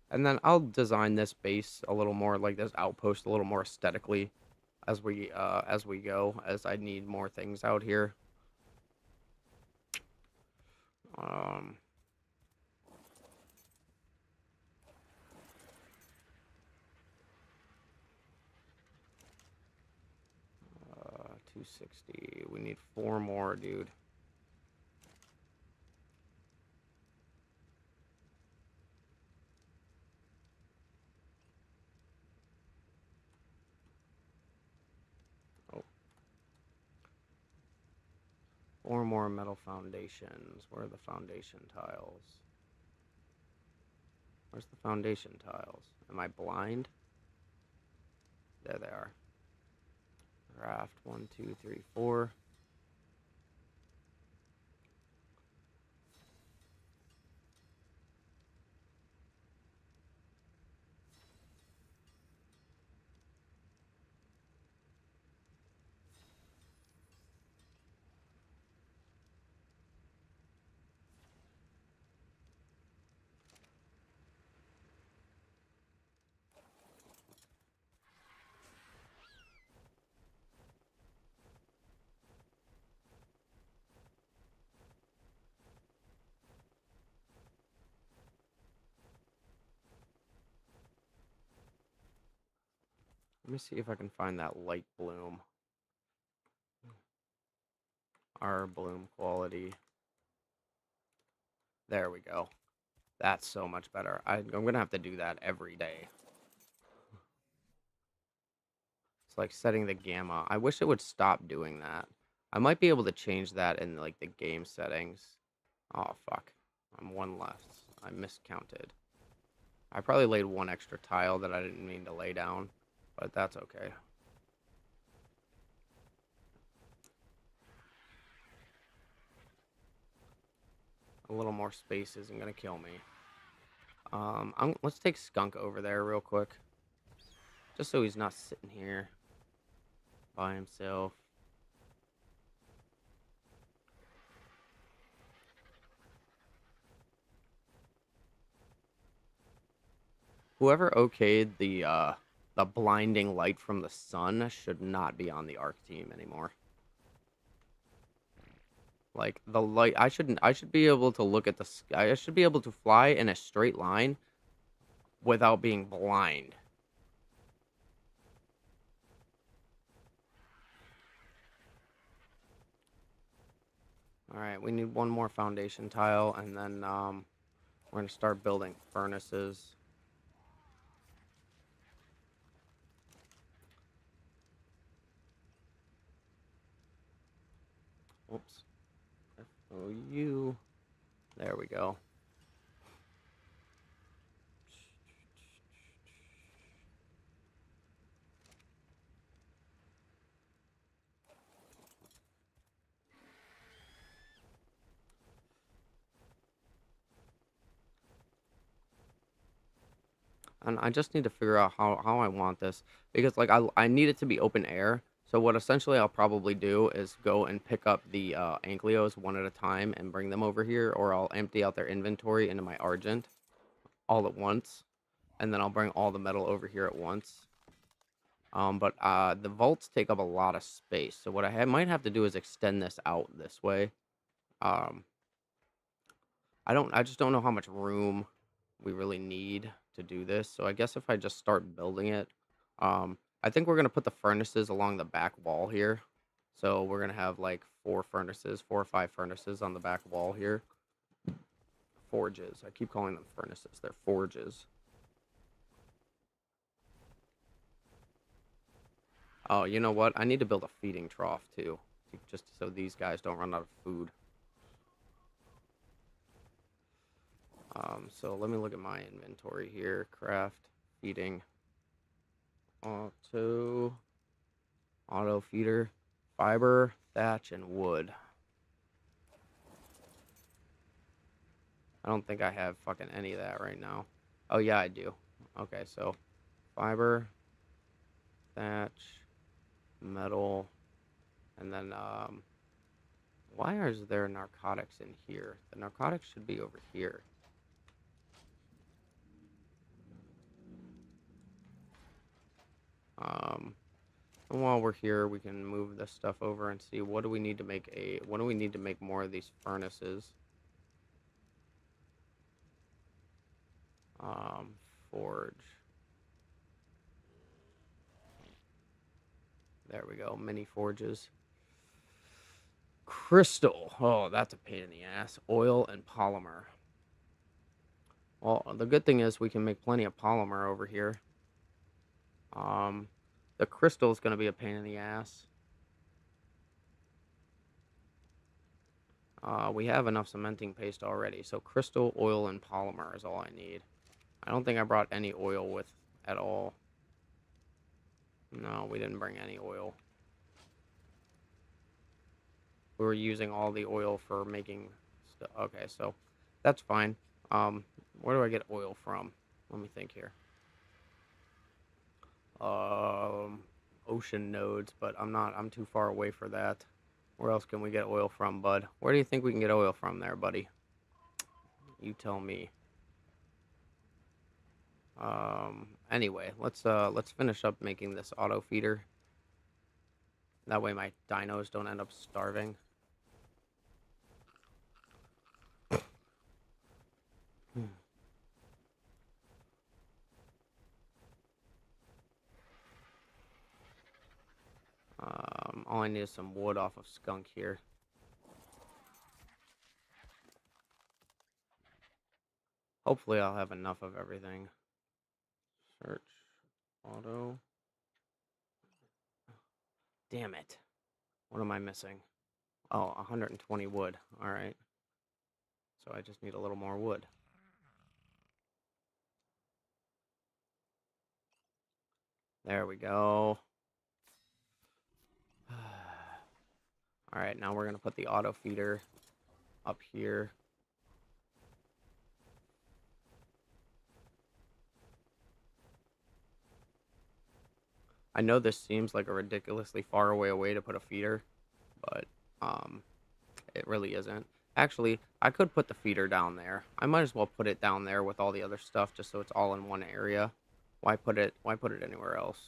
And then I'll design this base a little more, like this outpost, a little more aesthetically as we go, as I need more things out here. 260. We need 4 more, dude. 4 more metal foundations. Where are the foundation tiles? Where's the foundation tiles? Am I blind? There they are. Craft 1, 2, 3, 4. Let me see if I can find that light bloom. Our bloom quality. There we go. That's so much better. I'm going to have to do that every day. It's like setting the gamma. I wish it would stop doing that. I might be able to change that in like the game settings. Oh, fuck. I'm one less. I miscounted. I probably laid one extra tile that I didn't mean to lay down, but that's okay. A little more space isn't going to kill me. Let's take Skunk over there real quick. Just so he's not sitting here by himself. Whoever okayed the blinding light from the sun should not be on the ARK team anymore. Like the light, I should be able to look at the sky. I should be able to fly in a straight line without being blind. All right, we need one more foundation tile, and then we're gonna start building furnaces. Oops. FOU. There we go. And I just need to figure out how I want this. Because, like, I need it to be open air. So what essentially I'll probably do is go and pick up the Ankylos one at a time and bring them over here. Or I'll empty out their inventory into my Argent all at once. And then I'll bring all the metal over here at once. But the vaults take up a lot of space. So what I might have to do is extend this out this way. Um, I just don't know how much room we really need to do this. So I guess if I just start building it, I think we're gonna put the furnaces along the back wall here. So we're gonna have like 4 or 5 furnaces on the back wall here. Forges. I keep calling them furnaces. They're forges. Oh, you know what? I need to build a feeding trough too, just so these guys don't run out of food. So let me look at my inventory here. Craft, feeding, auto feeder, fiber, thatch, and wood. I don't think I have fucking any of that right now. Oh yeah, I do. Okay, so fiber, thatch, metal, and then why is there narcotics in here? The narcotics should be over here. And while we're here, we can move this stuff over and see what do we need to make more of these furnaces. Forge. There we go, mini forges. Crystal. Oh, that's a pain in the ass. Oil and polymer. Well, the good thing is we can make plenty of polymer over here. The crystal is going to be a pain in the ass. We have enough cementing paste already, so crystal, oil, and polymer is all I need. I don't think I brought any oil with at all. No, we didn't bring any oil. We were using all the oil for making stuff. Okay, so that's fine. Where do I get oil from? Let me think here. Um, Ocean nodes, but I'm too far away for that. Where else can we get oil from, bud? Where do you think we can get oil from there, buddy? You tell me. Anyway, let's finish up making this auto feeder. That way my dinos don't end up starving. All I need is some wood off of skunk here. Hopefully I'll have enough of everything. Search. Auto. Damn it. What am I missing? Oh, 120 wood. Alright. So I just need a little more wood. There we go. Alright, now we're going to put the auto feeder up here. I know this seems like a ridiculously far away to put a feeder, but it really isn't. Actually, I could put the feeder down there. I might as well put it down there with all the other stuff just so it's all in one area. Why put it anywhere else?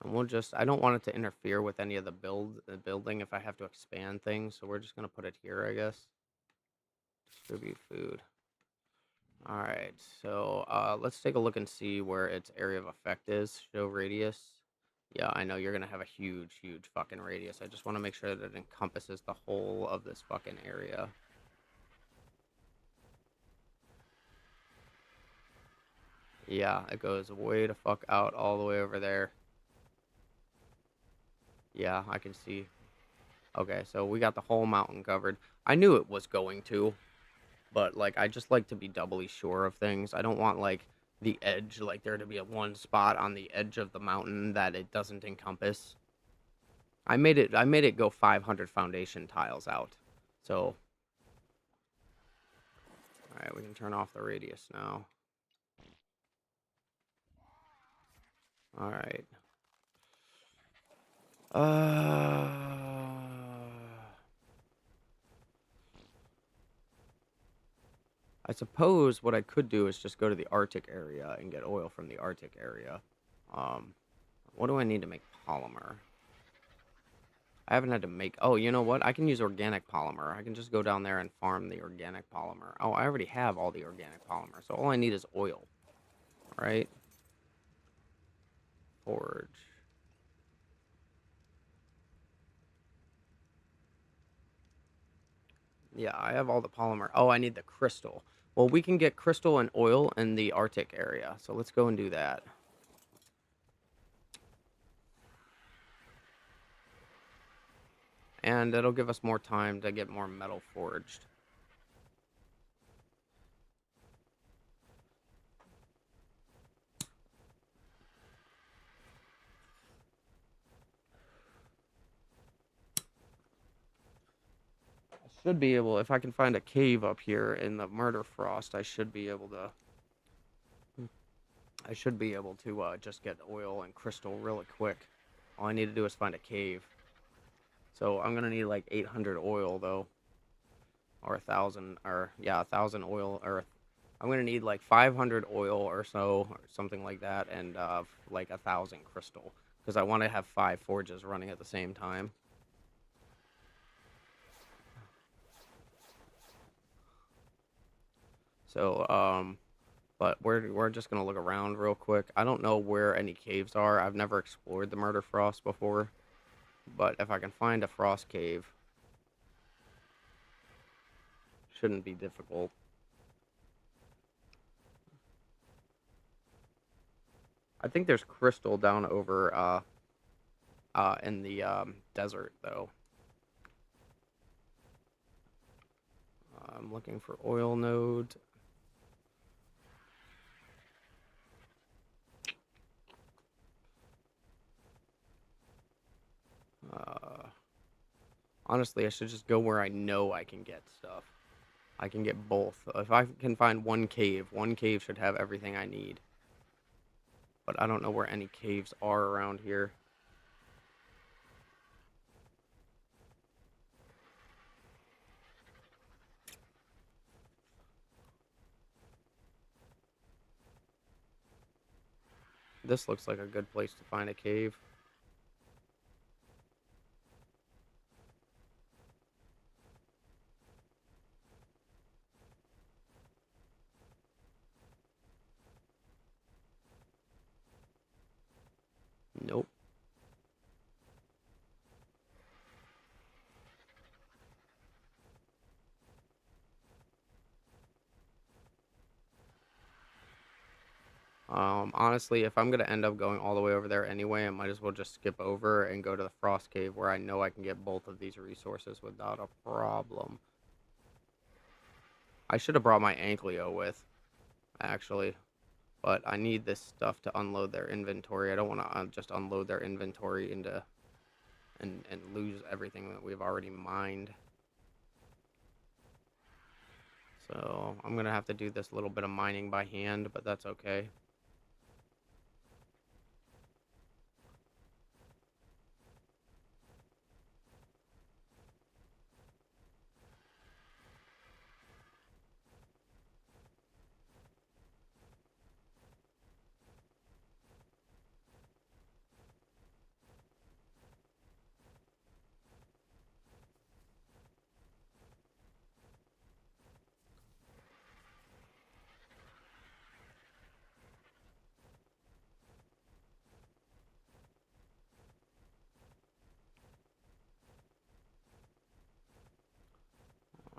And we'll just, I don't want it to interfere with any of the building if I have to expand things, so we're just gonna put it here, I guess. Distribute food. Alright, so let's take a look and see where its area of effect is. Show radius. Yeah, I know you're gonna have a huge fucking radius. I just want to make sure that it encompasses the whole of this fucking area. Yeah, it goes way the fuck out all the way over there. Yeah, I can see. Okay, so we got the whole mountain covered. I knew it was going to, but like I just like to be doubly sure of things. I don't want like the edge, like there to be a one spot on the edge of the mountain that it doesn't encompass. I made it go 500 foundation tiles out. So, all right, we can turn off the radius now. All right. I suppose what I could do is just go to the Arctic area and get oil from the Arctic area. Um, what do I need to make polymer? I haven't had to make... Oh, you know what? I can use organic polymer. I can just go down there and farm the organic polymer. Oh, I already have all the organic polymer, so all I need is oil. All right? Forge. Yeah, I have all the polymer. Oh, I need the crystal. Well, we can get crystal and oil in the Arctic area, so let's go and do that. And it'll give us more time to get more metal forged. I should be able, if I can find a cave up here in the Murder Frost, I should be able to just get oil and crystal really quick. All I need to do is find a cave. So I'm gonna need like 800 oil though, or 1,000, or yeah, 1,000 oil, or I'm gonna need like 500 oil or so, or something like that, and like 1,000 crystal, because I want to have 5 forges running at the same time. So but we're just gonna look around real quick. I don't know where any caves are. I've never explored the Murder Frost before, but if I can find a frost cave. Shouldn't be difficult. I think there's crystal down over in the desert though. I'm looking for oil node. Honestly, I should just go where I know I can get stuff. I can get both. If I can find one cave should have everything I need. But I don't know where any caves are around here. This looks like a good place to find a cave. Nope. Honestly, if I'm gonna end up going all the way over there anyway, I might as well just skip over and go to the Frost Cave where I know I can get both of these resources without a problem. I should have brought my Ankleo with, actually, but I need this stuff to unload their inventory. I don't want to just unload their inventory into and lose everything that we've already mined. So I'm gonna have to do this little bit of mining by hand, but that's okay.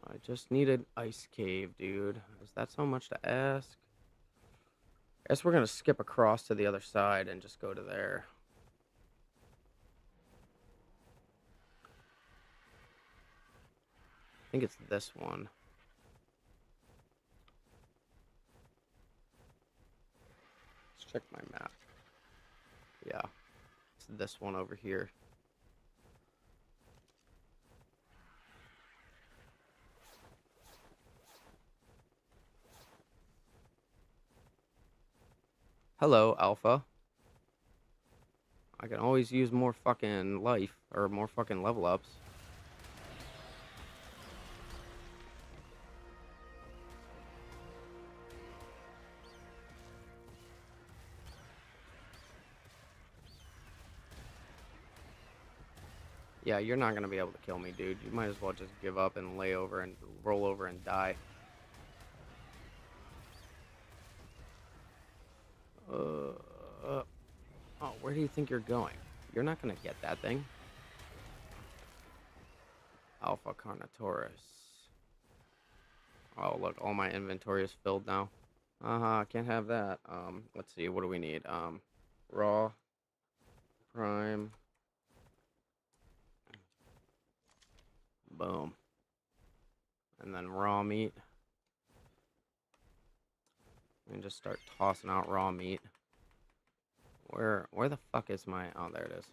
I just need an ice cave, dude. Is that so much to ask? I guess we're gonna skip across to the other side and just go to there. I think it's this one. Let's check my map. Yeah, it's this one over here. Hello, Alpha. I can always use more fucking life, or more fucking level ups. Yeah, you're not gonna be able to kill me, dude. You might as well just give up and lay over and roll over and die. Oh, where do you think you're going? You're not gonna get that thing. Alpha Carnotaurus. Oh, look, all my inventory is filled now. Can't have that. Let's see, what do we need? Raw, prime, boom. And then raw meat. And just start tossing out raw meat. Where the fuck is my... Oh, there it is.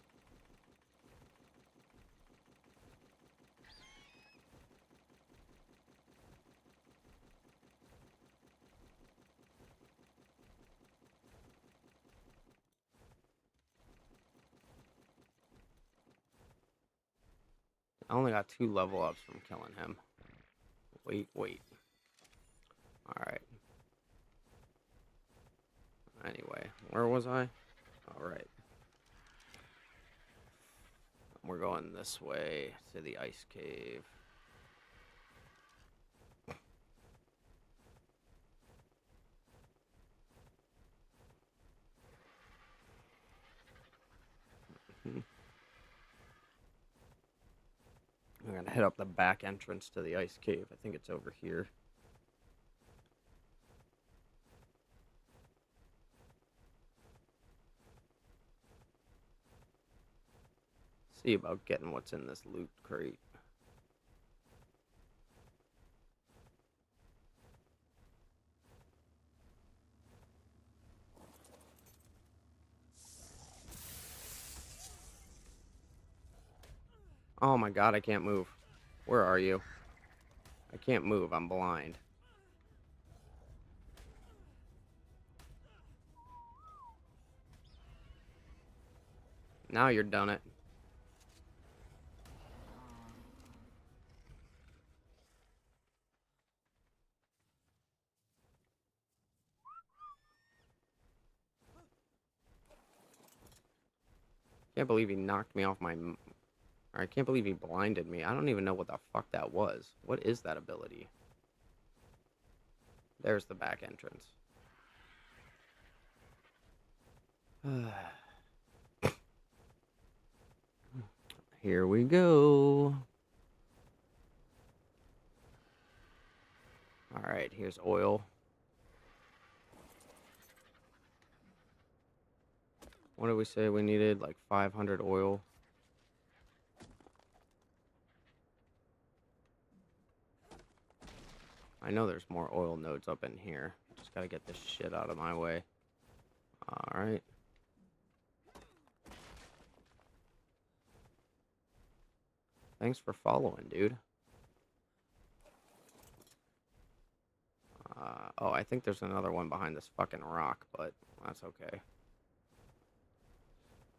I only got 2 level ups from killing him. Wait. Alright. Anyway, where was I? Alright. We're going this way to the ice cave. We're gonna head up the back entrance to the ice cave. I think it's over here. See about getting what's in this loot crate. Oh my god, I can't move. Where are you? I can't move, I'm blind. Now you're done it. Can't believe he knocked me off my... Or I can't believe he blinded me. I don't even know what the fuck that was. What is that ability? There's the back entrance. Here we go. Alright, here's oil. What did we say we needed? Like 500 oil. I know there's more oil nodes up in here. Just gotta get this shit out of my way. Alright. Thanks for following, dude. Oh, I think there's another one behind this fucking rock, but that's okay.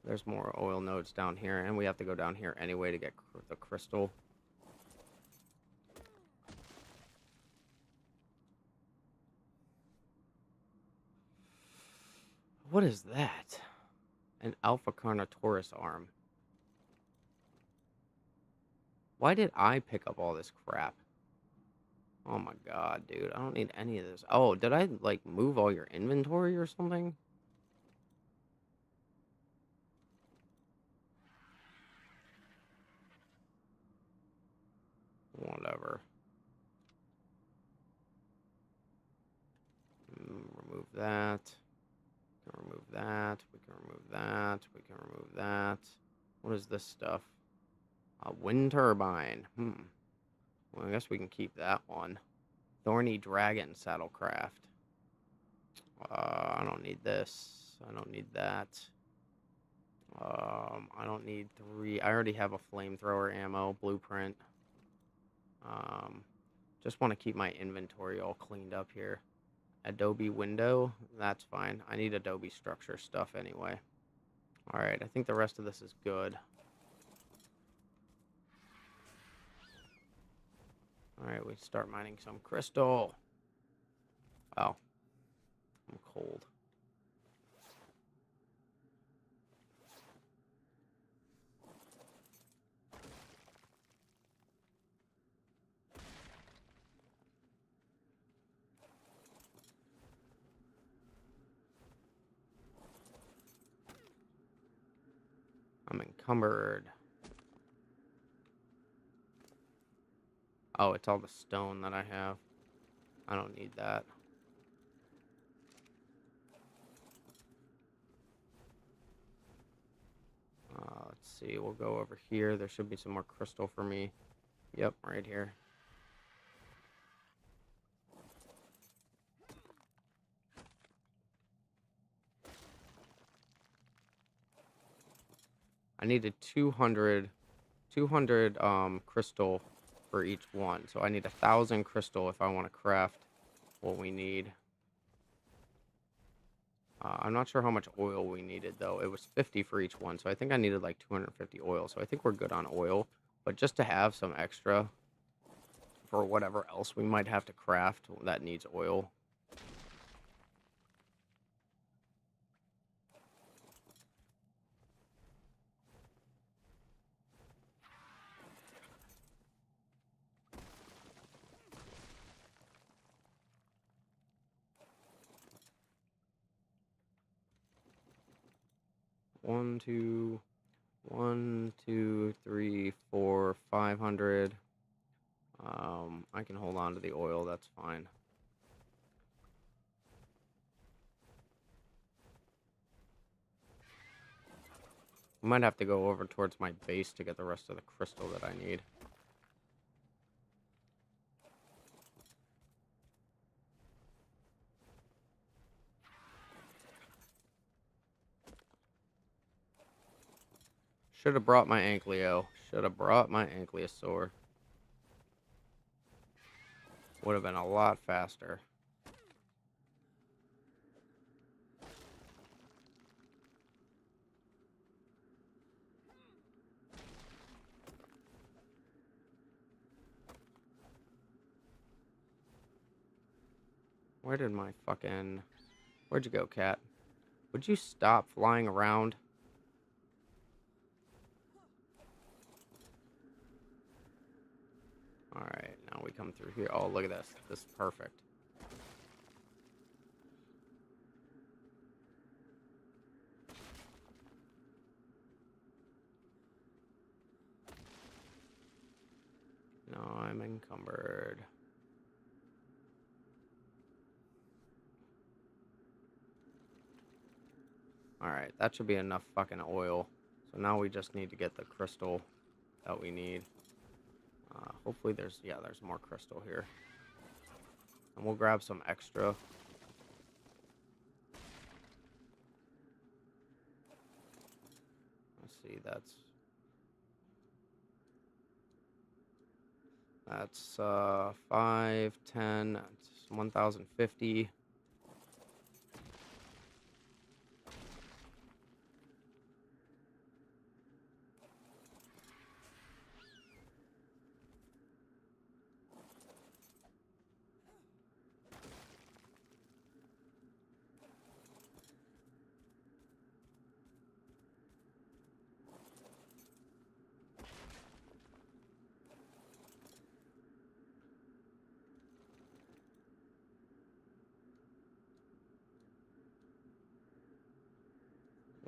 There's more oil nodes down here, and we have to go down here anyway to get the crystal. What is that? An Alpha Carnotaurus arm. Why did I pick up all this crap? Oh my god, dude. I don't need any of this. Oh, did I, like, move all your inventory or something? Whatever. Remove that. We can remove that. We can remove that. We can remove that. What is this stuff? A wind turbine. Well, I guess we can keep that one. Thorny Dragon Saddlecraft. I don't need this. I don't need that. I don't need 3. I already have a flamethrower ammo blueprint. Just want to keep my inventory all cleaned up here. Adobe window, that's fine. I need Adobe structure stuff anyway. Alright, I think the rest of this is good. Alright, we start mining some crystal. Oh. I'm cold. I'm encumbered. Oh, it's all the stone that I have. I don't need that. Let's see, we'll go over here. There should be some more crystal for me. Yep, right here. I needed 200 crystal for each one. So I need 1,000 crystal if I want to craft what we need. I'm not sure how much oil we needed, though. It was 50 for each one, so I think I needed like 250 oil. So I think we're good on oil. But just to have some extra for whatever else we might have to craft that needs oil. One, two... 1, 2, 3, 4, 500. I can hold on to the oil, that's fine. I might have to go over towards my base to get the rest of the crystal that I need. Should have brought my Ankylo. Should have brought my Ankylosaur. Would have been a lot faster. Where did my fucking... Where'd you go, cat? Would you stop flying around? Alright, now we come through here. Oh, look at this. This is perfect. No, I'm encumbered. Alright, that should be enough fucking oil. So now we just need to get the crystal that we need. Hopefully there's more crystal here. And we'll grab some extra. Let's see, that's 5, 10, it's 1,050.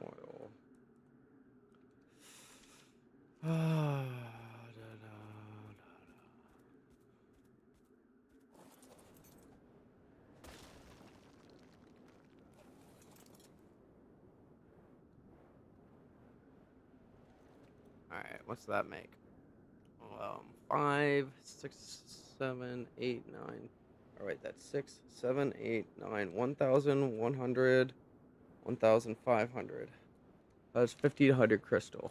Oil. Alright, what's that make? 5, 6, 7, 8, 9. Alright, that's 6, 7, 8, 9. 1,100, 1,500. That's 1,500 crystal.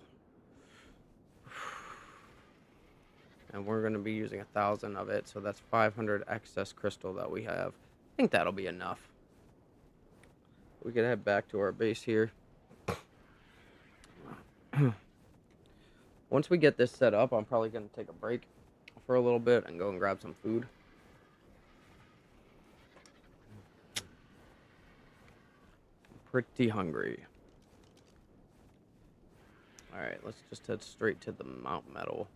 And we're going to be using 1,000 of it, so that's 500 excess crystal that we have. I think that'll be enough. We can head back to our base here. Once we get this set up, I'm probably going to take a break for a little bit and go and grab some food. I'm pretty hungry. Alright, let's just head straight to the Mount Metal.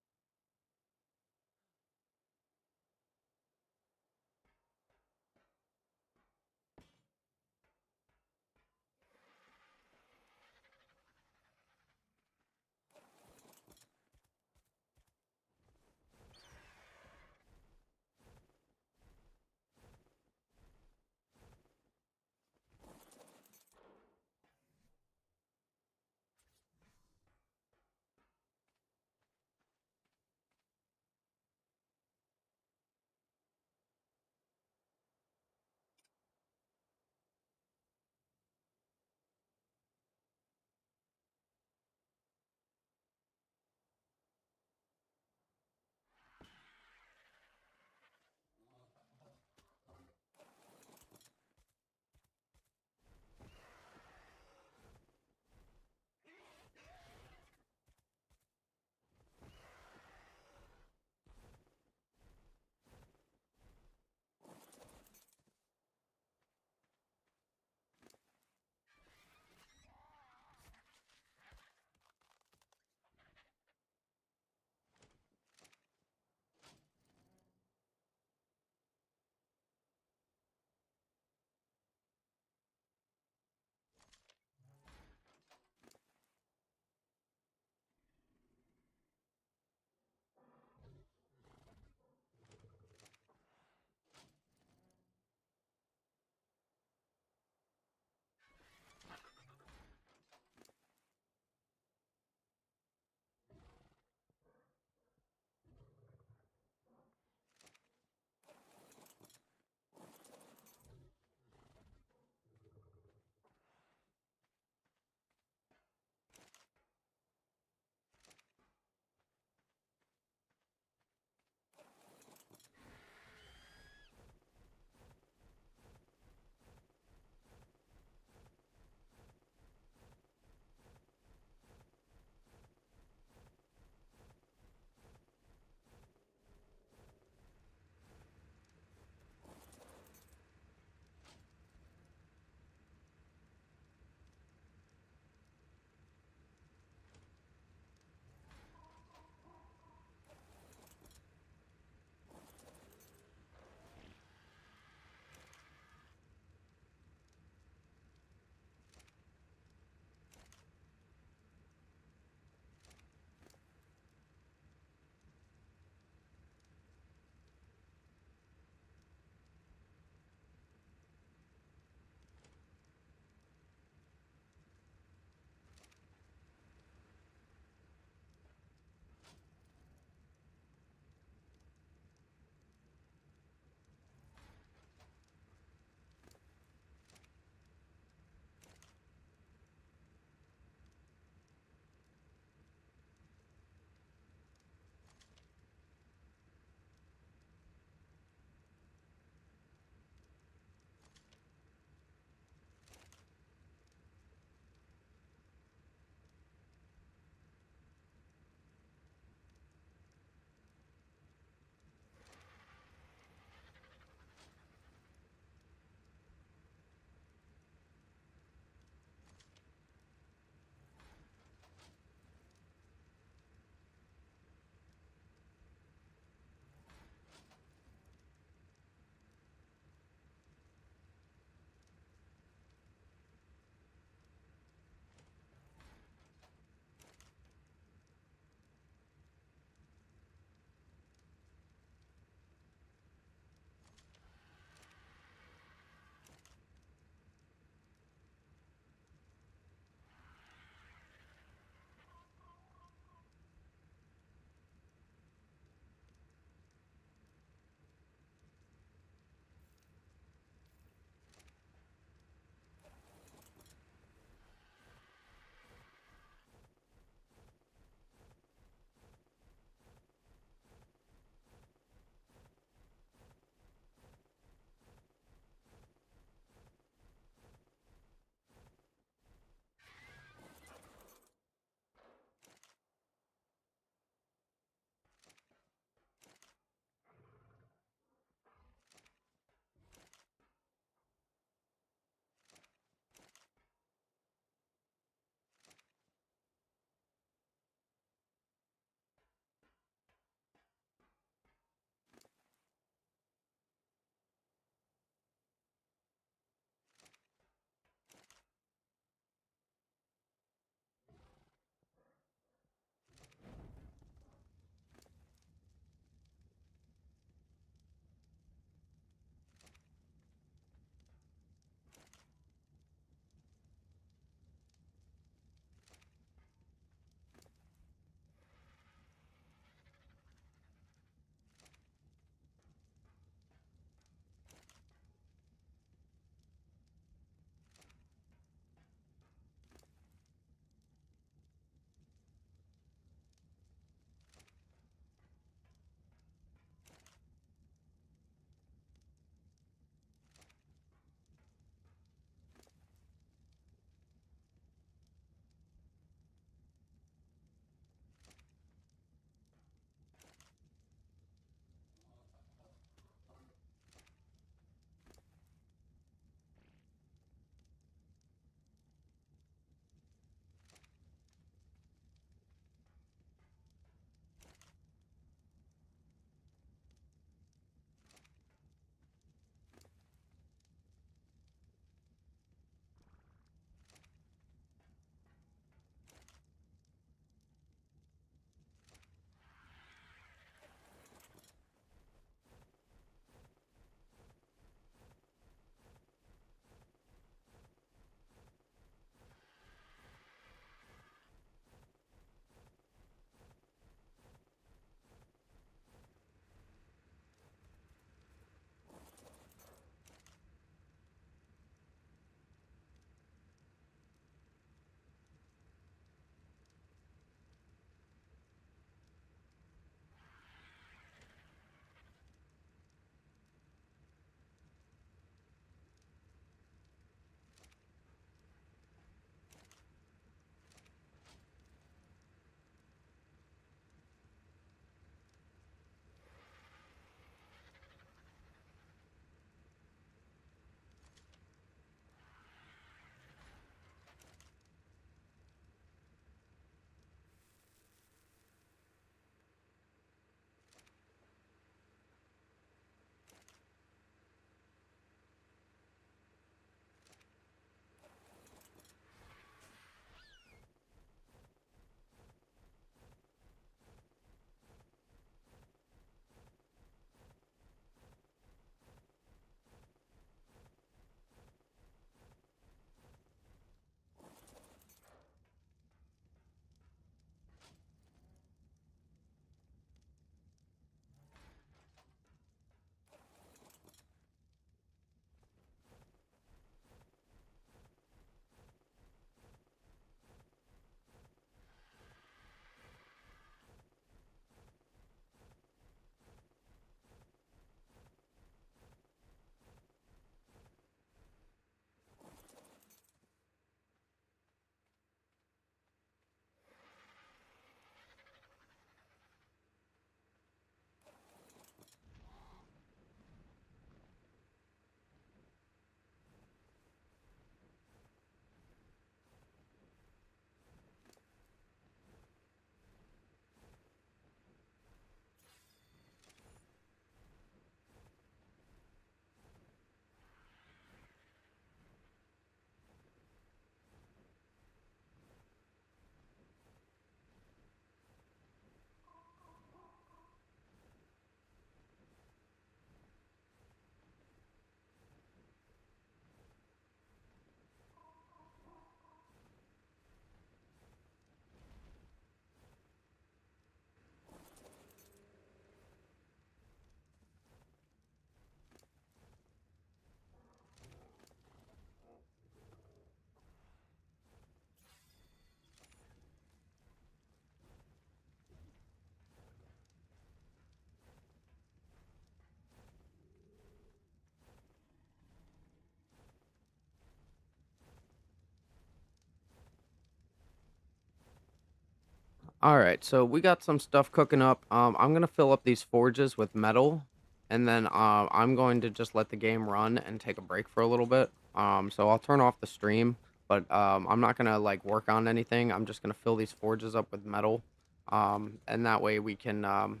All right, so we got some stuff cooking up. I'm gonna fill up these forges with metal, and then I'm going to just let the game run and take a break for a little bit. So I'll turn off the stream, but I'm not gonna like work on anything. I'm just gonna fill these forges up with metal, and that way we can. Well,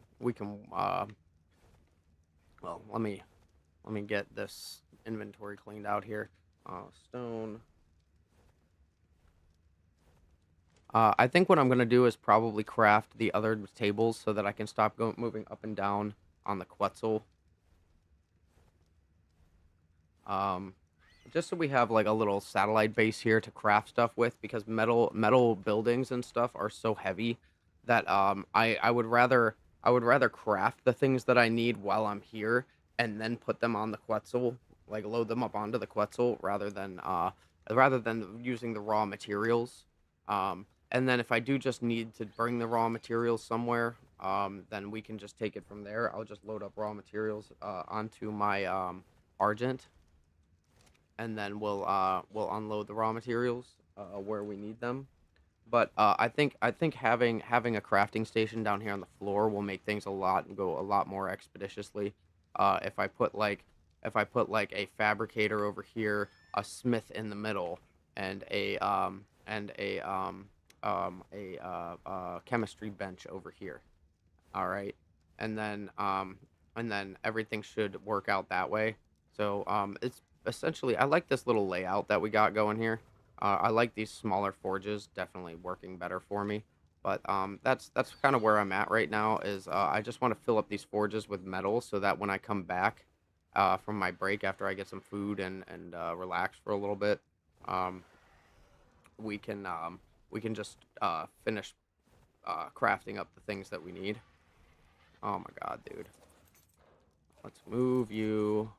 let me get this inventory cleaned out here. Stone. I think what I'm gonna do is probably craft the other tables so that I can stop moving up and down on the Quetzal. Um, just so we have like a little satellite base here to craft stuff with, because metal buildings and stuff are so heavy that I would rather craft the things that I need while I'm here and then put them on the Quetzal, like load them up onto the Quetzal rather than using the raw materials. And then if I do just need to bring the raw materials somewhere, then we can just take it from there. I'll just load up raw materials onto my Argent, and then we'll unload the raw materials where we need them. But I think having a crafting station down here on the floor will make things go a lot more expeditiously. If I put like a fabricator over here, a smith in the middle, and a chemistry bench over here. All right, and then everything should work out that way. So it's essentially, I like this little layout that we got going here. I like these smaller forges, definitely working better for me. But that's kind of where I'm at right now. Is I just want to fill up these forges with metal so that when I come back from my break after I get some food and relax for a little bit, um, we can just finish crafting up the things that we need. Oh my god, dude. Let's move you.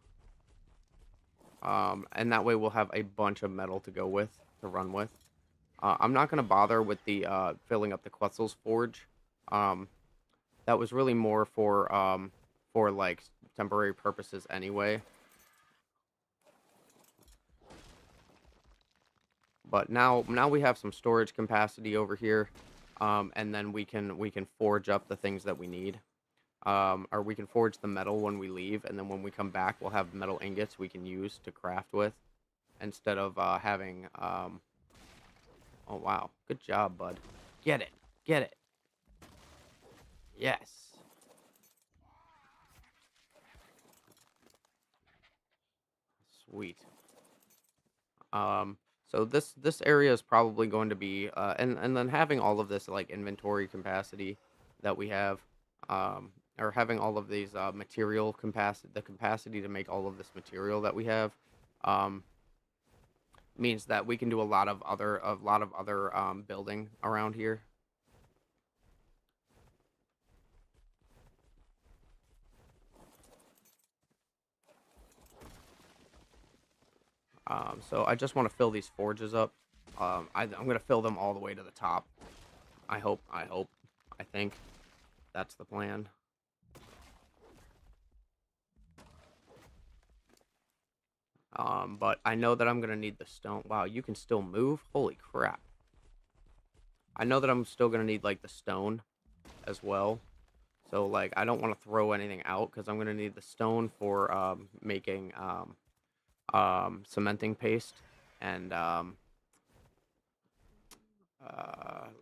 And that way we'll have a bunch of metal to go with, to run with. I'm not going to bother with the filling up the Quetzal's forge. Um, that was really more for like temporary purposes anyway. But now we have some storage capacity over here, and then we can forge up the things that we need. Or we can forge the metal when we leave, and then when we come back, we'll have metal ingots we can use to craft with, instead of having. Oh wow, good job, bud. Get it, get it. Yes, sweet. Um, so this area is probably going to be, and then having all of this like inventory capacity that we have, or having all of these material capacity, the capacity to make all of this material that we have, um, means that we can do a lot of other building around here. So I just want to fill these forges up. I'm gonna fill them all the way to the top. I think that's the plan. But I know that I'm gonna need the stone. Wow, you can still move? Holy crap. I know that I'm still gonna need like the stone as well. So like I don't want to throw anything out because I'm gonna need the stone for making cementing paste, and let's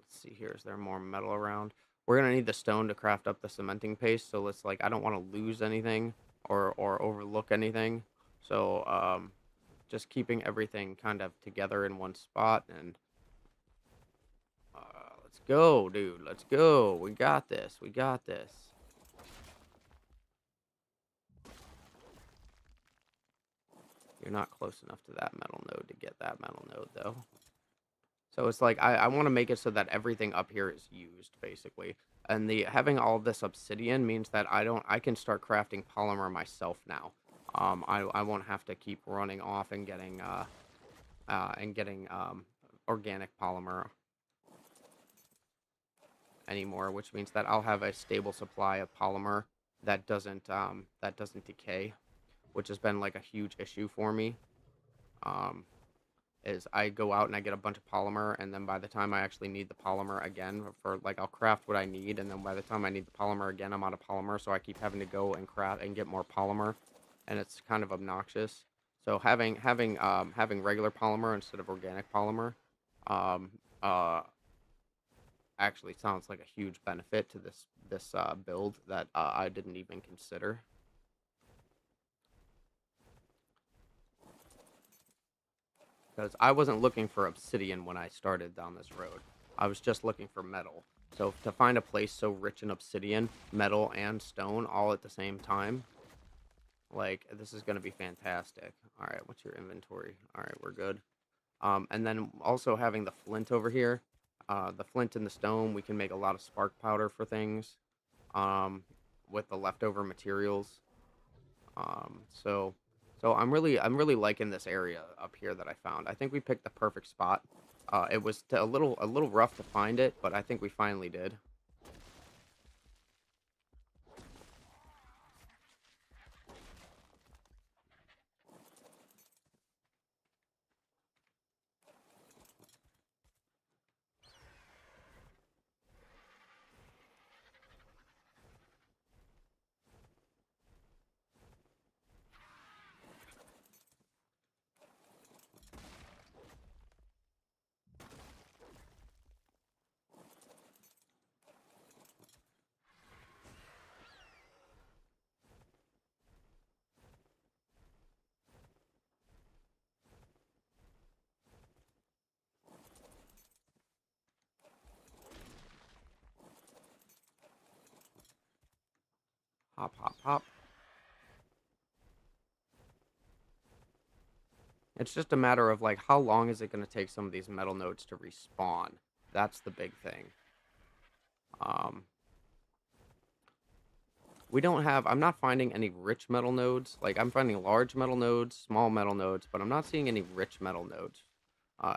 see here. Is there more metal around? We're gonna need the stone to craft up the cementing paste. So let's like I don't want to lose anything or overlook anything. So just keeping everything kind of together in one spot, and let's go, dude. Let's go. We got this. We got this. You're not close enough to that metal node to get that metal node though. So it's like I want to make it so that everything up here is used basically. And the having all this obsidian means that I can start crafting polymer myself now. I won't have to keep running off and getting organic polymer anymore, which means that I'll have a stable supply of polymer that doesn't decay, which has been like a huge issue for me. Um, is I go out and I get a bunch of polymer, and then by the time I actually need the polymer again for like I'll craft what I need, and then by the time I need the polymer again, I'm out of polymer, so I keep having to go and craft and get more polymer, and it's kind of obnoxious. So having regular polymer instead of organic polymer, um, uh, actually sounds like a huge benefit to this build that I didn't even consider. Because I wasn't looking for obsidian when I started down this road. I was just looking for metal. So to find a place so rich in obsidian, metal, and stone all at the same time, like, this is going to be fantastic. All right, what's your inventory? All right, we're good. And then also having the flint over here, the flint and the stone, we can make a lot of spark powder for things um, with the leftover materials. So I'm really liking this area up here that I found. I think we picked the perfect spot. It was a little rough to find it, but I think we finally did. Hop, hop, hop. It's just a matter of like how long is it going to take some of these metal nodes to respawn? That's the big thing. Um, we don't have. I'm not finding any rich metal nodes. Like I'm finding large metal nodes, small metal nodes, but I'm not seeing any rich metal nodes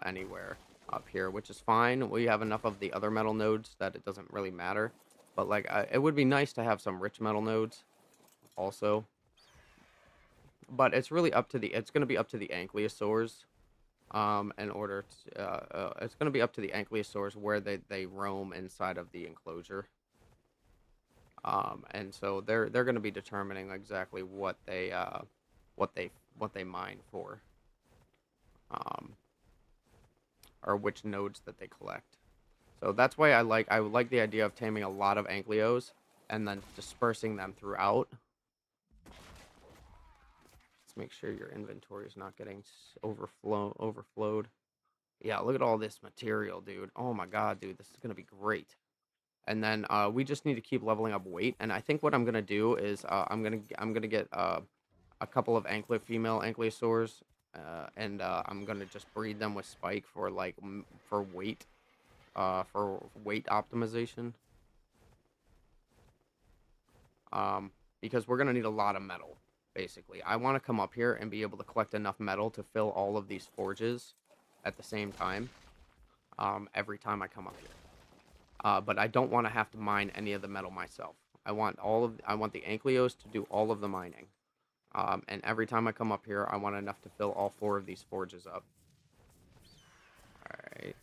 anywhere up here, which is fine. We have enough of the other metal nodes that it doesn't really matter. But like, it would be nice to have some rich metal nodes also. But it's really up to the. It's going to be up to the ankylosaurs. In order to, it's going to be up to the ankylosaurs where they roam inside of the enclosure. And so they're going to be determining exactly what they what they mine for, um, or which nodes that they collect. So that's why I like the idea of taming a lot of ankylos and then dispersing them throughout. Let's make sure your inventory is not getting overflowed. Yeah, look at all this material, dude. Oh my god, dude, this is gonna be great. And then we just need to keep leveling up weight. And I think what I'm gonna do is I'm gonna get a couple of female ankylosaurs, and I'm gonna just breed them with Spike for like for weight optimization. Because we're gonna need a lot of metal. Basically, I want to come up here and be able to collect enough metal to fill all of these forges at the same time. Every time I come up here. But I don't want to have to mine any of the metal myself. I want the Anklios to do all of the mining. And every time I come up here, I want enough to fill all 4 of these forges up. Alright.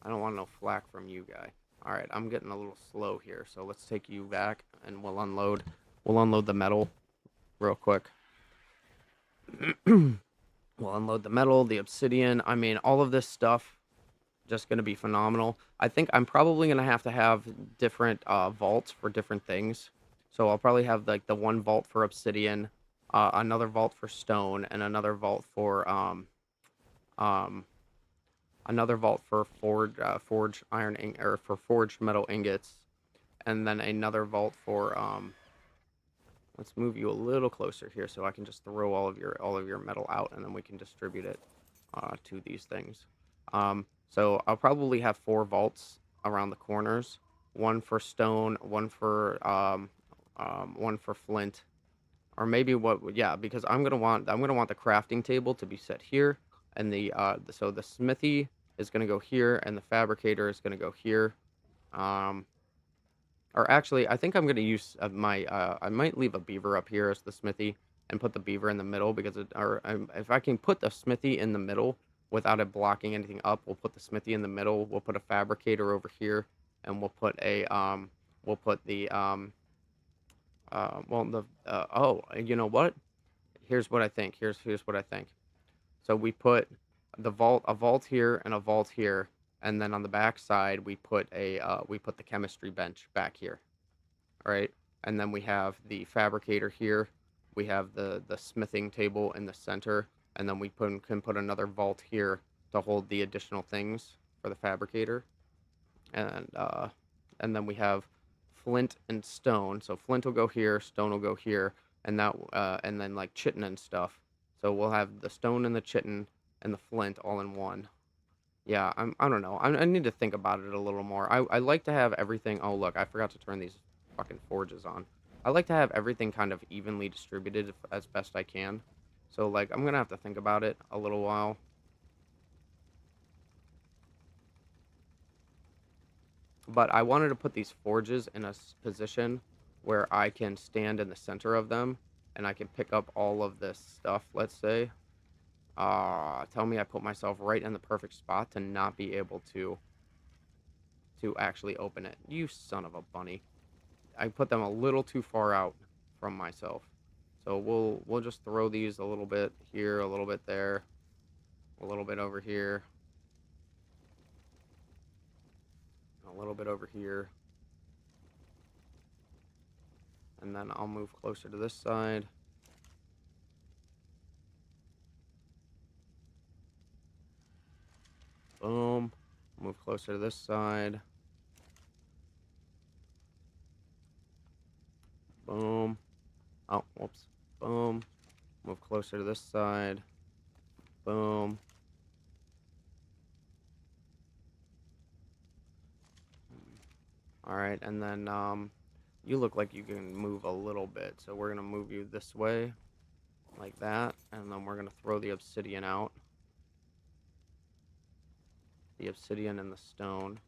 I don't want no flack from you, guy. Alright, I'm getting a little slow here, so let's take you back, and we'll unload the metal real quick. We'll unload the metal, the obsidian. I mean, all of this stuff just going to be phenomenal. I think I'm probably going to have different vaults for different things. So I'll probably have like the one vault for obsidian, another vault for stone, and another vault for um, forged or for forged metal ingots, and then another vault for let's move you a little closer here so I can just throw all of your metal out, and then we can distribute it to these things. So I'll probably have 4 vaults around the corners, one for stone, one for flint, or maybe because I'm gonna want the crafting table to be set here, and so the smithy is gonna go here, and the fabricator is gonna go here. Or actually, I think I'm gonna use I might leave a beaver up here as the smithy and put the beaver in the middle, because if I can put the smithy in the middle, without it blocking anything up. We'll put the smithy in the middle. We'll put a fabricator over here, and we'll put the well, the oh, you know what? Here's what I think. Here's what I think. So we put a vault here and a vault here, and then on the back side we put the chemistry bench back here. All right, and then we have the fabricator here. We have the smithing table in the center, and then can put another vault here to hold the additional things for the fabricator, and then we have flint and stone. So flint will go here, stone will go here, and then like chitin and stuff. So we'll have the stone and the chitin and the flint all in one. Yeah, I don't know. I need to think about it a little more. I like to have everything. Oh, look, I forgot to turn these fucking forges on. I like to have everything kind of evenly distributed as best I can. So, like, I'm gonna have to think about it a little while. But I wanted to put these forges in a position where I can stand in the center of them and I can pick up all of this stuff, let's say. Tell me I put myself right in the perfect spot to not be able to actually open it. You son of a bunny. I put them a little too far out from myself. So we'll just throw these a little bit here, a little bit there, a little bit over here, a little bit over here. And then I'll move closer to this side. Boom. Move closer to this side. Boom. Oh, whoops. Boom. Move closer to this side. Boom. All right, and then you look like you can move a little bit, so we're gonna move you this way, like that, and then we're gonna throw the obsidian out. The obsidian and the stone.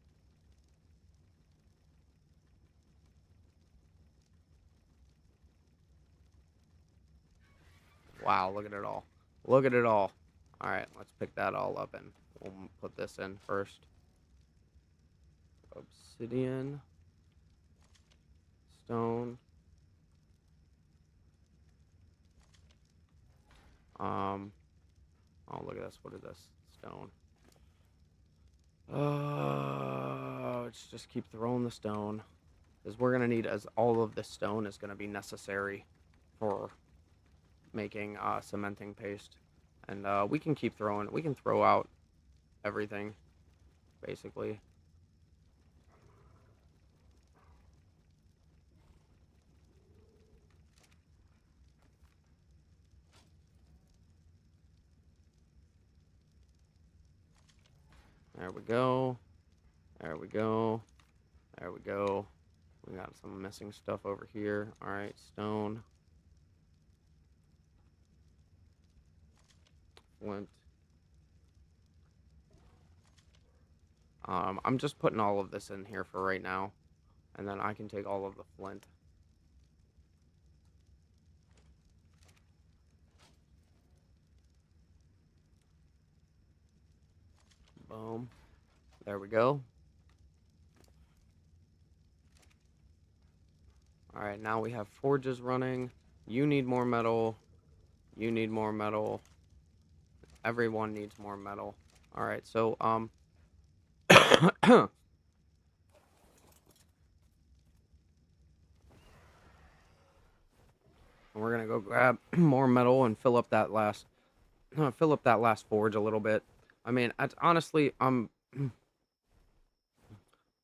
Wow, look at it all. Look at it all. All right, let's pick that all up and we'll put this in first. Obsidian. Stone. Oh, look at this. What is this? Stone. Let's just keep throwing the stone. Because we're going to need, as all of this stone is going to be necessary for making cementing paste. And we can keep throwing, we can throw out everything, basically. There we go. There we go. There we go. We got some missing stuff over here. Alright, stone. Flint. I'm just putting all of this in here for right now. And then I can take all of the flint. Boom. There we go. Alright, now we have forges running. You need more metal. You need more metal. Everyone needs more metal. Alright, so, we're gonna go grab more metal and fill up that last forge a little bit. I mean, honestly, I'm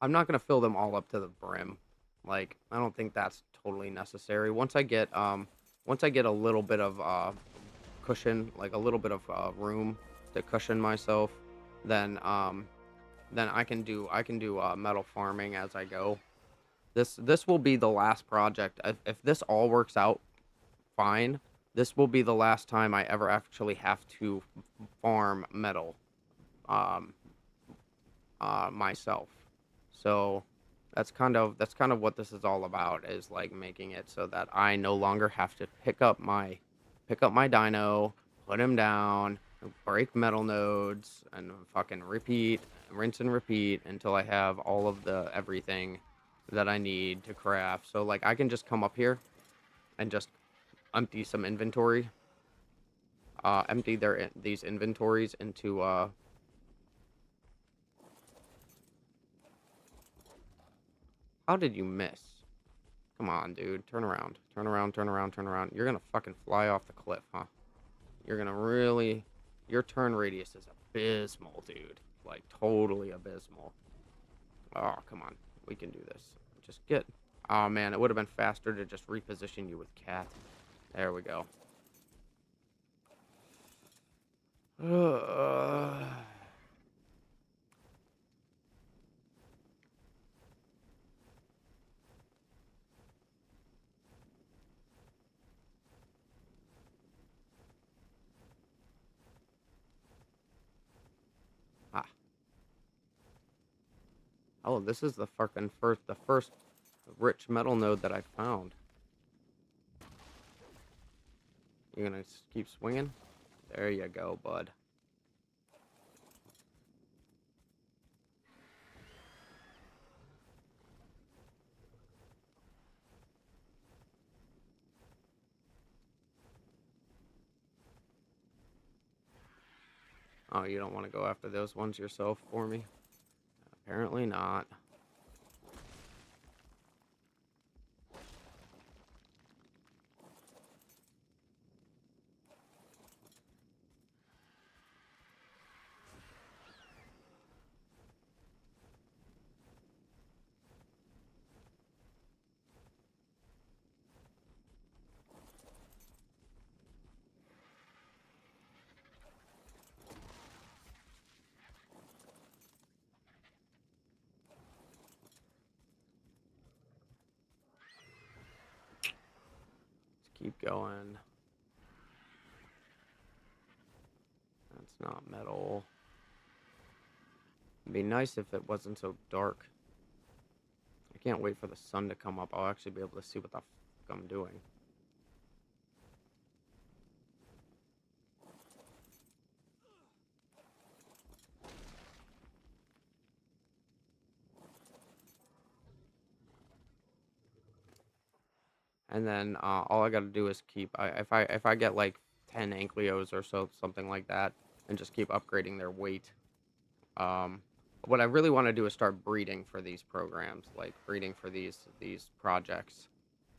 not gonna fill them all up to the brim. Like, I don't think that's totally necessary. Once I get a little bit of cushion, like a little bit of room to cushion myself, then I can do metal farming as I go. This will be the last project. If this all works out fine, this will be the last time I ever actually have to farm metal myself. So that's kind of what this is all about, is like making it so that I no longer have to pick up my dino, put him down, break metal nodes and fucking repeat, rinse and repeat until I have all of the everything that I need to craft. So like I can just come up here and just empty some inventory. Empty these inventories into how did you miss? Come on, dude. Turn around. Turn around, turn around, turn around. You're gonna fucking fly off the cliff, huh? You're gonna really your turn radius is abysmal, dude. Like totally abysmal. Oh, come on. We can do this. Just get... Oh, man. It would have been faster to just reposition you with Cat. There we go. Ah. Oh, this is the fucking first rich metal node that I found. You're gonna keep swinging? There you go, bud. Oh, you don't want to go after those ones yourself for me? Apparently not. Let's keep going. That's not metal. It'd be nice if it wasn't so dark. I can't wait for the sun to come up. I'll actually be able to see what the fuck I'm doing. And then all I gotta do is keep if I get like 10 Ankleos or so something like that, and just keep upgrading their weight. Um, what I really want to do is start breeding for these programs, like breeding for these projects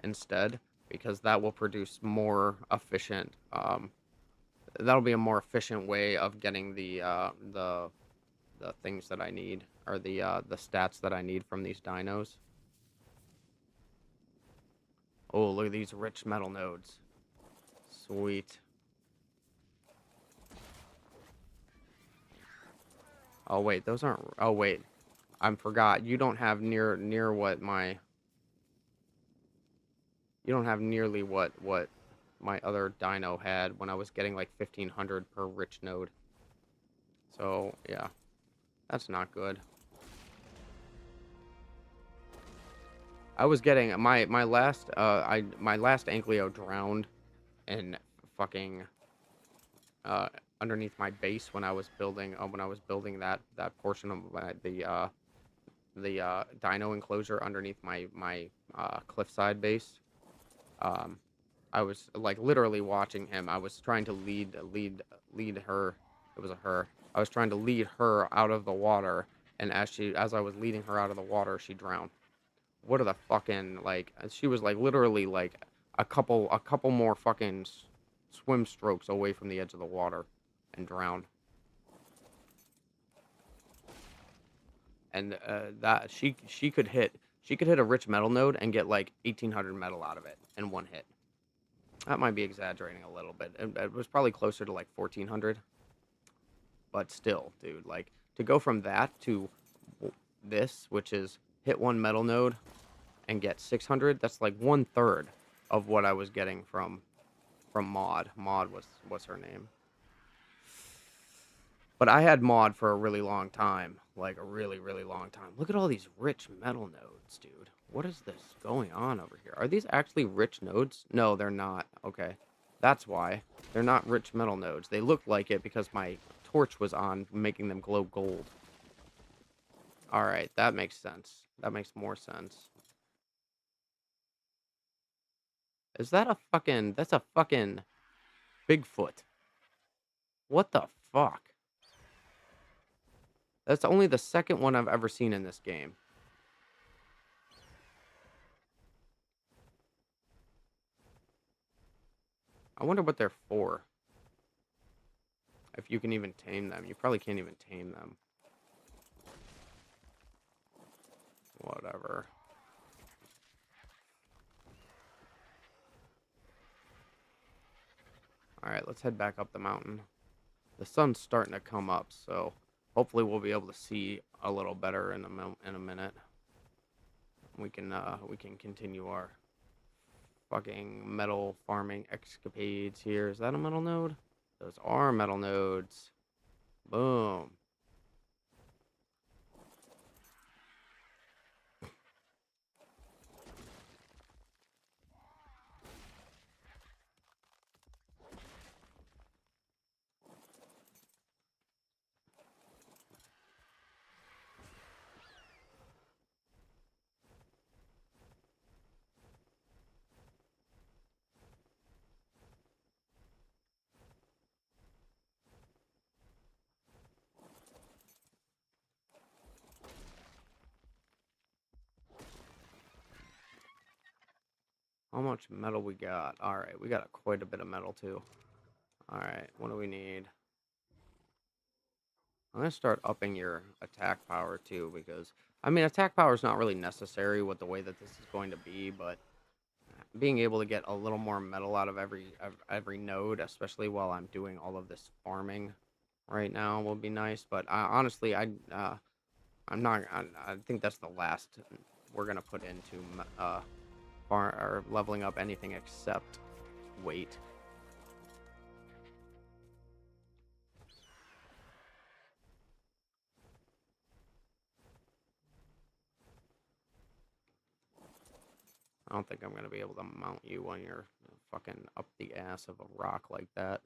instead, because that will produce more efficient. That'll be a more efficient way of getting the things that I need, or the stats that I need from these dinos. Oh, look at these rich metal nodes. Sweet. Oh wait, those aren't. Oh wait, I forgot. You don't have near what my. You don't have nearly what my other dino had when I was getting like 1500 per rich node. So yeah, that's not good. I was getting my last Ankleo drowned in fucking uh underneath my base when I was building that portion of the dino enclosure underneath my cliffside base. Um, I was like literally watching him. I was trying to lead her. It was a her. I was trying to lead her out of the water, and as I was leading her out of the water, she drowned. What are the fucking like? She was like literally like a couple more fucking swim strokes away from the edge of the water, and drowned. And that she could hit a rich metal node and get like 1800 metal out of it in one hit. That might be exaggerating a little bit. It was probably closer to like 1400, but still, dude, like to go from that to this, which is hit one metal node and get 600, that's like 1/3 of what I was getting from Maud. Maud was her name. But I had Maud for a really long time, like a really, really long time. Look at all these rich metal nodes, dude. What is this going on over here? Are these actually rich nodes? No, they're not. Okay. That's why. They're not rich metal nodes. They look like it because my torch was on, making them glow gold. Alright, that makes sense. That makes more sense. Is that a fucking... That's a fucking Bigfoot. What the fuck? That's only the second one I've ever seen in this game. I wonder what they're for. If you can even tame them. You probably can't even tame them. Whatever. Alright, let's head back up the mountain. The sun's starting to come up, so hopefully we'll be able to see a little better in a minute. We can continue our fucking metal farming escapades here. Is that a metal node? Those are metal nodes. Boom. How much metal we got? Alright, we got quite a bit of metal too. Alright, what do we need? I'm going to start upping your attack power too, because, I mean, attack power is not really necessary with the way that this is going to be, but being able to get a little more metal out of every node, especially while I'm doing all of this farming right now, will be nice. But honestly, I'm not. I think that's the last we're gonna put into far or leveling up anything except weight. I don't think I'm gonna be able to mount you when you're fucking up the ass of a rock like that.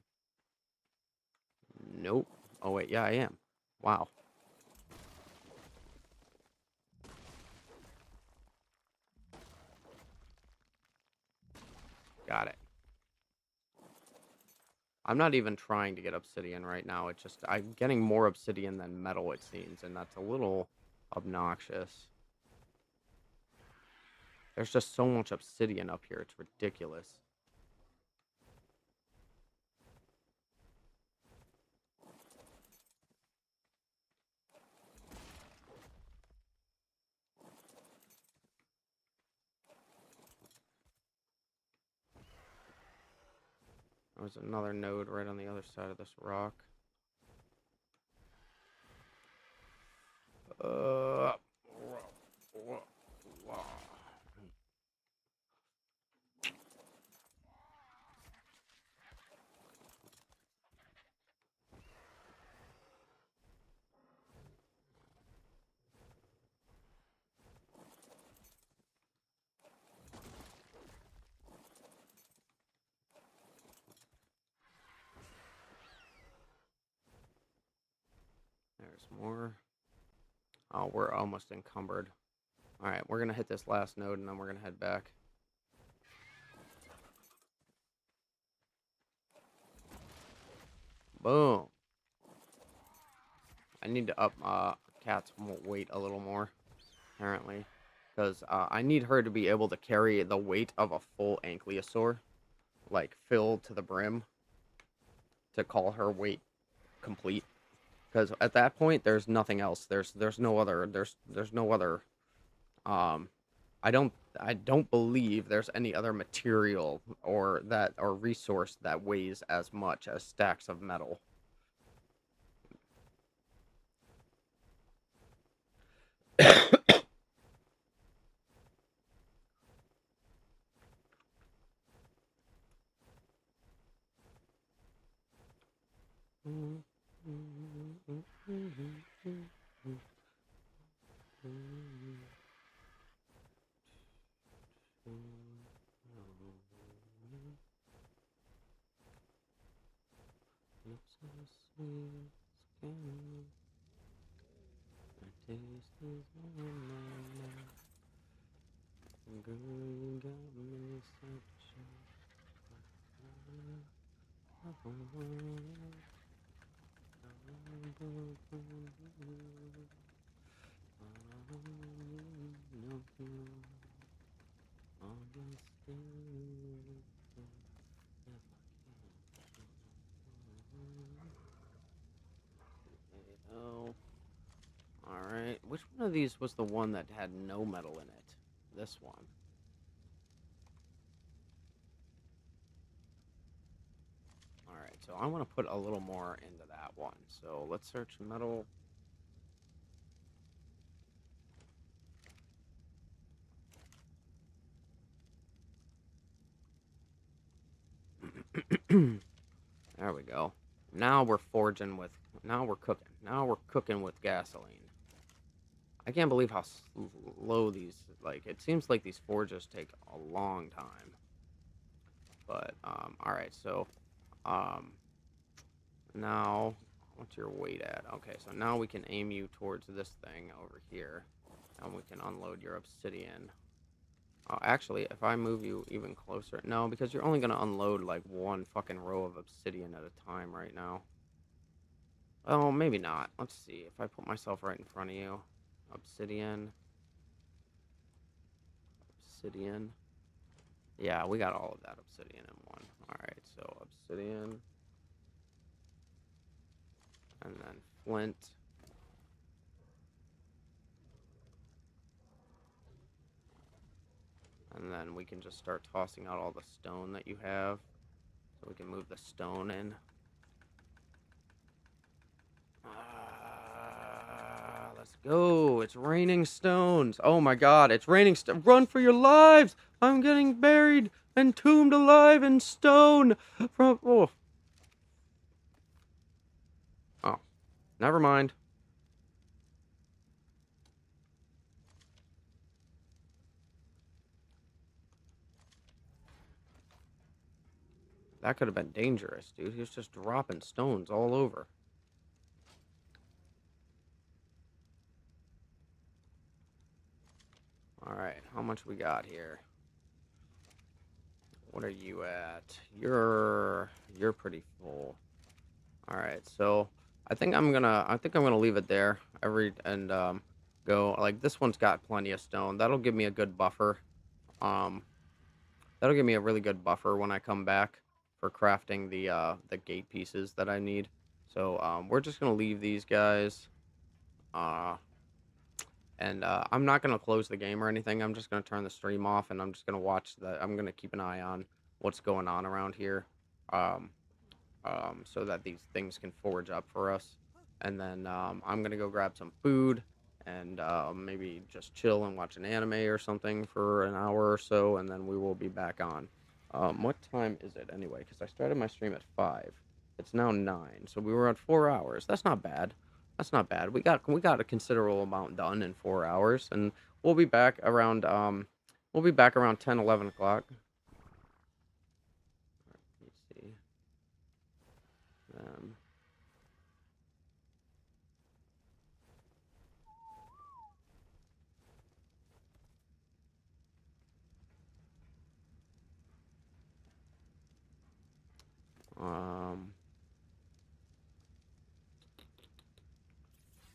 Nope. Oh wait, yeah, I am. Wow. Got it. I'm not even trying to get obsidian right now. It's just I'm getting more obsidian than metal, it seems, and that's a little obnoxious. There's just so much obsidian up here. It's ridiculous. There's another node right on the other side of this rock. Uh, There's more. Oh, we're almost encumbered. Alright, we're gonna hit this last node and then we're gonna head back. Boom. I need to up Cat's weight a little more, apparently. Because I need her to be able to carry the weight of a full ankylosaur, like, filled to the brim, to call her weight complete. Because at that point, there's nothing else. There's no other. There's no other. Um, I don't believe there's any other material or resource that weighs as much as stacks of metal. sweet skin. My taste is on my mouth. Girl, you got me such a Oh, all right. Which one of these was the one that had no metal in it? This one. All right, so I want to put a little more into that one. So let's search metal. There we go. Now we're forging with. Now we're cooking. Now we're cooking with gasoline. I can't believe how slow these. Like it seems like these forges take a long time. But all right. So um, now what's your weight at? Okay, so now we can aim you towards this thing over here, and we can unload your obsidian. Actually, if I move you even closer... No, because you're only going to unload, like, one fucking row of obsidian at a time right now. Oh, maybe not. Let's see. If I put myself right in front of you. Obsidian. Obsidian. Yeah, we got all of that obsidian in one. Alright, so obsidian. And then flint. And then we can just start tossing out all the stone that you have. So we can move the stone in. Let's go. It's raining stones. Oh my god, it's raining Run for your lives! I'm getting buried, entombed alive in stone. Oh. Oh. Never mind. That could have been dangerous, dude. He was just dropping stones all over. Alright, how much we got here? What are you at? You're pretty full. Alright, so I think I'm gonna leave it there. Go like this one's got plenty of stone. That'll give me a good buffer. Um That'll give me a really good buffer when I come back for crafting the gate pieces that I need. So we're just gonna leave these guys. Uh I'm not gonna close the game or anything. I'm just gonna turn the stream off and I'm just gonna I'm gonna keep an eye on what's going on around here. Um so that these things can forge up for us. And then I'm gonna go grab some food and maybe just chill and watch an anime or something for an hour or so, and then we will be back on. What time is it anyway? Because I started my stream at 5. It's now 9, so we were at 4 hours. That's not bad. That's not bad. We got a considerable amount done in 4 hours, and we'll be back around 10, 11 o'clock. Let's see. Um, Um,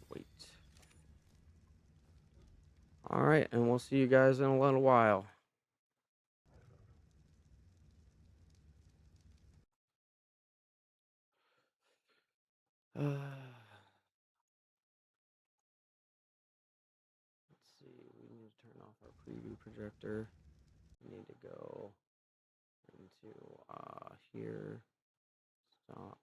wait. All right, and we'll see you guys in a little while. Let's see. We need to turn off our preview projector. We need to go into here. Stop.